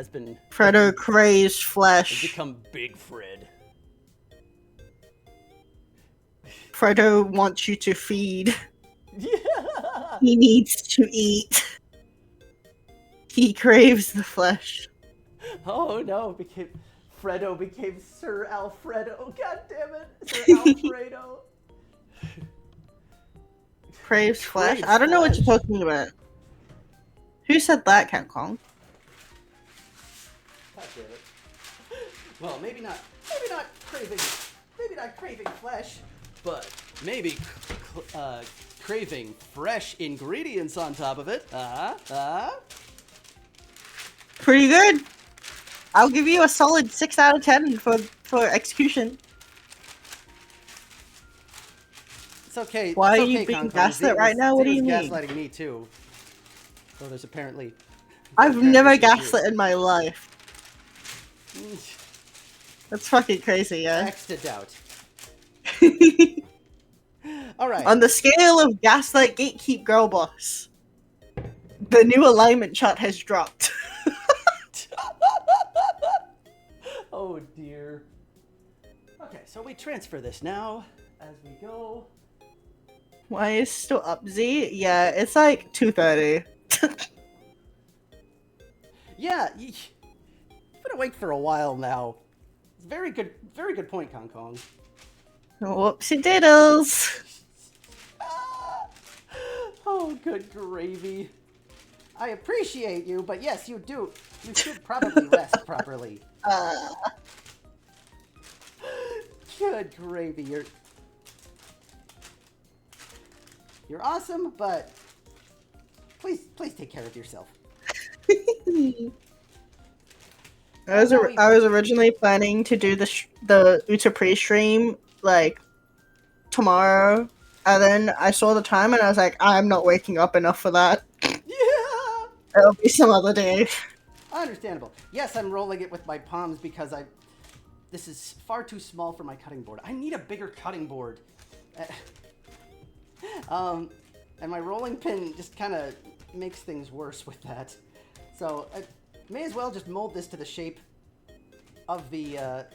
been. Fredo craves Has flesh. become Big Fred. Fredo wants you to feed. Yeah. He needs to eat. He craves the flesh. Oh no! Fredo became Sir Alfredo. God damn it, Sir Alfredo. Craves flesh? Craves I don't know what flesh. you're talking about. Who said that, Cat Kong? God damn it. Well, maybe not craving flesh, but maybe craving fresh ingredients on top of it. Pretty good. I'll give you a solid 6 out of 10 for execution. It's okay. Why it's are okay, you being Kong Kong. gaslit right now? What do you mean? Gaslighting me too. So there's apparently. I've never issues here. gaslit in my life. That's fucking crazy, yeah? X to doubt. All right. On the scale of gaslight gatekeep girl boss, the new alignment chart has dropped. Oh dear. Okay, so we transfer this now as we go. Why is it still up, Z? Yeah, it's like 2:30. Yeah, you've been awake for a while now. Very good point, Kong Kong. Whoopsie diddles. Oh, good gravy. I appreciate you, but yes, you do. You should probably rest properly. Good gravy, you're awesome, but please take care of yourself. I was originally planning to do the Uta pre-stream like tomorrow, and then I saw the time and I was like, I'm not waking up enough for that. Yeah! It'll be some other day. Understandable. Yes, I'm rolling it with my palms because this is far too small for my cutting board. I need a bigger cutting board. And my rolling pin just kind of makes things worse with that. So I may as well just mold this to the shape of the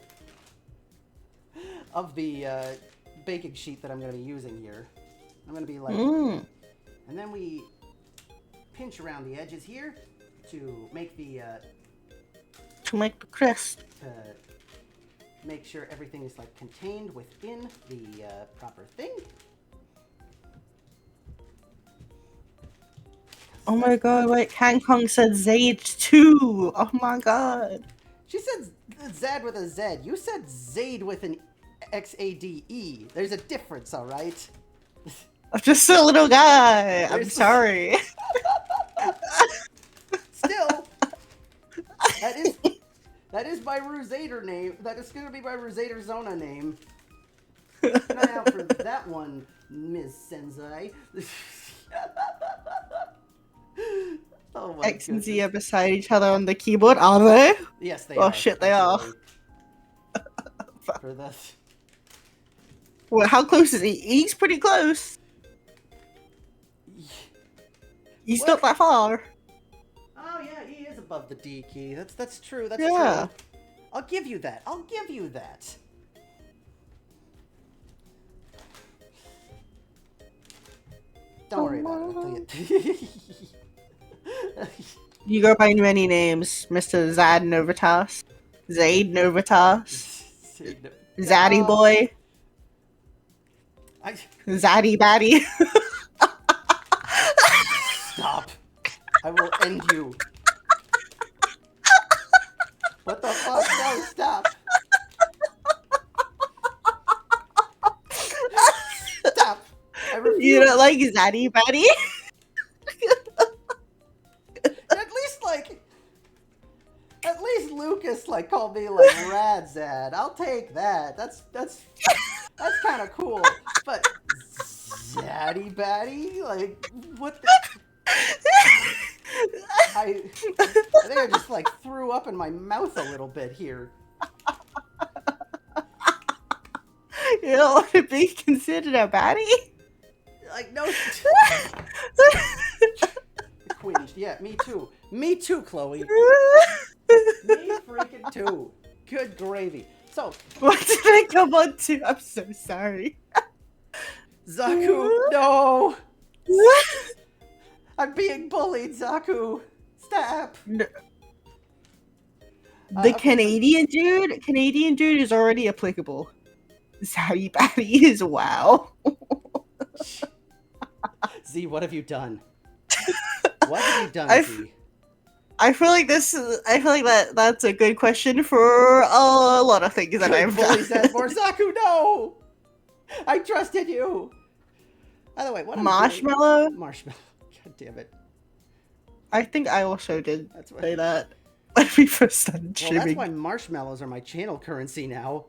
baking sheet that I'm going to be using here. I'm going to be like, and then we pinch around the edges here to make the crust. To make sure everything is like contained within the proper thing. Oh my god, wait, Hang Kong said Zaid too! Oh my god. She said Zad with a Z. You said Zaid with an Xade. There's a difference, alright? I'm just a little guy. I'm sorry. Still, that is my Rusader name. That is gonna be my Rusader Zona name. Keep an eye out for that one, Ms. Sensei. Oh my X and Z are beside each other on the keyboard, are they? Yes, they are. Oh shit, they are. For this. Well, how close is he? He's pretty close. He's not that far. Oh yeah, he is above the D key. That's true. That's true. I'll give you that. I'll give you that. Don't worry about it. I'll tell you. You go by many names, Mr. Zad Novitas. Zaid Novitas. Zaddy boy. Zaddy batty. Stop. I will end you. What the fuck? No, stop. Stop. I refuse. You don't like Zaddy batty? At least Lucas like called me like Rad Zad. I'll take that. That's kind of cool. But Zaddy Batty, like what? I think I just like threw up in my mouth a little bit here. You don't want to be considered a baddie? Like no. Cringed. Yeah, me too. Me too, Chloe. Me freaking too. Good gravy. So, what did I come on to? I'm so sorry. Zaku, no! I'm being bullied, Zaku. Stop. No. Okay. Canadian dude is already applicable. Zaddy Batty is wow. Z, what have you done? What have you done, Z? I feel like that's a good question for a lot of things that I've done. More Zaku, no! I trusted you. By the way, what Marshmallow? Marshmallow. God damn it. I think I also did say that when we first started streaming. Well, that's why marshmallows are my channel currency now.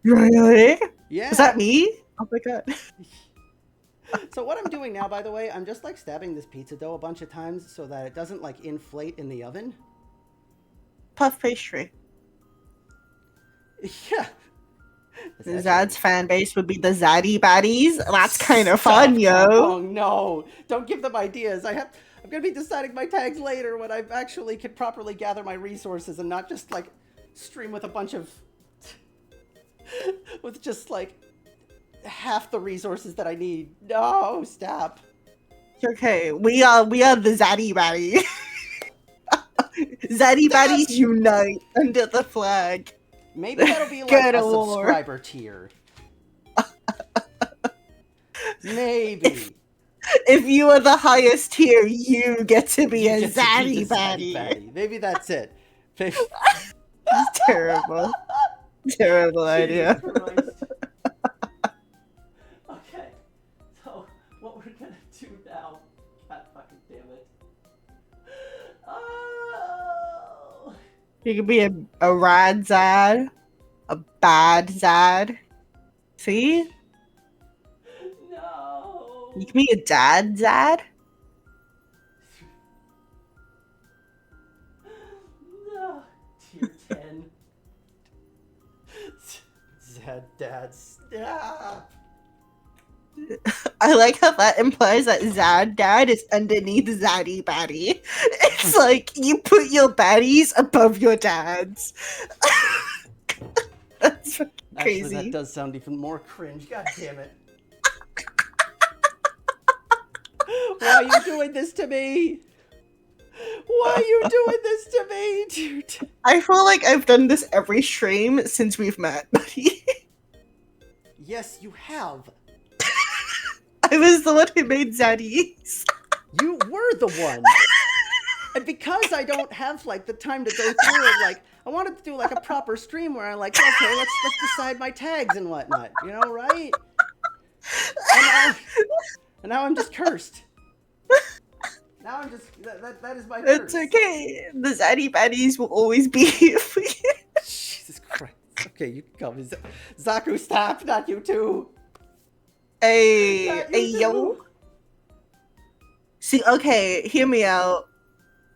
Really? Yeah. Is that me? Oh my god. So what I'm doing now, by the way, I'm just like stabbing this pizza dough a bunch of times so that it doesn't like inflate in the oven. Puff pastry. Yeah. Zad's fan base would be the Zaddy Baddies. That's kind of fun, yo. Oh no! Don't give them ideas. I'm gonna be deciding my tags later when I actually can properly gather my resources and not just like stream with a bunch of with just like half the resources that I need. No, stop. Okay, we are the Zaddy Baddies. Zaddy Baddies unite under the flag. Maybe that'll be like a subscriber tier. Maybe. If you are the highest tier, you get to be You a get to be zaddy the zaddy baddie. baddie. Maybe that's it. Maybe... It's terrible. Terrible idea. Jesus Christ. Okay, so what we're gonna do now? God fucking damn it. Oh. You could be a rad Zad, a bad Zad. See? No. You can be a dad Zad. No. Tier 10. Zad dad, stop. I like how that implies that Zad dad is underneath Zaddy baddie. It's like you put your baddies above your dads. That's fucking crazy. Actually, that does sound even more cringe. God damn it. Why are you doing this to me? Why are you doing this to me, dude? I feel like I've done this every stream since we've met, buddy. Yes, you have. I was the one who made Zaddies. You were the one. And because I don't have like the time to go through it, like I wanted to do like a proper stream where I'm like, okay, let's decide my tags and whatnot, you know, right? And now I'm just cursed. Now I'm just that is my curse. It's okay. The Zaddy baddies will always be here for you. Jesus Christ. Okay, you can call me Zaku. Stop, not you too. Hey, yo. See, okay, hear me out.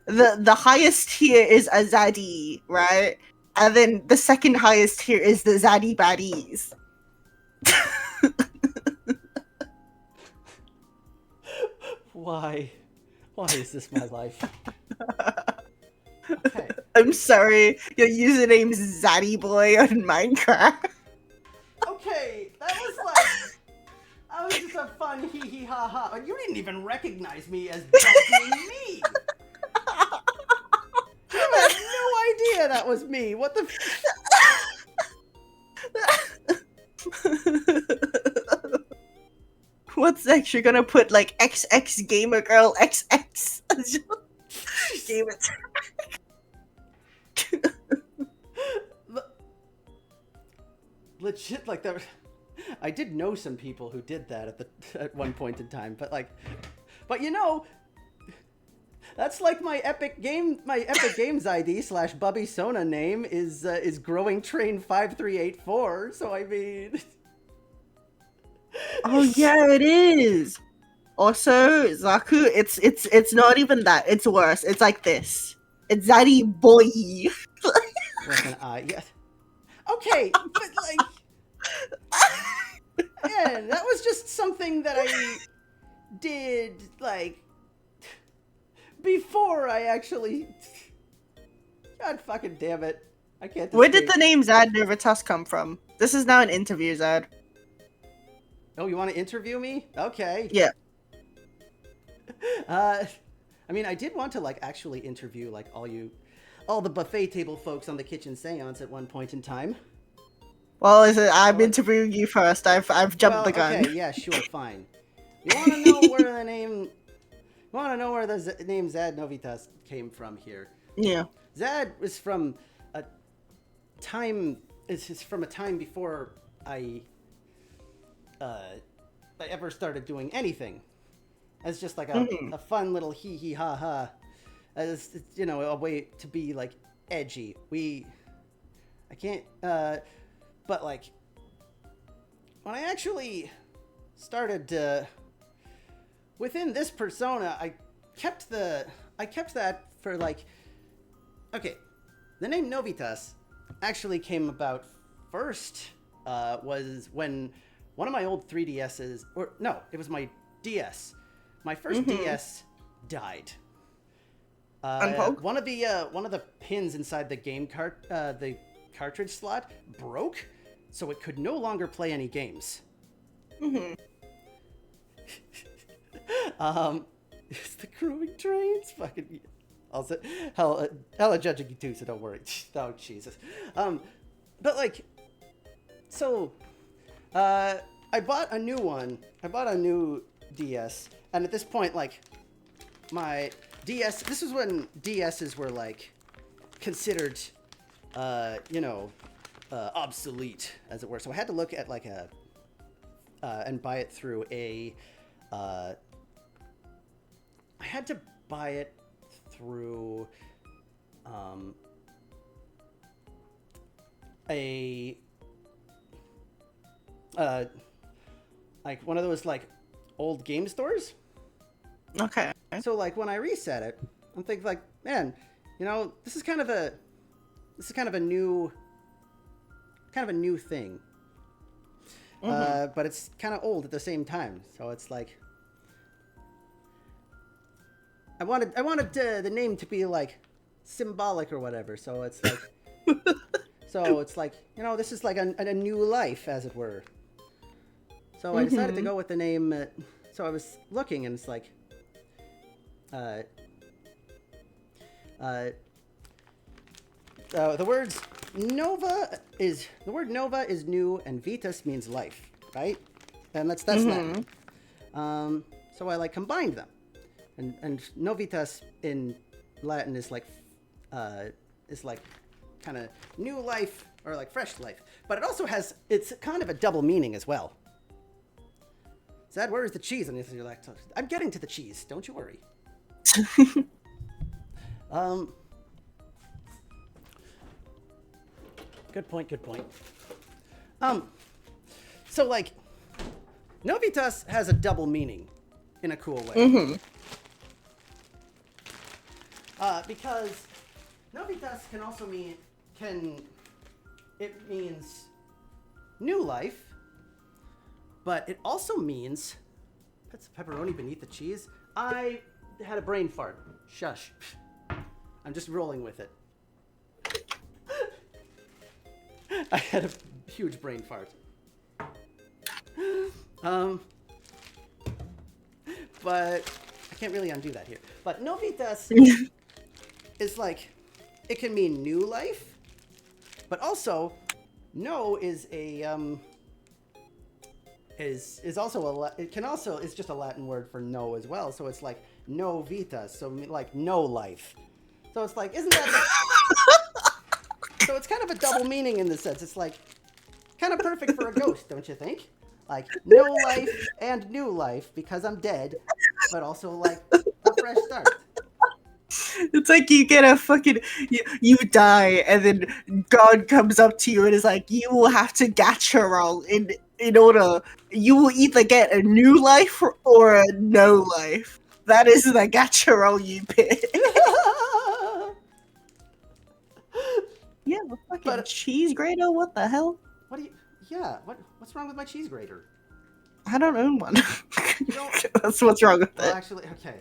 The highest tier is a Zaddy, right? And then the second highest tier is the Zaddy baddies. Why? Why is this my life? Okay. I'm sorry, your username's Zaddy Boy on Minecraft. Okay, that was just a fun hee hee ha ha. But you didn't even recognize me as being me. You had no idea that was me. What the? What's next? You're gonna put like XX Gamer Girl XX Gamer. Legit, like that. I did know some people who did that at one point in time, but you know, that's like my Epic Games ID / Bubby Sona name is Growing Train 5384. So I mean, Oh yeah, it is. Also, Zaku, it's not even that. It's worse. It's like this. It's Zaddy Boy. with an I. Yes. Okay, but like. Yeah, that was just something that I did, like, before I actually... God fucking damn it. I can't... Where did the name Zad Novitas come from? This is now an interview, Zad. Oh, you want to interview me? Okay. Yeah. I mean, I did want to, like, actually interview, like, all the buffet table folks on the Kitchen Seance at one point in time. Well, I'm interviewing you first. I've jumped the gun. Okay, yeah, sure, fine. You want to know where the name... You want to know where the name Zad Novitas came from here? Yeah. Zad was from a time... It's from a time before I ever started doing anything. As just like a fun little hee ha ha. As, you know, a way to be, like, edgy. I can't... But, like, when I actually started, within this persona, I kept that for, like, okay, the name Novitas actually came about first, was when one of my old 3DSs, or, no, it was my DS. My first DS died. One of the pins inside the game the cartridge slot broke, so it could no longer play any games. It's the Growing Trains. Fucking, also, hella judging you too, so don't worry. Oh Jesus. But like, so, I bought a new one. I bought a new DS, And at this point, like, my DS, this is when DSs were, like, considered, obsolete, as it were. So I had to look at, like, and buy it through I had to buy it through, like, one of those, like, old game stores. Okay. So, like, when I reset it, I'm thinking, like, man, this is kind of a new thing. But it's kind of old at the same time. So it's like, I wanted the name to be, like, symbolic or whatever. So it's like, this is like a new life, as it were. So I decided to go with the name. So I was looking, and it's like, the word nova is new, and vitas means life, right? And that's Latin. So I, like, combined them, and novitas in Latin is like kind of new life, or like fresh life, but it also has, it's kind of a double meaning as well. Zed, where is the cheese? And you're like, I'm getting to the cheese, don't you worry. Good point. So, like, novitas has a double meaning in a cool way. Because novitas can also mean, it means new life, but it also means, put some pepperoni beneath the cheese. I had a brain fart. Shush. I'm just rolling with it. I had a huge brain fart. But I can't really undo that here. But novitas is like, it can mean new life, but also no is a is also it's just a Latin word for no as well. So it's like no vitas, so like no life. So it's like, isn't that so it's kind of a double meaning in this sense. It's like kind of perfect for a ghost, don't you think? Like, no life and new life because I'm dead, but also like a fresh start. It's like you get a fucking, you die, and then God comes up to you and is like, you will have to gacha roll in order, you will either get a new life or a no life. That is the gacha roll you pick. Yeah, the fucking cheese grater, what the hell? What's wrong with my cheese grater? I don't own one. You don't? That's what's wrong with it. Well, actually, okay.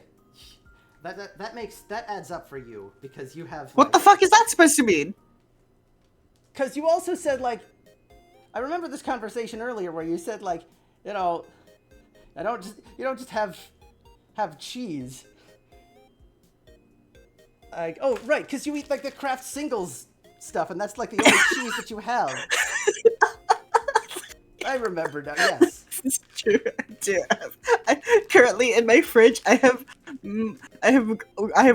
That adds up for you because you have. What the fuck is that supposed to mean? Because you also said, like, I remember this conversation earlier where you said, like, you don't just have cheese. Like, oh right, because you eat like the Kraft Singles stuff, and that's like the only cheese that you have. I remember now. Yes. It's true. I do have. Currently in my fridge, I have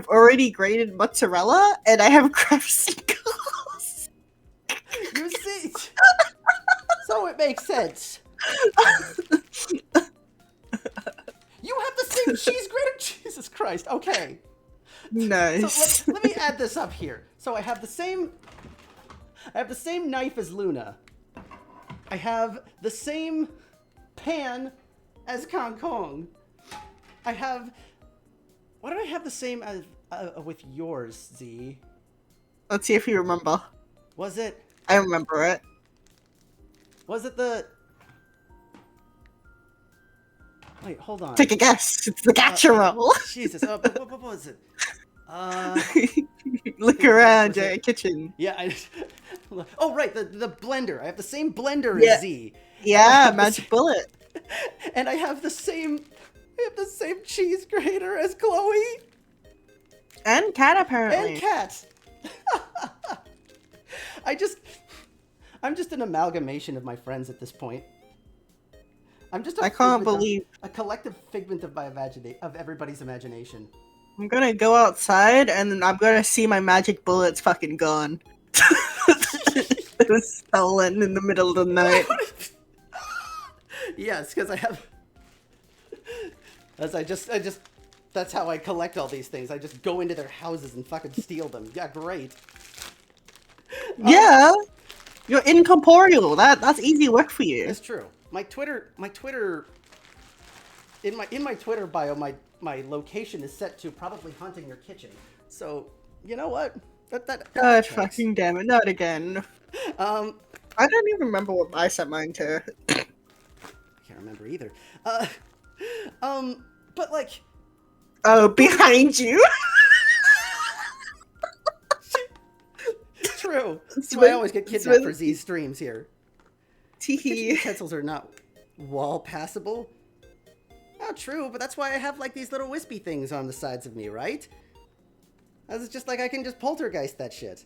already grated mozzarella, and I have Kraft Singles. You see, so it makes sense. You have the same cheese grater. Jesus Christ. Okay. Nice. So let me add this up here. So I have the same knife as Luna. I have the same pan as Kong Kong. I have... What do I have the same as with yours, Z? Let's see if you remember. Was it... I remember it. Was it the... Wait, hold on. Take a guess. It's the gacha roll. Jesus. What was it? Look around your kitchen. Yeah, oh, right, the blender. I have the same blender as Z. Yeah, Magic Bullet. And I have the same cheese grater as Chloe. And Cat, apparently. And Cat. I'm just an amalgamation of my friends at this point. I'm just I can't believe a collective figment of my imagination, of everybody's imagination. I'm gonna go outside and then I'm gonna see my magic bullets fucking gone. It was stolen in the middle of the night. Yes, because I have. As I just. That's how I collect all these things. I just go into their houses and fucking steal them. Yeah, great. Yeah, you're incorporeal. That's easy work for you. That's true. My Twitter. In my Twitter bio, my location is set to probably haunting your kitchen. So you know what? That God checks. fucking damn it! Not again. I don't even remember what I set mine to. I can't remember either. But like. Oh, behind you. True. So I always get kidnapped for Z's streams here. Kitchen Teehee. utensils are not wall passable. Oh, true, but that's why I have like these little wispy things on the sides of me, right? It's just like I can just poltergeist that shit.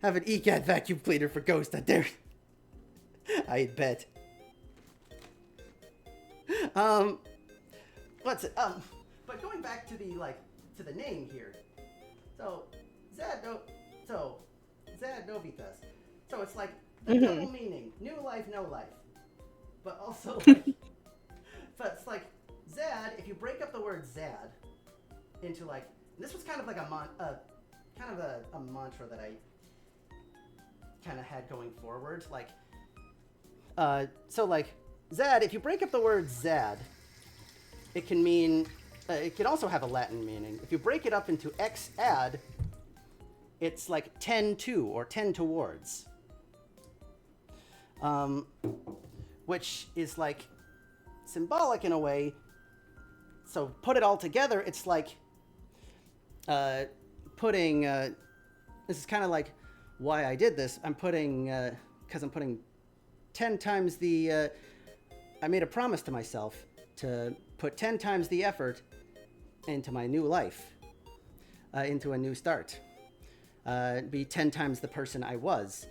Have an ECAT vacuum cleaner for ghosts. I dare. I bet. What's it? But going back to the name here. So Zad Novitas. So it's like the double meaning, new life, no life. But also like, but it's like Zad. If you break up the word Zad into like, this was kind of like a mantra that I kind of had going forward. Like, so like Zad. If you break up the word Zad, it can mean. It can also have a Latin meaning. If you break it up into X-ad, it's like 10 to or 10 towards. Which is like symbolic in a way. So put it all together, it's like putting, this is kind of like why I did this. I'm putting, because I'm putting 10 times the, I made a promise to myself to put 10 times the effort into my new life, into a new start. Be 10 times the person I was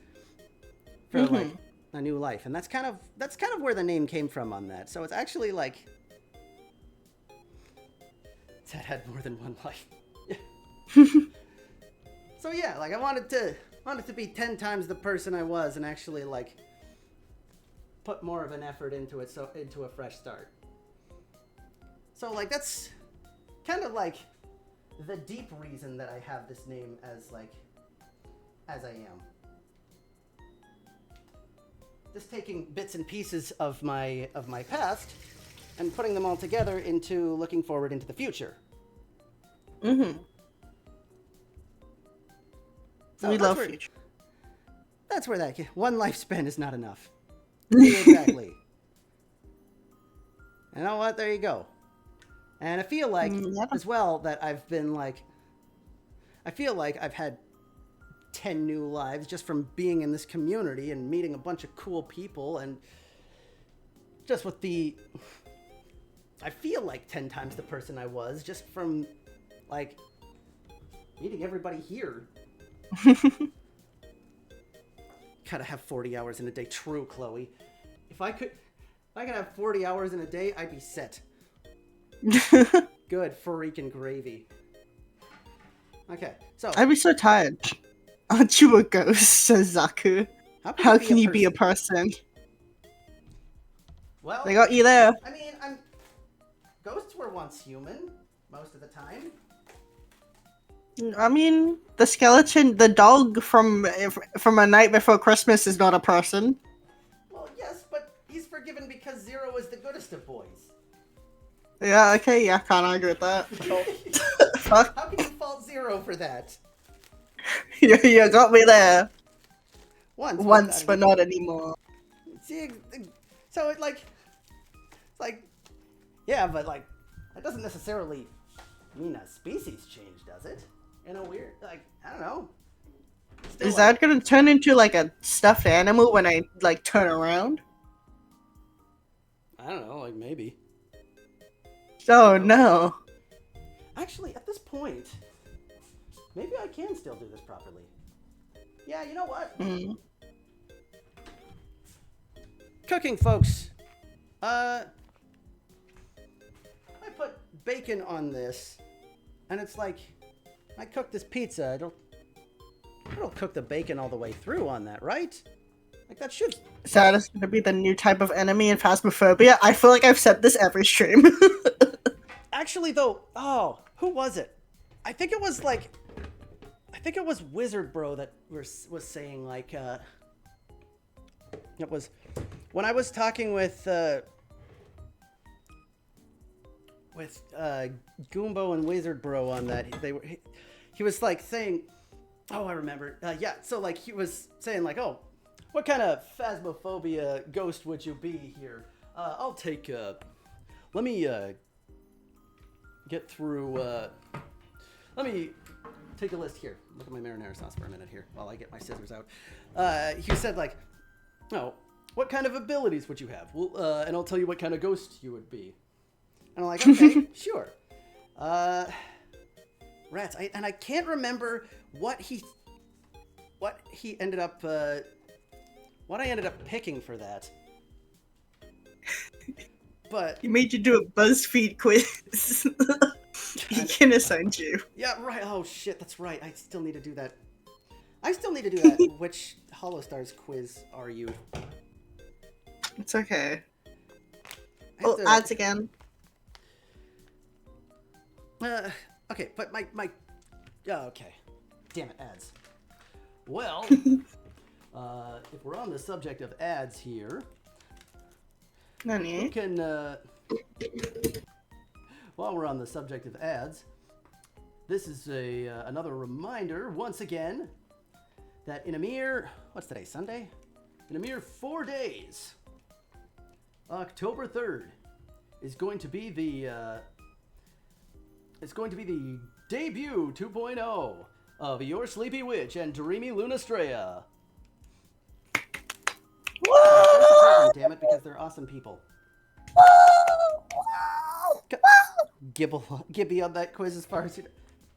for like a new life. And that's kind of where the name came from on that. So it's actually like Ted had more than one life. So yeah, like I wanted to be 10 times the person I was and actually like put more of an effort into it, so into a fresh start. So like that's kind of like the deep reason that I have this name as I am. Just taking bits and pieces of my past and putting them all together into looking forward into the future. Mm-hmm. So We love future. That's where that one lifespan is not enough. Exactly. You know what? There you go. And I feel like as well that I've been like, I feel like I've had 10 new lives just from being in this community and meeting a bunch of cool people and just with I feel like 10 times the person I was just from like meeting everybody here. Gotta have 40 hours in a day. True, Chloe. If I could have 40 hours in a day, I'd be set. Good freaking gravy. Okay, so I'd be so tired. Aren't you a ghost, says Zaku? How can you be a person? Well, They got you there. I mean, ghosts were once human most of the time. I mean, the skeleton, the dog from A Night Before Christmas is not a person. Well, yes, but he's forgiven because Zero is the goodest of boys. Yeah, okay, yeah, can't argue with that. Fuck. How can you fault Zero for that? You got me there. Once, But not anymore. See, so it's like, yeah, but like, that doesn't necessarily mean a species change, does it? In a weird, like, I don't know. Still, Is that gonna turn into like a stuffed animal when I like turn around? I don't know, like maybe. Oh no. Actually, at this point, maybe I can still do this properly. Yeah, you know what? cooking, folks. I put bacon on this, and it's like, I cook this pizza. I don't cook the bacon all the way through on that, right? Like that should. Is that going to be the new type of enemy in Phasmophobia? I feel like I've said this every stream. Actually, though, who was it? I think it was Wizard Bro that was saying like, it was when I was talking with Goombo and Wizard Bro on that. He was like saying, oh, I remember. Yeah, so like he was saying like, oh, what kind of Phasmophobia ghost would you be here? I'll take. Let me get through. Let me take a list here. Look at my marinara sauce for a minute here while I get my scissors out. He said like, oh, what kind of abilities would you have? Well, and I'll tell you what kind of ghost you would be. And I'm like, okay, sure. Rats. I can't remember what he ended up. What I ended up picking for that. But he made you do a BuzzFeed quiz. He can assign you. Yeah, right. Oh shit, that's right. I still need to do that. Which Hollow Stars quiz are you? It's okay. Oh, ads again. Okay, but my okay. Damn it, ads. Well, if we're on the subject of ads here, Nani? we can while we're on the subject of ads, this is another reminder once again that in a mere, what's today, Sunday? In a mere 4 days, October 3rd is going to be the debut 2.0 of Your Sleepy Witch and Dreamy Lunastrea. Whoa! Damn it, because they're awesome people. Gibby on that quiz as far as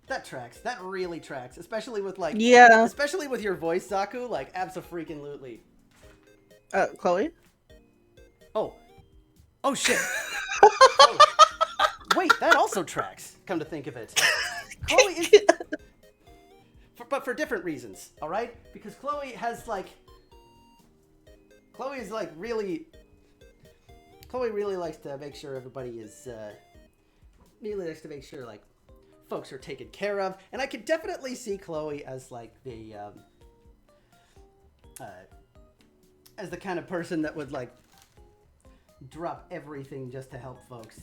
that tracks. That really tracks, especially with like especially with your voice, Zaku. Like abso-freaking-lutely. Chloe. Oh shit. Oh. Wait, that also tracks. Come to think of it, Chloe is, but for different reasons. All right, because Chloe really likes to make sure everybody is. Really likes to make sure like folks are taken care of, and I could definitely see Chloe as like the as the kind of person that would like drop everything just to help folks.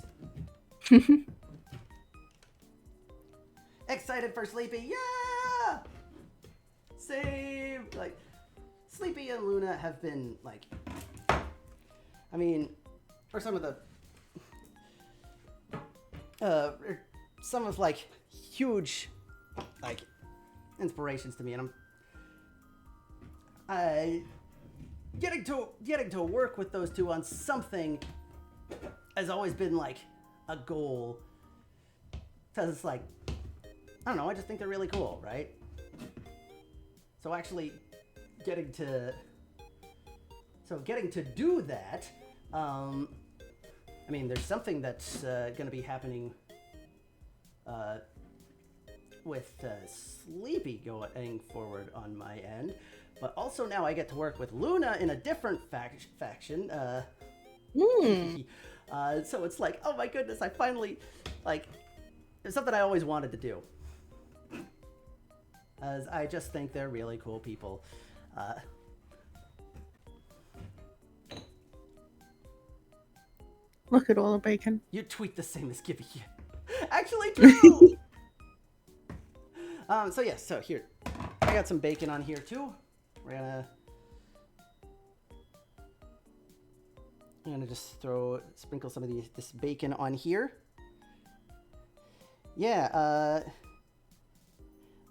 Excited for Sleepy, yeah! Same. Like Sleepy and Luna have been like, I mean, for some of the some of like huge like inspirations to me, and I'm getting to work with those two on something has always been like a goal, because it's like, I don't know, I just think they're really cool, right? So actually getting to do that, I mean, there's something that's going to be happening with Sleepy going forward on my end, but also now I get to work with Luna in a different faction. So it's like, oh my goodness, I finally, like, it's something I always wanted to do. As I just think they're really cool people. Look at all the bacon. You tweet the same as Gibby. Actually true! So yeah, so here. I got some bacon on here too. I'm gonna just sprinkle some of this bacon on here. Yeah,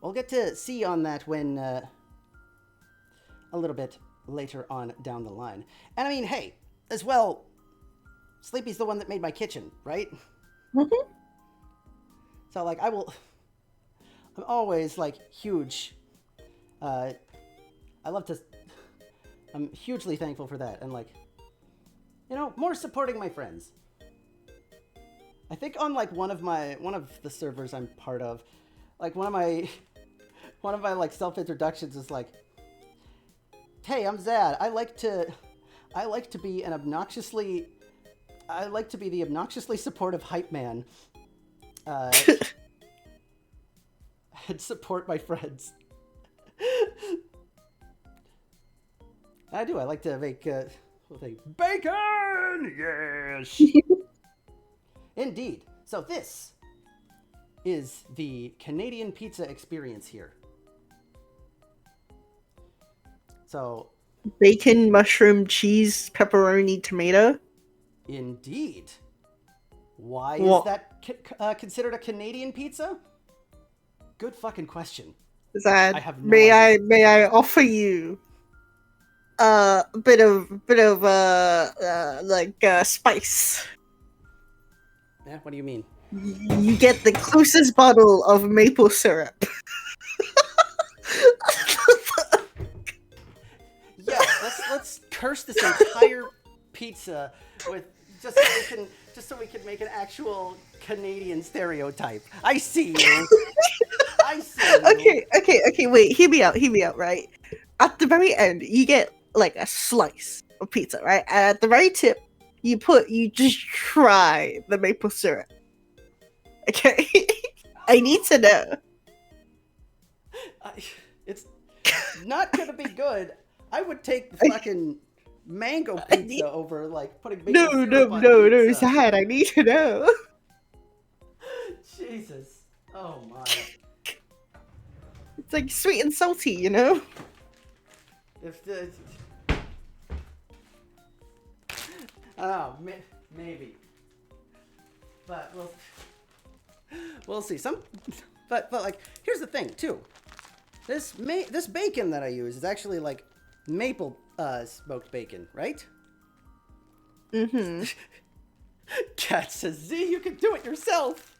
we'll get to see on that when, a little bit later on down the line. And I mean, hey, as well, Sleepy's the one that made my kitchen, right? Mm-hmm. So, like, I'm always, like, huge. I'm hugely thankful for that. And, like, more supporting my friends. I think on like one of the servers I'm part of, like one of my like self-introductions is like, "Hey, I'm Zad. I like to be the obnoxiously supportive hype man, and support my friends." I do. I like to make bacon. Yes. Indeed. So this is the Canadian pizza experience here. So, Bacon, mushroom, cheese, pepperoni, tomato. indeed. Why Well- is that considered a Canadian pizza? Good fucking question. Zad, I have no may idea. I offer you a bit of spice? Yeah, what do you mean? You get the closest bottle of maple syrup. Yes, let's curse this entire pizza with just so we can make an actual Canadian stereotype. I see you. I see you. Okay, wait, hear me out, right? At the very end, you get like a slice of pizza, right? And at the very tip, you just try the maple syrup. Okay? I need to know. It's not gonna be good. I would take the fucking mango pizza over like putting maple syrup on pizza. Zad, I need to know. Jesus. Oh my. It's like sweet and salty, you know? If the I don't know, maybe. But we'll see. But like here's the thing too. This bacon that I use is actually like maple smoked bacon, right? Mm-hmm. Cat says, "Z, you can do it yourself."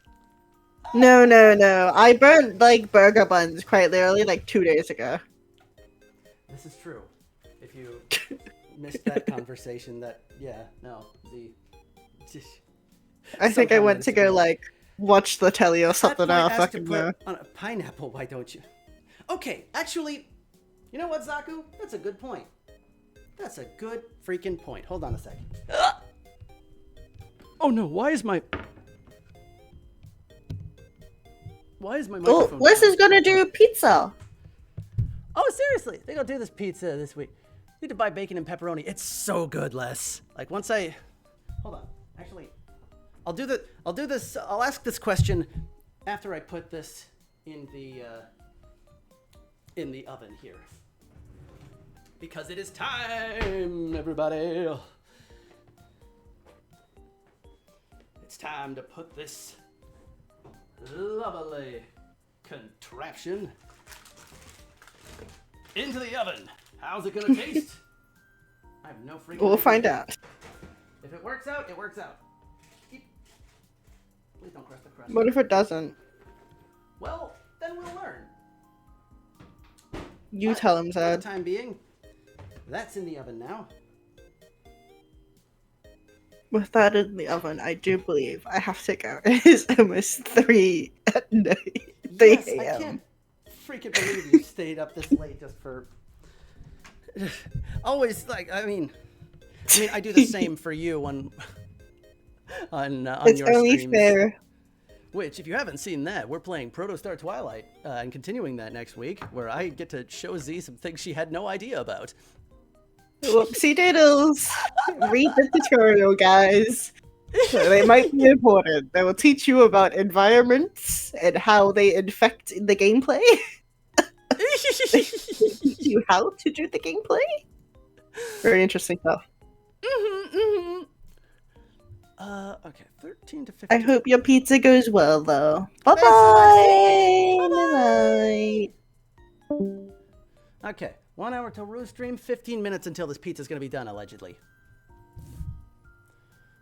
No. I burnt like burger buns quite literally like 2 days ago. This is true. If you missed that conversation, I think I went to go like watch the telly or something. I don't fucking know. On a pineapple, why don't you? Okay, actually, you know what, Zaku? That's a good point. That's a good freaking point. Hold on a second. Oh no! Why is my Oh, microphone? Liz is gonna do pizza. Oh, seriously? They gonna do this pizza this week. Need to buy bacon and pepperoni. It's so good, Les. Like once I hold on. Actually, I'll do this. I'll ask this question after I put this in the oven here. Because it is time, everybody. It's time to put this lovely contraption into the oven. How's it gonna taste? I have no freaking We'll idea. find out. If it works out, it works out. Please don't crush the crust. What if it doesn't? Well, then we'll learn. You But tell him, for the Zad. time being, that's in the oven now. With that in the oven, I do believe I have to go. It is almost 3 at night. 3 Yes, I a.m. can't freaking believe you stayed up this late just for. Always like I mean, I do the same for you on It's your only streams. fair. Which, if you haven't seen that, we're playing Protostar Twilight and continuing that next week, where I get to show Z some things she had no idea about. Whoopsie doodles. Read the tutorial, guys. They might be important. They will teach you about environments and how they infect the gameplay. They teach you how to do the gameplay. Very interesting stuff. Okay, 13 to 15. I hope your pizza goes well, though. Thanks, Bye-bye. Lexi. Bye-bye. Okay, 1 hour till Roo stream, 15 minutes until this pizza's gonna be done, allegedly.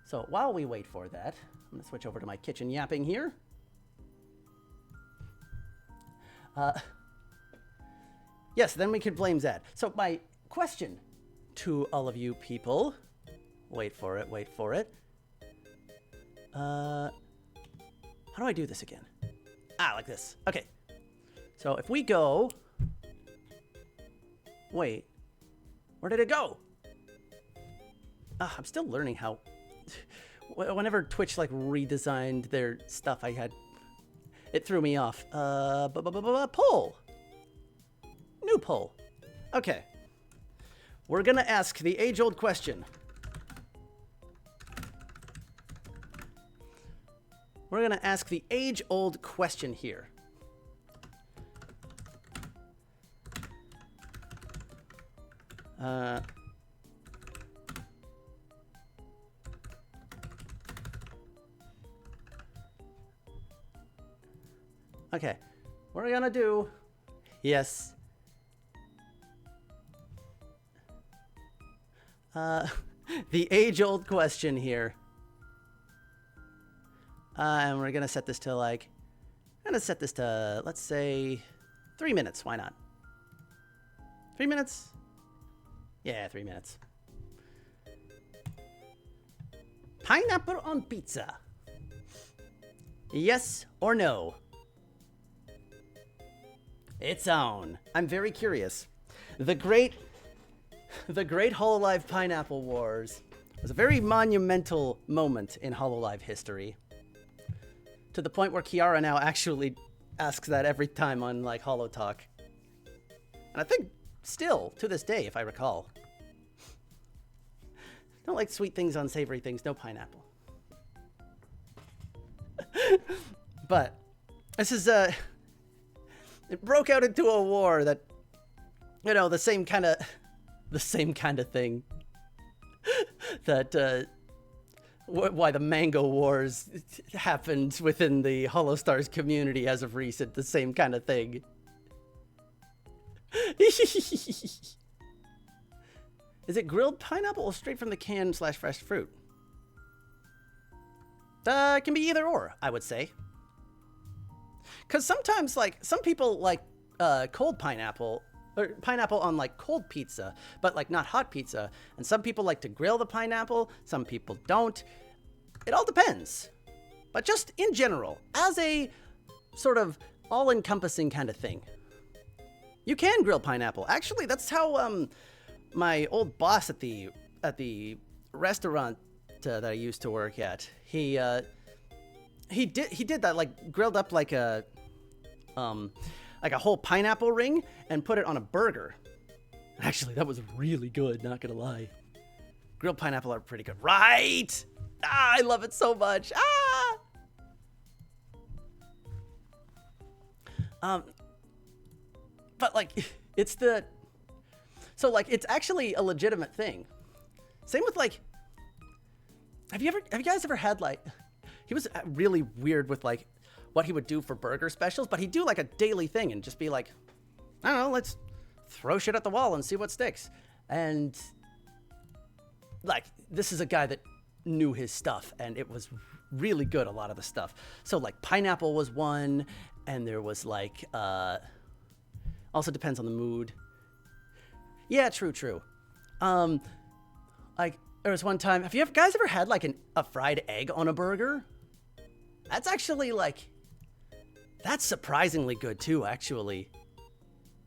So while we wait for that, I'm gonna switch over to my kitchen yapping here. Yes, then we can blame Zad. So my question to all of you people Wait for it, wait for it. How do I do this again? Ah, like this. Okay. So if we go... Wait. Where did it go? I'm still learning how... Whenever Twitch, like, redesigned their stuff, it threw me off. Poll. New poll. Okay. We're gonna ask the age-old question. We're gonna ask the age-old question here. Okay, we're gonna do, yes. The age-old question here. And we're gonna set this to like, let's say 3 minutes. Why not? 3 minutes? Yeah, 3 minutes. Pineapple on pizza. Yes or no? It's on. I'm very curious. The great Hololive Pineapple Wars was a very monumental moment in Hololive history. To the point where Kiara now actually asks that every time on like Holo Talk. And I think still to this day, if I recall. Don't like sweet things on savory things, no pineapple. But this is it broke out into a war that, you know, the same kind of thing that why the Mango Wars happened within the Holostars community as of recent, the same kind of thing. Is it grilled pineapple or straight from the can / fresh fruit? It can be either or, I would say. Because sometimes, like, some people like cold pineapple, or pineapple on, like, cold pizza, but, like, not hot pizza. And some people like to grill the pineapple, some people don't. It all depends. But just in general, as a sort of all-encompassing kind of thing, you can grill pineapple. Actually, that's how my old boss at the restaurant that I used to work at, he did that, like, grilled up like a whole pineapple ring and put it on a burger. Actually, that was really good, not gonna lie. Grilled pineapple are pretty good, right? I love it so much. But like, it's it's actually a legitimate thing. Same with like, have you guys ever had like, he was really weird with like what he would do for burger specials, but he'd do like a daily thing and just be like, I don't know, let's throw shit at the wall and see what sticks. And like, this is a guy that knew his stuff, and it was really good, a lot of the stuff. So like pineapple was one, and there was like, also depends on the mood. Yeah, true. Like, there was one time, have you guys ever had like a fried egg on a burger? That's actually like, that's surprisingly good too, actually.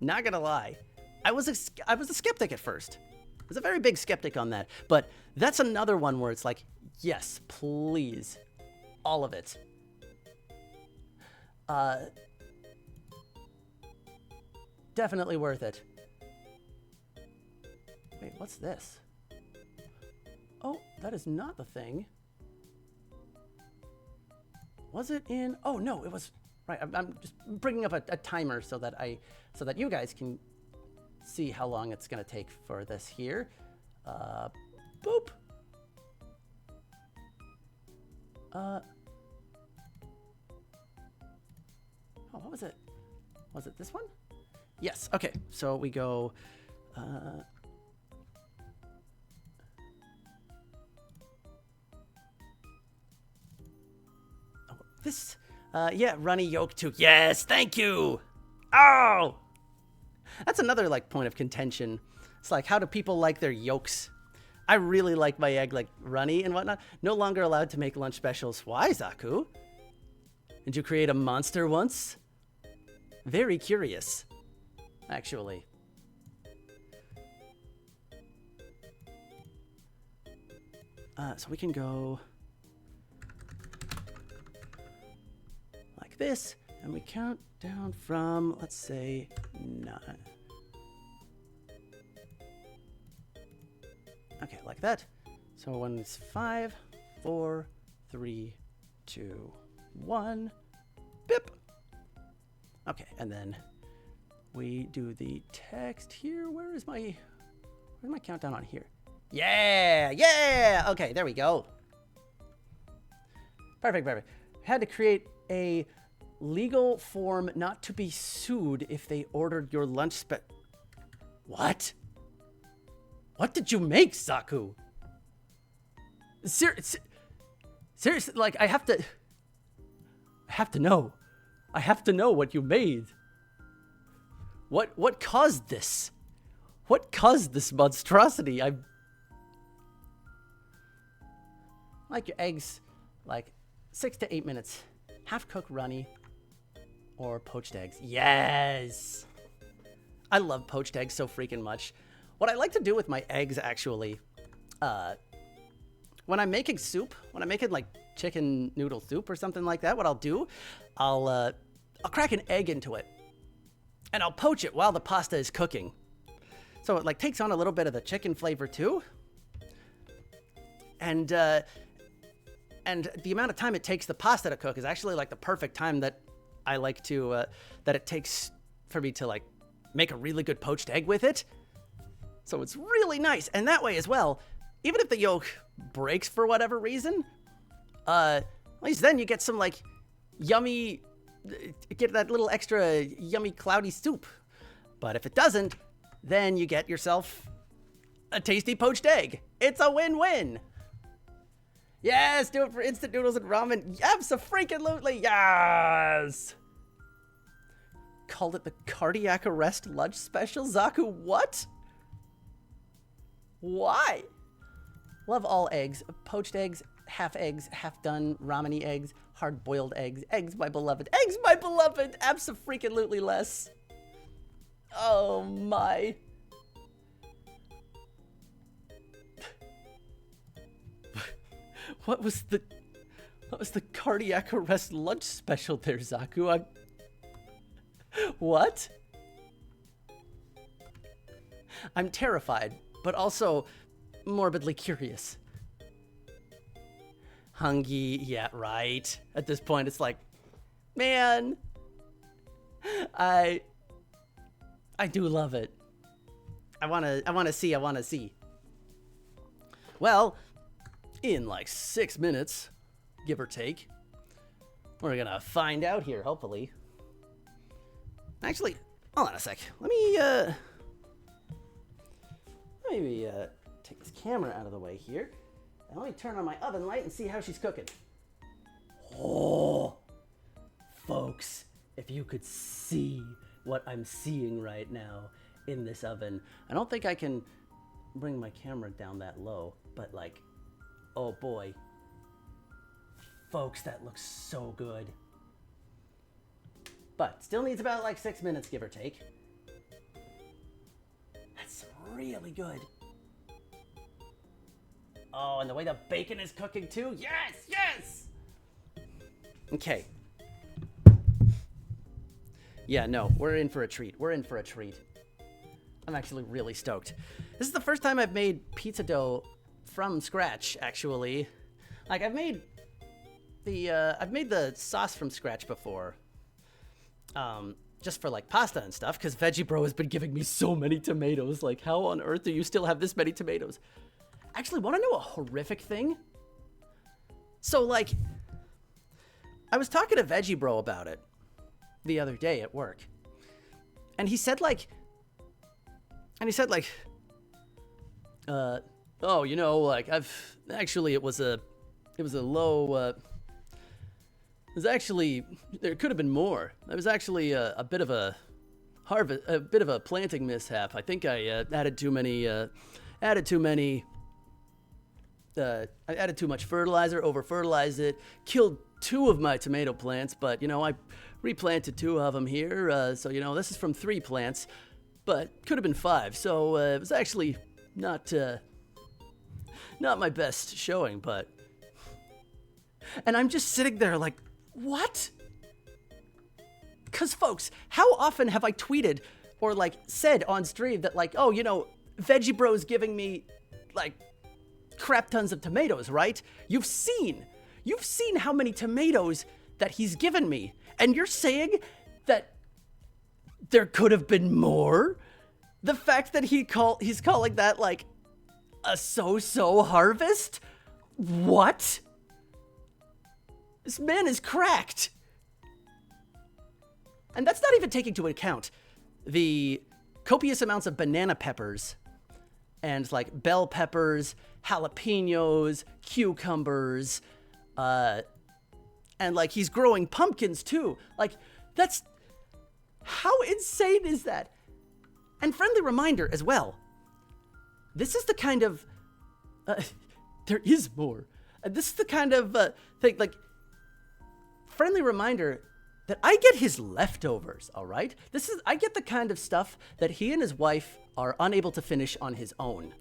Not gonna lie. I was a skeptic at first. I was a very big skeptic on that. But that's another one where it's like, yes, please. All of it. Definitely worth it. Wait, what's this? Oh, that is not the thing. Was it in? Oh no, it was. Right, I'm just bringing up a timer so that you guys can see how long it's gonna take for this here. Boop. Oh, what was it? Was it this one? Yes. Okay. So we go. This. Yeah, runny yolk too. Yes, thank you. Oh, that's another like point of contention. It's like, how do people like their yolks? I really like my egg like runny and whatnot. No longer allowed to make lunch specials. Why, Zaku? Did you create a monster once? Very curious, actually. So we can go like this, and we count down from, let's say, 9. Okay, like that. So when it's 5, 4, 3, 2, 1, bip. Okay, and then we do the text here. Where's my countdown on here? Yeah! Okay, there we go. Perfect. Had to create a legal form not to be sued if they ordered your lunch What? What did you make, Zaku? Seriously, like, I have to know. I have to know what you made. What caused this? What caused this monstrosity? I like your eggs, like 6 to 8 minutes, half-cooked runny, or poached eggs. Yes, I love poached eggs so freaking much. What I like to do with my eggs, actually, when I'm making soup, when I'm making like chicken noodle soup or something like that, what I'll do, I'll crack an egg into it, and I'll poach it while the pasta is cooking. So it like takes on a little bit of the chicken flavor too. And the amount of time it takes the pasta to cook is actually like the perfect time that I like to, that it takes for me to like make a really good poached egg with it. So it's really nice. And that way as well, even if the yolk breaks for whatever reason, at least then you get some like yummy, get that little extra yummy cloudy soup. But if it doesn't, then you get yourself a tasty poached egg. It's a win-win. Yes, do it for instant noodles and ramen. Abso-freaking-lutely, yes! Called it the cardiac arrest lunch special, Zaku, what? Why? Love all eggs. Poached eggs, half done, ramen-y eggs, hard-boiled eggs, eggs my beloved, abso-freaking-lutely less. Oh my. What was the cardiac arrest lunch special there, Zaku? What? I'm terrified, but also morbidly curious. Hungry, yeah, right. At this point, it's like, man, I do love it. I wanna see. Well, in like 6 minutes, give or take, we're gonna find out here, hopefully. Actually, hold on a sec. Let me take this camera out of the way here. And let me turn on my oven light and see how she's cooking. Oh, folks, if you could see what I'm seeing right now in this oven. I don't think I can bring my camera down that low, but like, oh boy. Folks, that looks so good. But still needs about like 6 minutes, give or take. That's really good. Oh, and the way the bacon is cooking too. Yes! Okay. Yeah, no, we're in for a treat. I'm actually really stoked. This is the first time I've made pizza dough from scratch, actually. Like, I've made the sauce from scratch before. Just for like pasta and stuff, because Veggie Bro has been giving me so many tomatoes. Like, how on earth do you still have this many tomatoes? Actually, want to know a horrific thing? So, like, I was talking to Veggie Bro about it the other day at work. And he said, oh, you know, like, it was a low, there could have been more. There was actually a bit of a planting mishap. I think I added too many I added too much fertilizer, over-fertilized it, killed 2 of my tomato plants, but, I replanted 2 of them here, so, this is from 3 plants, but could have been 5, so it was actually not my best showing, but... And I'm just sitting there like, what? Because, folks, how often have I tweeted or, said on stream that, oh, Veggie Bro's giving me, crap tons of tomatoes, right? You've seen how many tomatoes that he's given me. And you're saying that there could have been more? The fact that he's calling that, a so-so harvest? What? This man is cracked. And that's not even taking into account the copious amounts of banana peppers and bell peppers, jalapenos, cucumbers, and he's growing pumpkins too. That's, how insane is that? And friendly reminder as well, this is the kind of, there is more. This is the kind of thing, friendly reminder that I get his leftovers, all right? I get the kind of stuff that he and his wife are unable to finish on his own,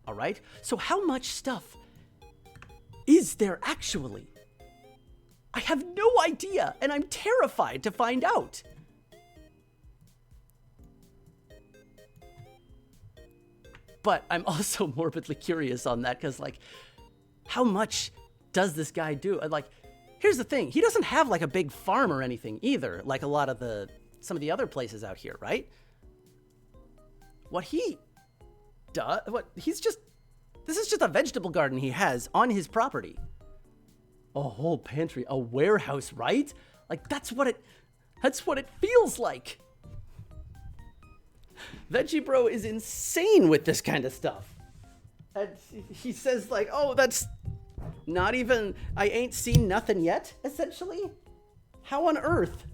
all right? So how much stuff is there actually? I have no idea, and I'm terrified to find out. But I'm also morbidly curious on that, because, how much does this guy do? Here's the thing. He doesn't have, a big farm or anything either, like a lot of some of the other places out here, right? What he does, this is just a vegetable garden he has on his property. A whole pantry, a warehouse, right? That's what it feels like. Veggie Bro is insane with this kind of stuff. And he says oh, that's not even, I ain't seen nothing yet, essentially. How on earth?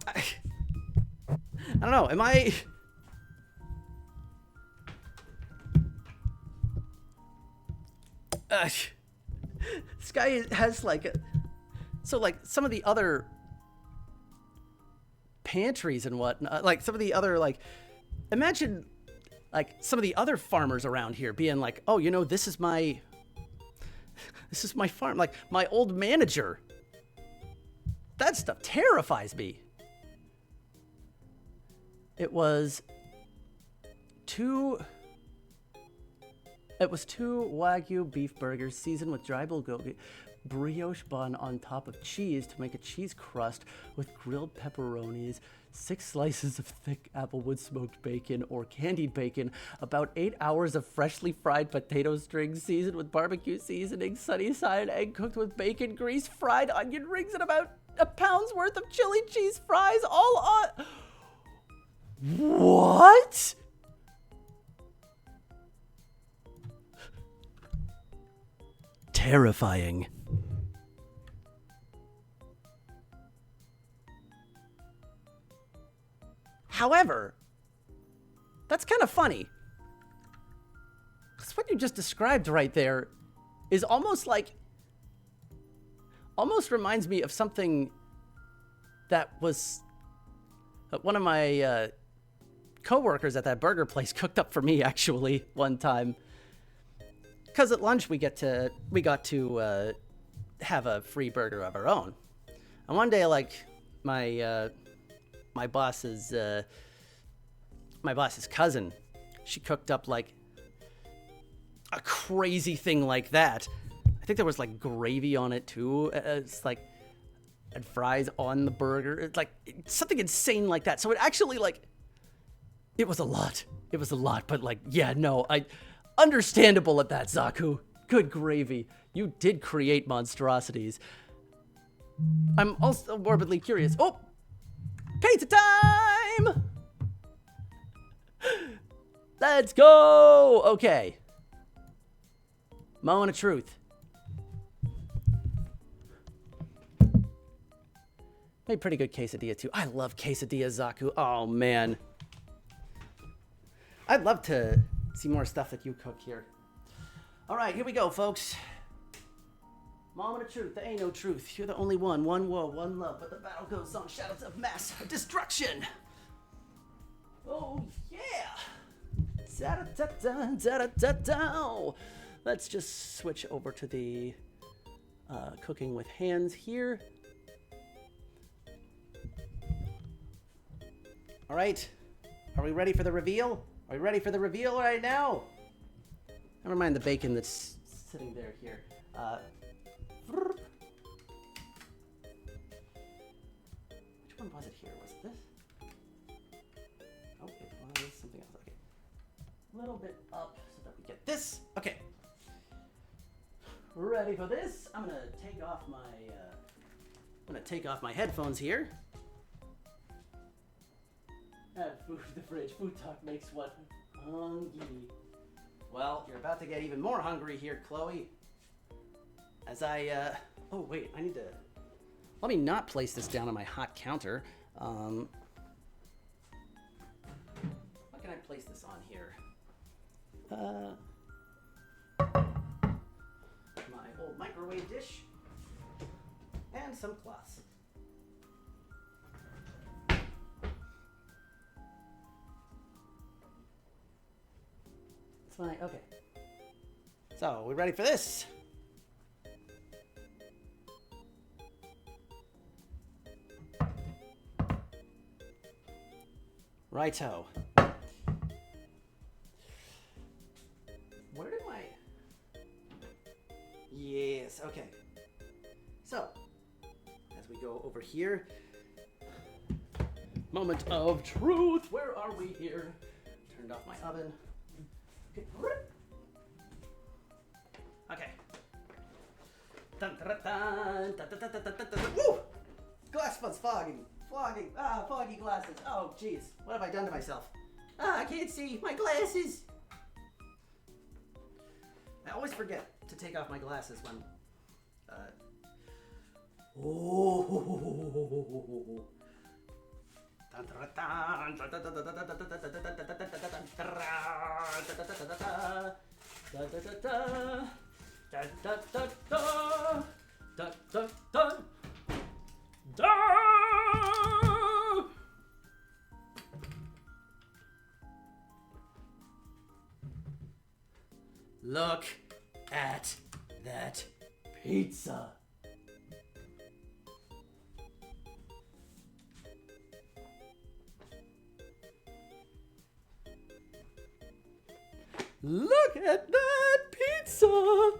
I don't know, am I... this guy has some of the other pantries and whatnot, some of the other imagine some of the other farmers around here being oh, this is my farm, my old manager. That stuff terrifies me. It was 2 Wagyu beef burgers seasoned with dry bulgogi, brioche bun on top of cheese to make a cheese crust with grilled pepperonis, 6 slices of thick applewood smoked bacon or candied bacon, about 8 hours of freshly fried potato strings seasoned with barbecue seasoning, sunny side egg cooked with bacon grease, fried onion rings, and about a pound's worth of chili cheese fries, all on... What? Terrifying. However, that's kind of funny. Because what you just described right there is almost reminds me of something that was one of my coworkers at that burger place cooked up for me actually one time. Because at lunch we got to have a free burger of our own, and one day my boss's cousin, she cooked up a crazy thing like that. I think there was gravy on it too. It's and fries on the burger. It's something insane like that. So it actually it was a lot. It was a lot, but yeah, no, understandable at that, Zaku. Good gravy. You did create monstrosities. I'm also morbidly curious. Oh! Pizza time! Let's go! Okay. Moment of truth. Made pretty good quesadilla too. I love quesadillas, Zaku. Oh man. I'd love to See more stuff that you cook here. All right, here we go, folks. Moment of truth. There ain't no truth. You're the only one. One world, one love. But the battle goes on. Shadows of mass destruction. Oh, yeah. Da-da-da-da, da-da-da-da. Let's just switch over to the cooking with hands here. All right. Are we ready for the reveal? Are we ready for the reveal right now? Never mind the bacon that's sitting there here. Which one was it here? Was it this? Oh, it was something else. Okay. A little bit up so that we get this. Okay. Ready for this? I'm gonna take off my headphones here. Add food to the fridge. Food talk makes one hungry. Well, you're about to get even more hungry here, Chloe. As I, oh wait, I need to, let me not place this down on my hot counter. What can I place this on here? My old microwave dish and some cloths. It's fine, okay. So, we ready for this? Righto. Where did my... Yes, okay. So, as we go over here, moment of truth. Where are we here? Turned off my oven. Okay. Dun, dun, dun, dun, dun, dun, dun, dun, dun, dun. Woo! Glass was fogging. Flogging. Ah, foggy glasses. Oh, jeez. What have I done to myself? Ah, I can't see. My glasses. I always forget to take off my glasses when... Oh. Look at that pizza. Look at that pizza!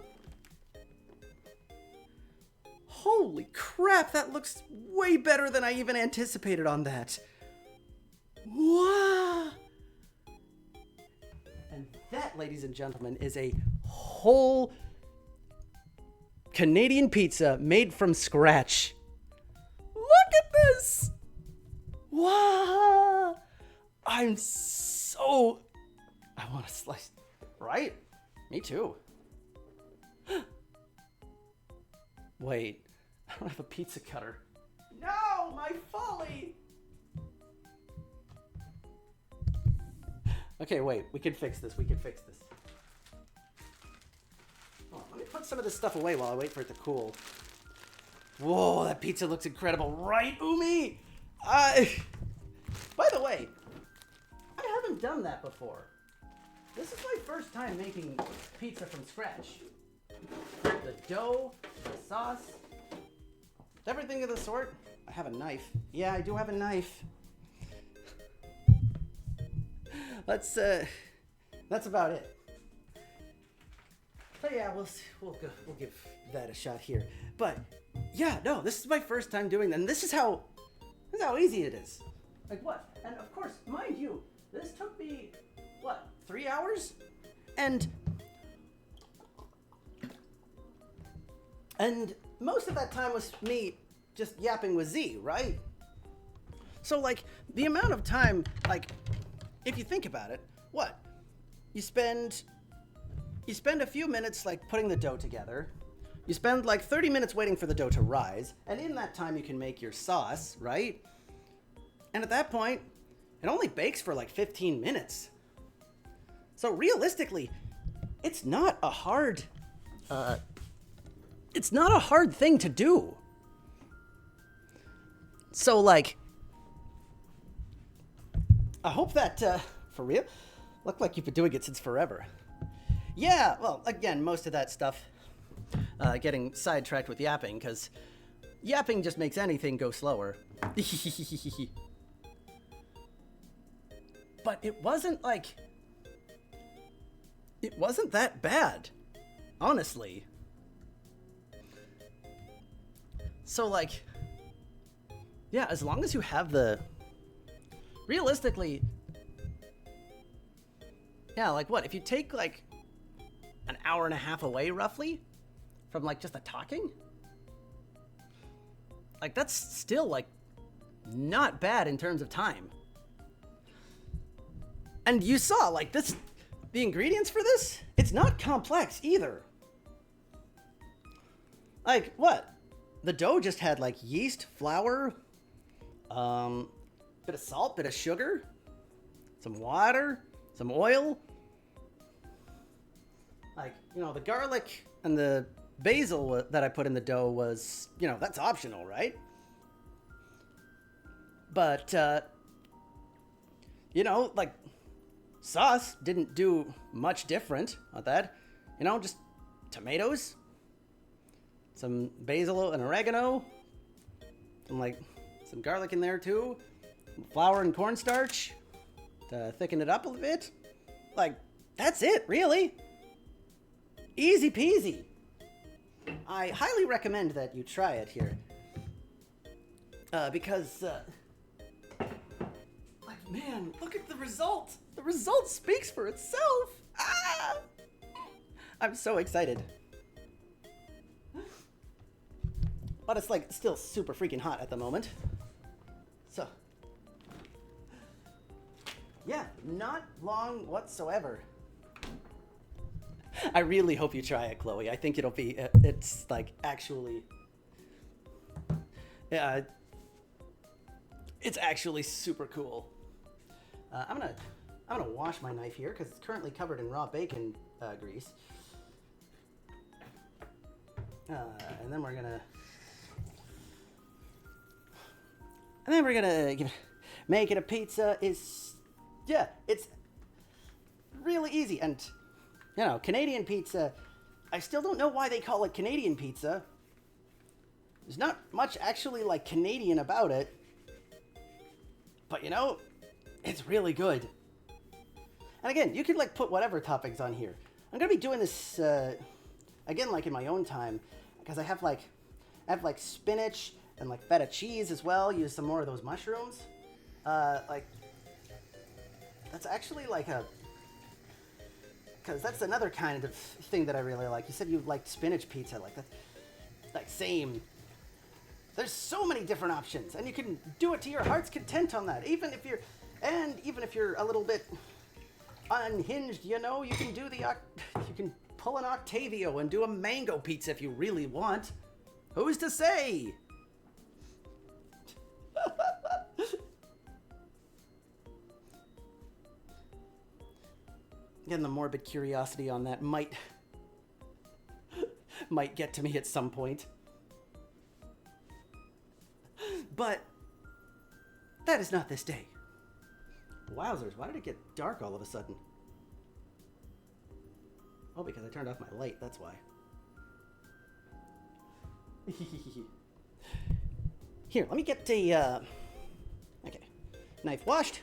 Holy crap, that looks way better than I even anticipated on that. Wow! And that, ladies and gentlemen, is a whole Canadian pizza made from scratch. Look at this! Wow! I'm so... I want to slice... Right? Me too. Wait, I don't have a pizza cutter. No, my folly! Okay, wait, we can fix this, we can fix this. Oh, let me put some of this stuff away while I wait for it to cool. Whoa, that pizza looks incredible, right, Umi? By the way, I haven't done that before. This is my first time making pizza from scratch. The dough, the sauce, everything of the sort. I have a knife. Yeah, I do have a knife. That's about it. So yeah, we'll give that a shot here. But yeah, no, this is my first time doing that, and this is how easy it is. Like what? And of course, mind you, this took me what, 3 hours? And most of that time was me just yapping with Z, right? So like the amount of time, like if you think about it, what? You spend a few minutes like putting the dough together. You spend like 30 minutes waiting for the dough to rise, and in that time you can make your sauce, right? And at that point, it only bakes for like 15 minutes. So realistically, it's not a hard thing to do. So like, I hope that, for real, look like you've been doing it since forever. Yeah, well, again, most of that stuff, getting sidetracked with yapping, because yapping just makes anything go slower. But it wasn't that bad, honestly. So like, yeah, as long as you have realistically, yeah, like what, if you take like an hour and a half away roughly from like just the talking, like that's still like not bad in terms of time. And you saw like this, the ingredients for this, it's not complex either. Like what? The dough just had like yeast, flour, bit of salt, bit of sugar, some water, some oil. Like, you know, the garlic and the basil that I put in the dough was, you know, that's optional, right? But, you know, like, sauce didn't do much different on that. You know, just tomatoes, some basil and oregano, some garlic in there too, flour and cornstarch to thicken it up a bit. Like, that's it, really. Easy peasy. I highly recommend that you try it here. Because, like, man, look at the result. The result speaks for itself. Ah! I'm so excited. But it's, like, still super freaking hot at the moment. So, yeah, not long whatsoever. I really hope you try it, Chloe. I think it'll be, it's like actually, it's actually super cool. I'm gonna wash my knife here because it's currently covered in raw bacon grease. And then we're gonna making a pizza is, yeah, it's really easy. And you know, Canadian pizza, I still don't know why they call it Canadian pizza. There's not much actually like Canadian about it. But you know, it's really good. And again, you could like put whatever toppings on here. I'm gonna be doing this again like in my own time, because I have like spinach and like feta cheese as well. Use some more of those mushrooms. Like that's actually like because that's another kind of thing that I really like. You said you liked spinach pizza, like that, like same. There's so many different options, and you can do it to your heart's content on that. Even if you're a little bit unhinged, you know, you can pull an Octavio and do a mango pizza if you really want. Who's to say? Again, the morbid curiosity on that might get to me at some point. But that is not this day. Wowzers, why did it get dark all of a sudden? Oh, because I turned off my light, that's why. Here, let me get a, okay, knife washed.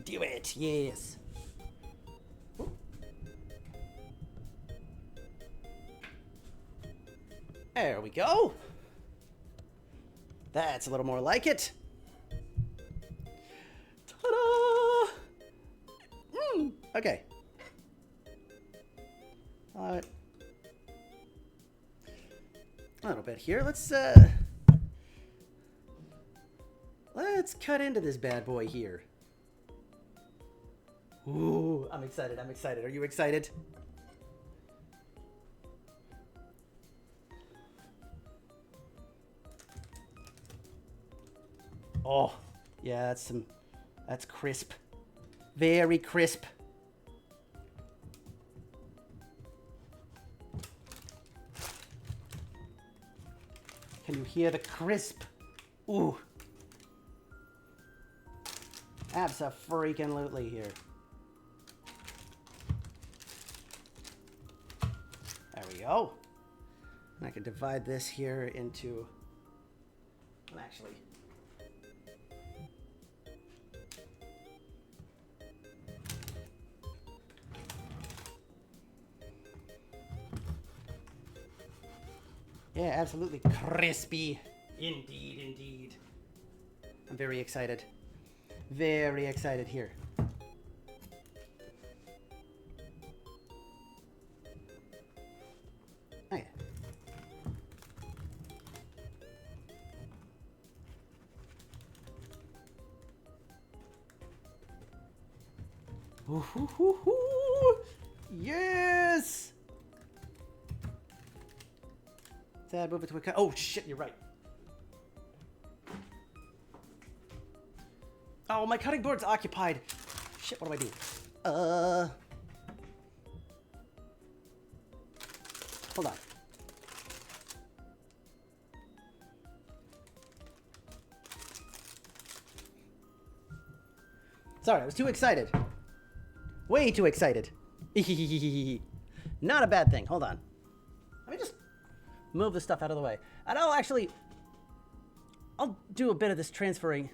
Do it, yes. There we go. That's a little more like it. Ta-da! Okay. A little bit here. Let's cut into this bad boy here. Ooh, I'm excited. I'm excited. Are you excited? Oh, yeah, that's crisp. Very crisp. you hear the crisp? Ooh. Abso-freaking-lutely here. There we go. And I can divide this here into... Well, actually... Yeah, absolutely crispy. Indeed, indeed. I'm very excited. Very excited here. Oh, yeah. Ooh, hoo, hoo, hoo. Yes! That move it to a cut. Oh shit, you're right. Oh, my cutting board's occupied. Shit, what do I do? Hold on. Sorry, I was too excited. Way too excited. Not a bad thing. Hold on. Let me just move the stuff out of the way. And I'll do a bit of this transferring.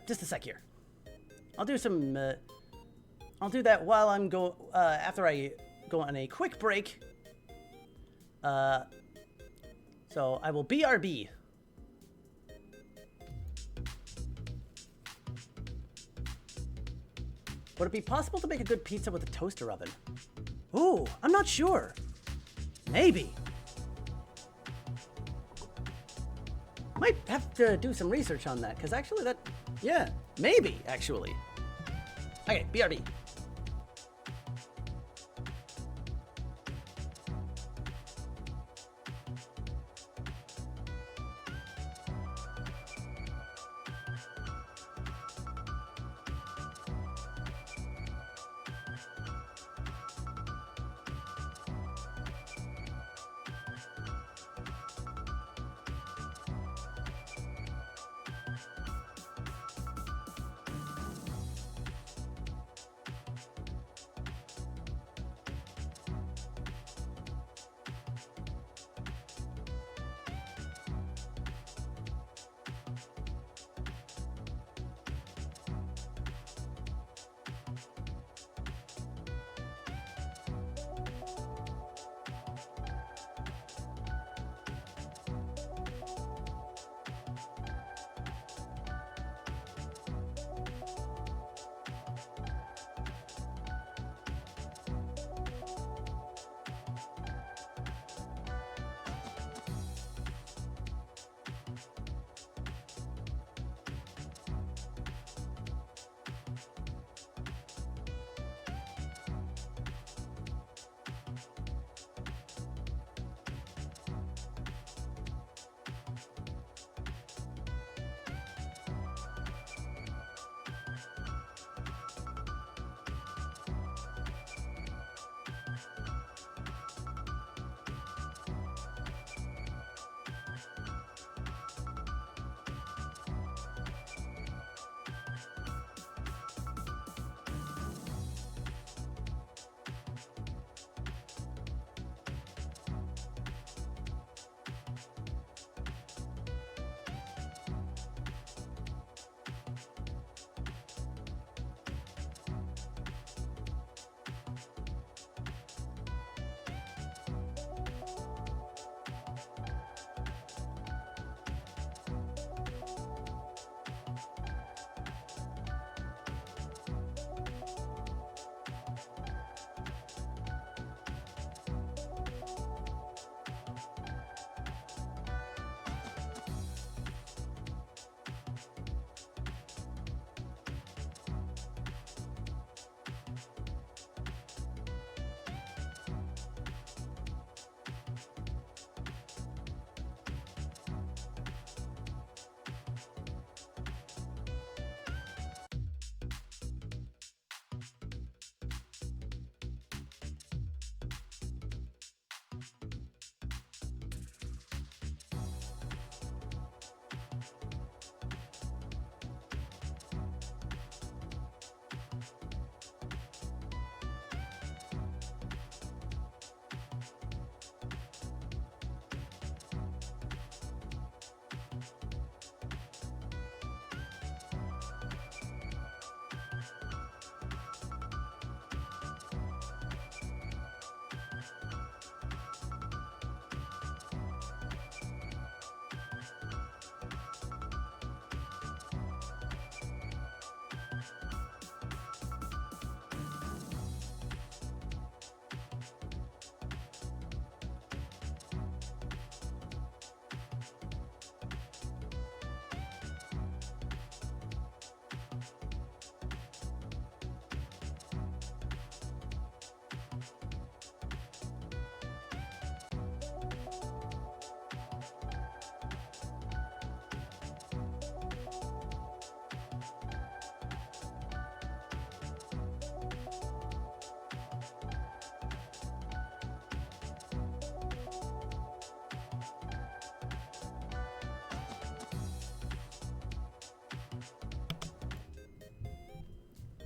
Just a sec here. I'll do some, I'll do that while I'm after I go on a quick break. So I will BRB. Would it be possible to make a good pizza with a toaster oven? Ooh, I'm not sure. Maybe. Might have to do some research on that, because actually yeah, maybe, actually. Okay, BRB.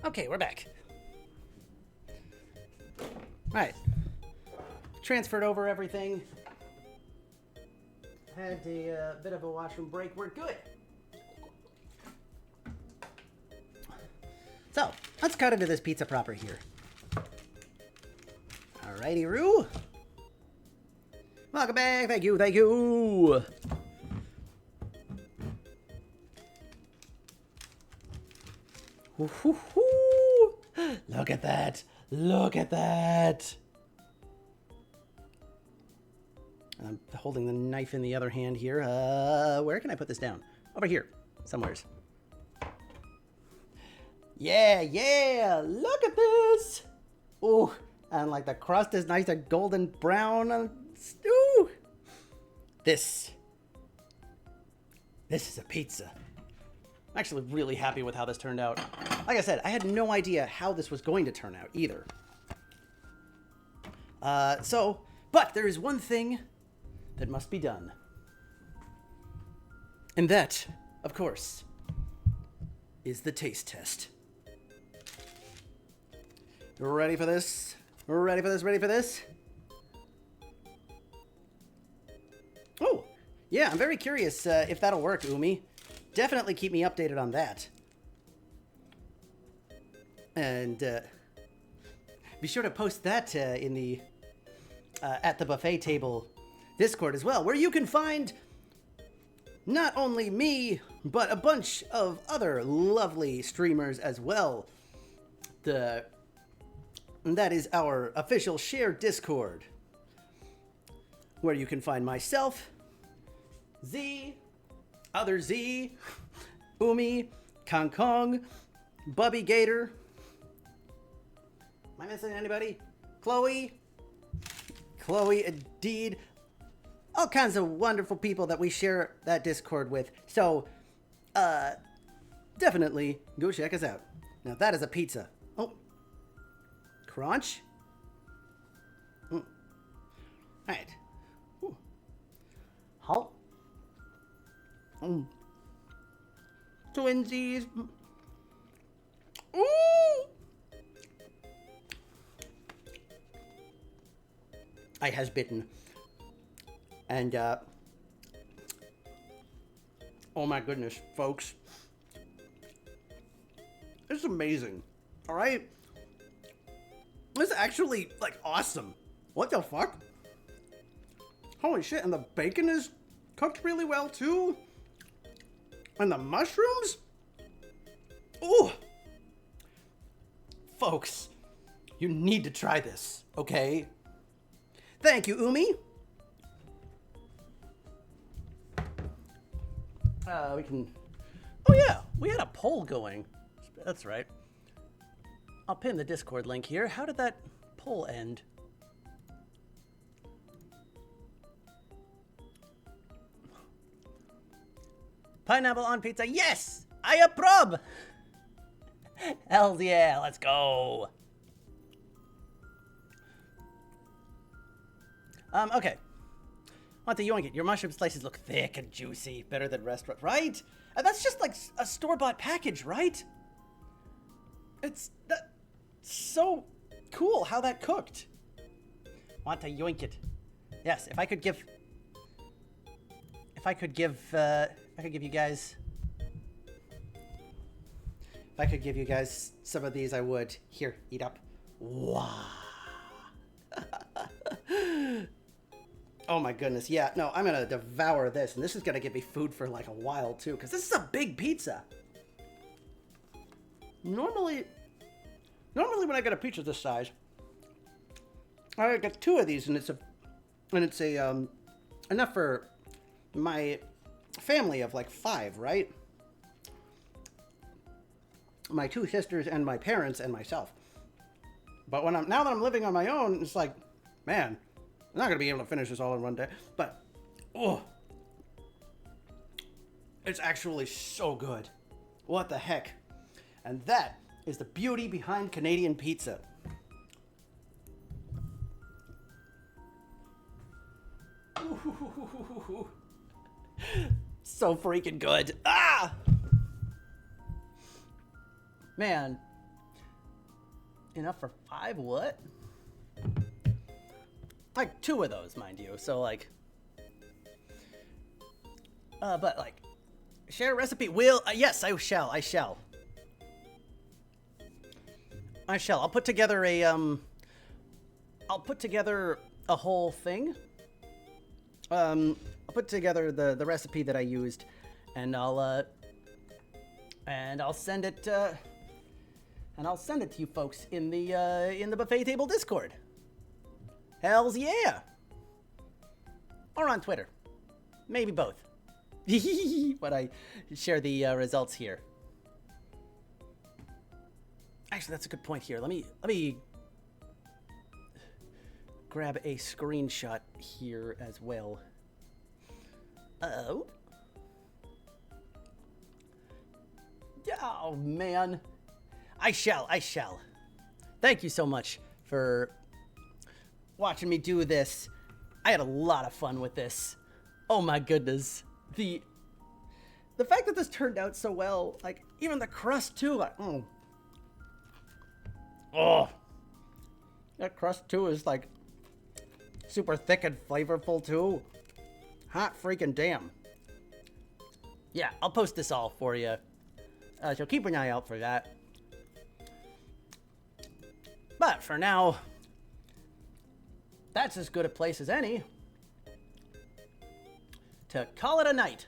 Okay, we're back. Right. Transferred over everything. Had a bit of a washroom break. We're good. So, let's cut into this pizza proper here. Alrighty, Roo. Welcome back. Thank you, thank you. Woo-hoo-hoo. Look at that. Look at that. I'm holding the knife in the other hand here. Where can I put this down? Over here, somewheres. Yeah, yeah, look at this. Ooh, and like the crust is nice and golden brown. Ooh. This is a pizza. I'm actually really happy with how this turned out. Like I said, I had no idea how this was going to turn out either. But there is one thing that must be done. And that, of course, is the taste test. Ready for this? Ready for this? Ready for this? Oh, yeah, I'm very curious if that'll work, Umi. Definitely keep me updated on that. And be sure to post that in the at the buffet table Discord as well, where you can find not only me, but a bunch of other lovely streamers as well. That is our official shared Discord, where you can find myself, Z, other Z, Umi, Kong Kong, Bubby Gator. Am I missing anybody? Chloe, indeed. All kinds of wonderful people that we share that Discord with. So, definitely go check us out. Now that is a pizza. Oh, crunch. All right. Ooh. Halt. Twinsies. Ooh. I has bitten. And, oh my goodness, folks. This is amazing. All right? This is actually, like, awesome. What the fuck? Holy shit, and the bacon is cooked really well, too. And the mushrooms? Ooh. Folks, you need to try this, okay? Thank you, Umi. We can... Oh yeah, we had a poll going. That's right. I'll pin the Discord link here. How did that poll end? Pineapple on pizza. Yes! I approve! Hell yeah, let's go. Okay. Want to yoink it. Your mushroom slices look thick and juicy. Better than restaurant, right? And that's just like a store-bought package, right? It's so cool how that cooked. Want to yoink it. Yes, if I could give you guys some of these, I would. Here, eat up. Wow. Oh my goodness, yeah, no, I'm gonna devour this, and this is gonna give me food for like a while too, because this is a big pizza. Normally when I get a pizza this size, I get 2 of these, and it's enough for my family of like 5, right? My 2 sisters and my parents and myself. But now that I'm living on my own, it's like, man, I'm not gonna be able to finish this all in one day. But, oh, it's actually so good. What the heck? And that is the beauty behind Canadian pizza. Ooh. So freaking good. Ah! Man, enough for 5? What? Like 2 of those, mind you. So like, but like, share a recipe. Will yes, I shall. I shall. I shall. I'll put together a whole thing. I'll put together the recipe that I used, and I'll send it to you folks in the buffet table Discord. Hells yeah! Or on Twitter, maybe both. But I share the results here. Actually, that's a good point here. Let me grab a screenshot here as well. Oh. Oh, man. I shall. Thank you so much for watching me do this. I had a lot of fun with this. Oh my goodness. The fact that this turned out so well, like, even the crust too, like, oh, that crust too is like super thick and flavorful too. Hot freaking damn. Yeah, I'll post this all for you. So keep an eye out for that. But for now, that's as good a place as any to call it a night.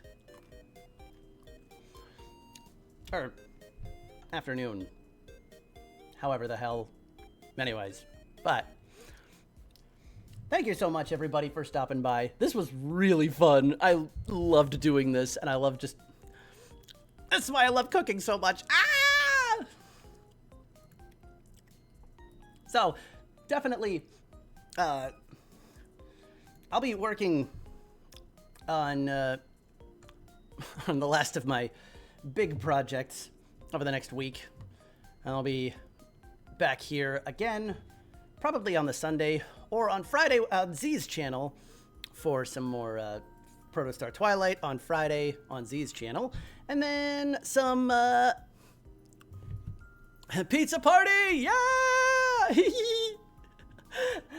Or afternoon. However the hell. Anyways, but thank you so much, everybody, for stopping by. This was really fun. I loved doing this, and I love just... That's why I love cooking so much. Ah! So, definitely, I'll be working on the last of my big projects over the next week. And I'll be back here again, probably on the Sunday or on Friday on Z's channel for some more Protostar Twilight on Friday on Z's channel. And then some pizza party! Yeah!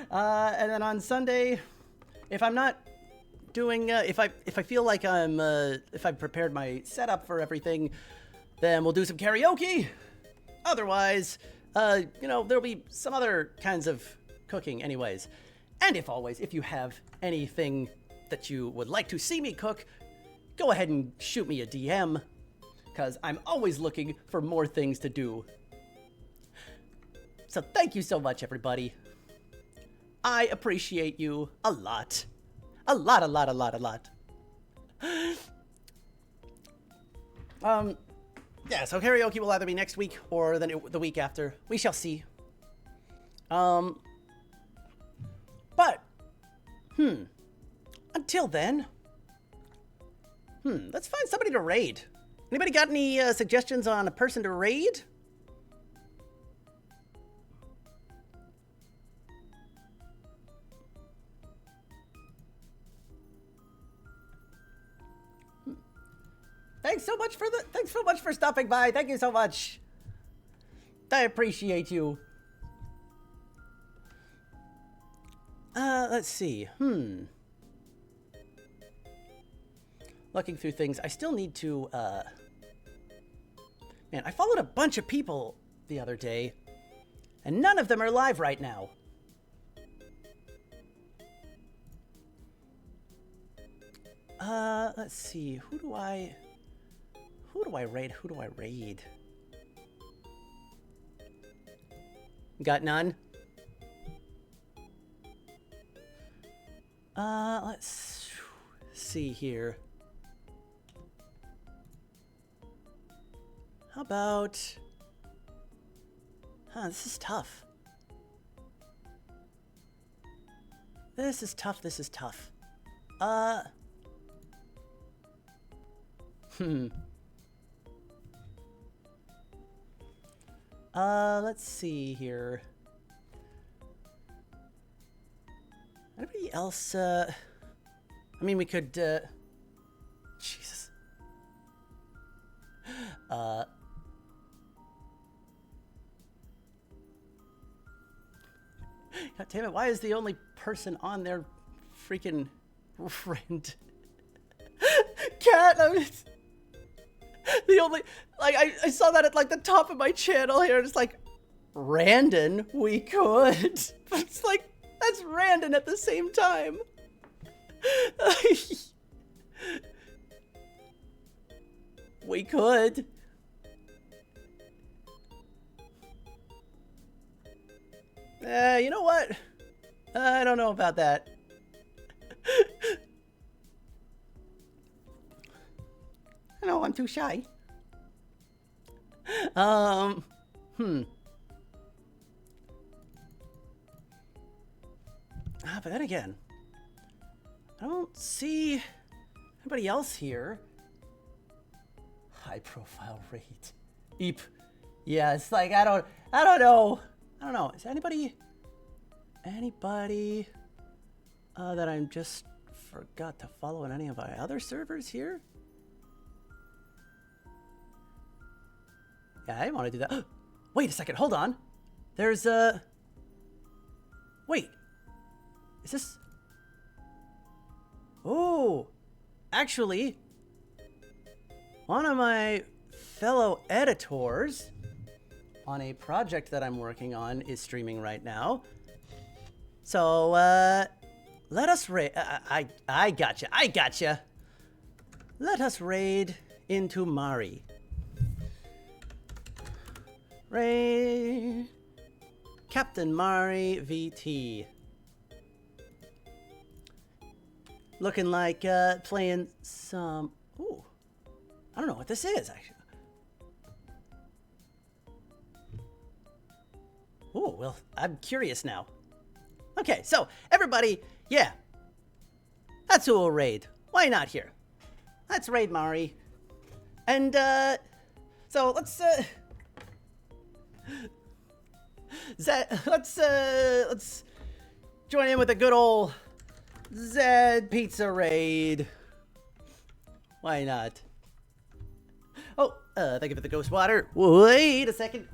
And then on Sunday, if I'm not doing, if I feel like if I've prepared my setup for everything, then we'll do some karaoke. Otherwise, there'll be some other kinds of cooking anyways. And if you have anything that you would like to see me cook, go ahead and shoot me a DM, because I'm always looking for more things to do. So thank you so much, everybody. I appreciate you a lot. A lot. Yeah, so karaoke will either be next week or the week after. We shall see. But, until then, let's find somebody to raid. Anybody got any suggestions on a person to raid? Thanks so much for stopping by. Thank you so much. I appreciate you. Let's see. Looking through things, I still need to, man, I followed a bunch of people the other day, and none of them are live right now. Let's see. Who do I raid? Got none? Let's see here. How about... this is tough. This is tough. Let's see here. Anybody else, I mean, we could, Jesus. God damn it, why is the only person on there freaking friend? Cat, the only, like, I saw that at, like, the top of my channel here, and it's like, Randon, we could. But it's like, that's Randon at the same time. We could. You know what? I don't know about that. No, I'm too shy. But then again, I don't see anybody else here. High profile rate. Eep. Yeah, it's like, I don't know. I don't know. Is anybody that I just forgot to follow in any of my other servers here? Yeah, I want to do that. Wait a second. Hold on. There's wait. Is this? Oh, actually, one of my fellow editors on a project that I'm working on is streaming right now. So, let us raid. I gotcha. Let us raid into Mari. Raid Captain Mari VT. Looking like playing some. Ooh, I don't know what this is actually. Ooh, well, I'm curious now. Okay, so everybody, yeah, that's who we'll raid. Why not here? Let's raid Mari, and so let's join in with a good old Zed Pizza raid. Why not? Oh, thank you for the ghost water. Wait a second.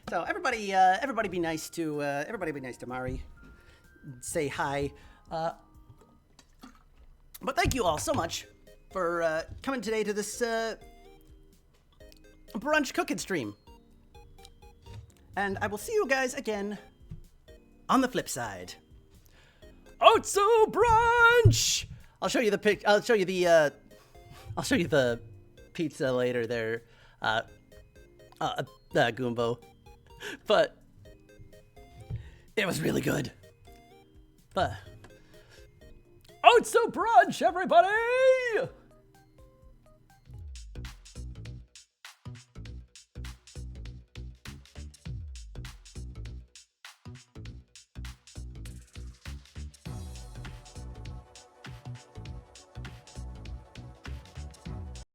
So everybody be nice to Mari. Say hi. But thank you all so much for coming today to this brunch cooking stream. And I will see you guys again on the flip side. Otso brunch. I'll show you the I'll show you the pizza later there, Goombo. But it was really good. But Otso brunch, everybody.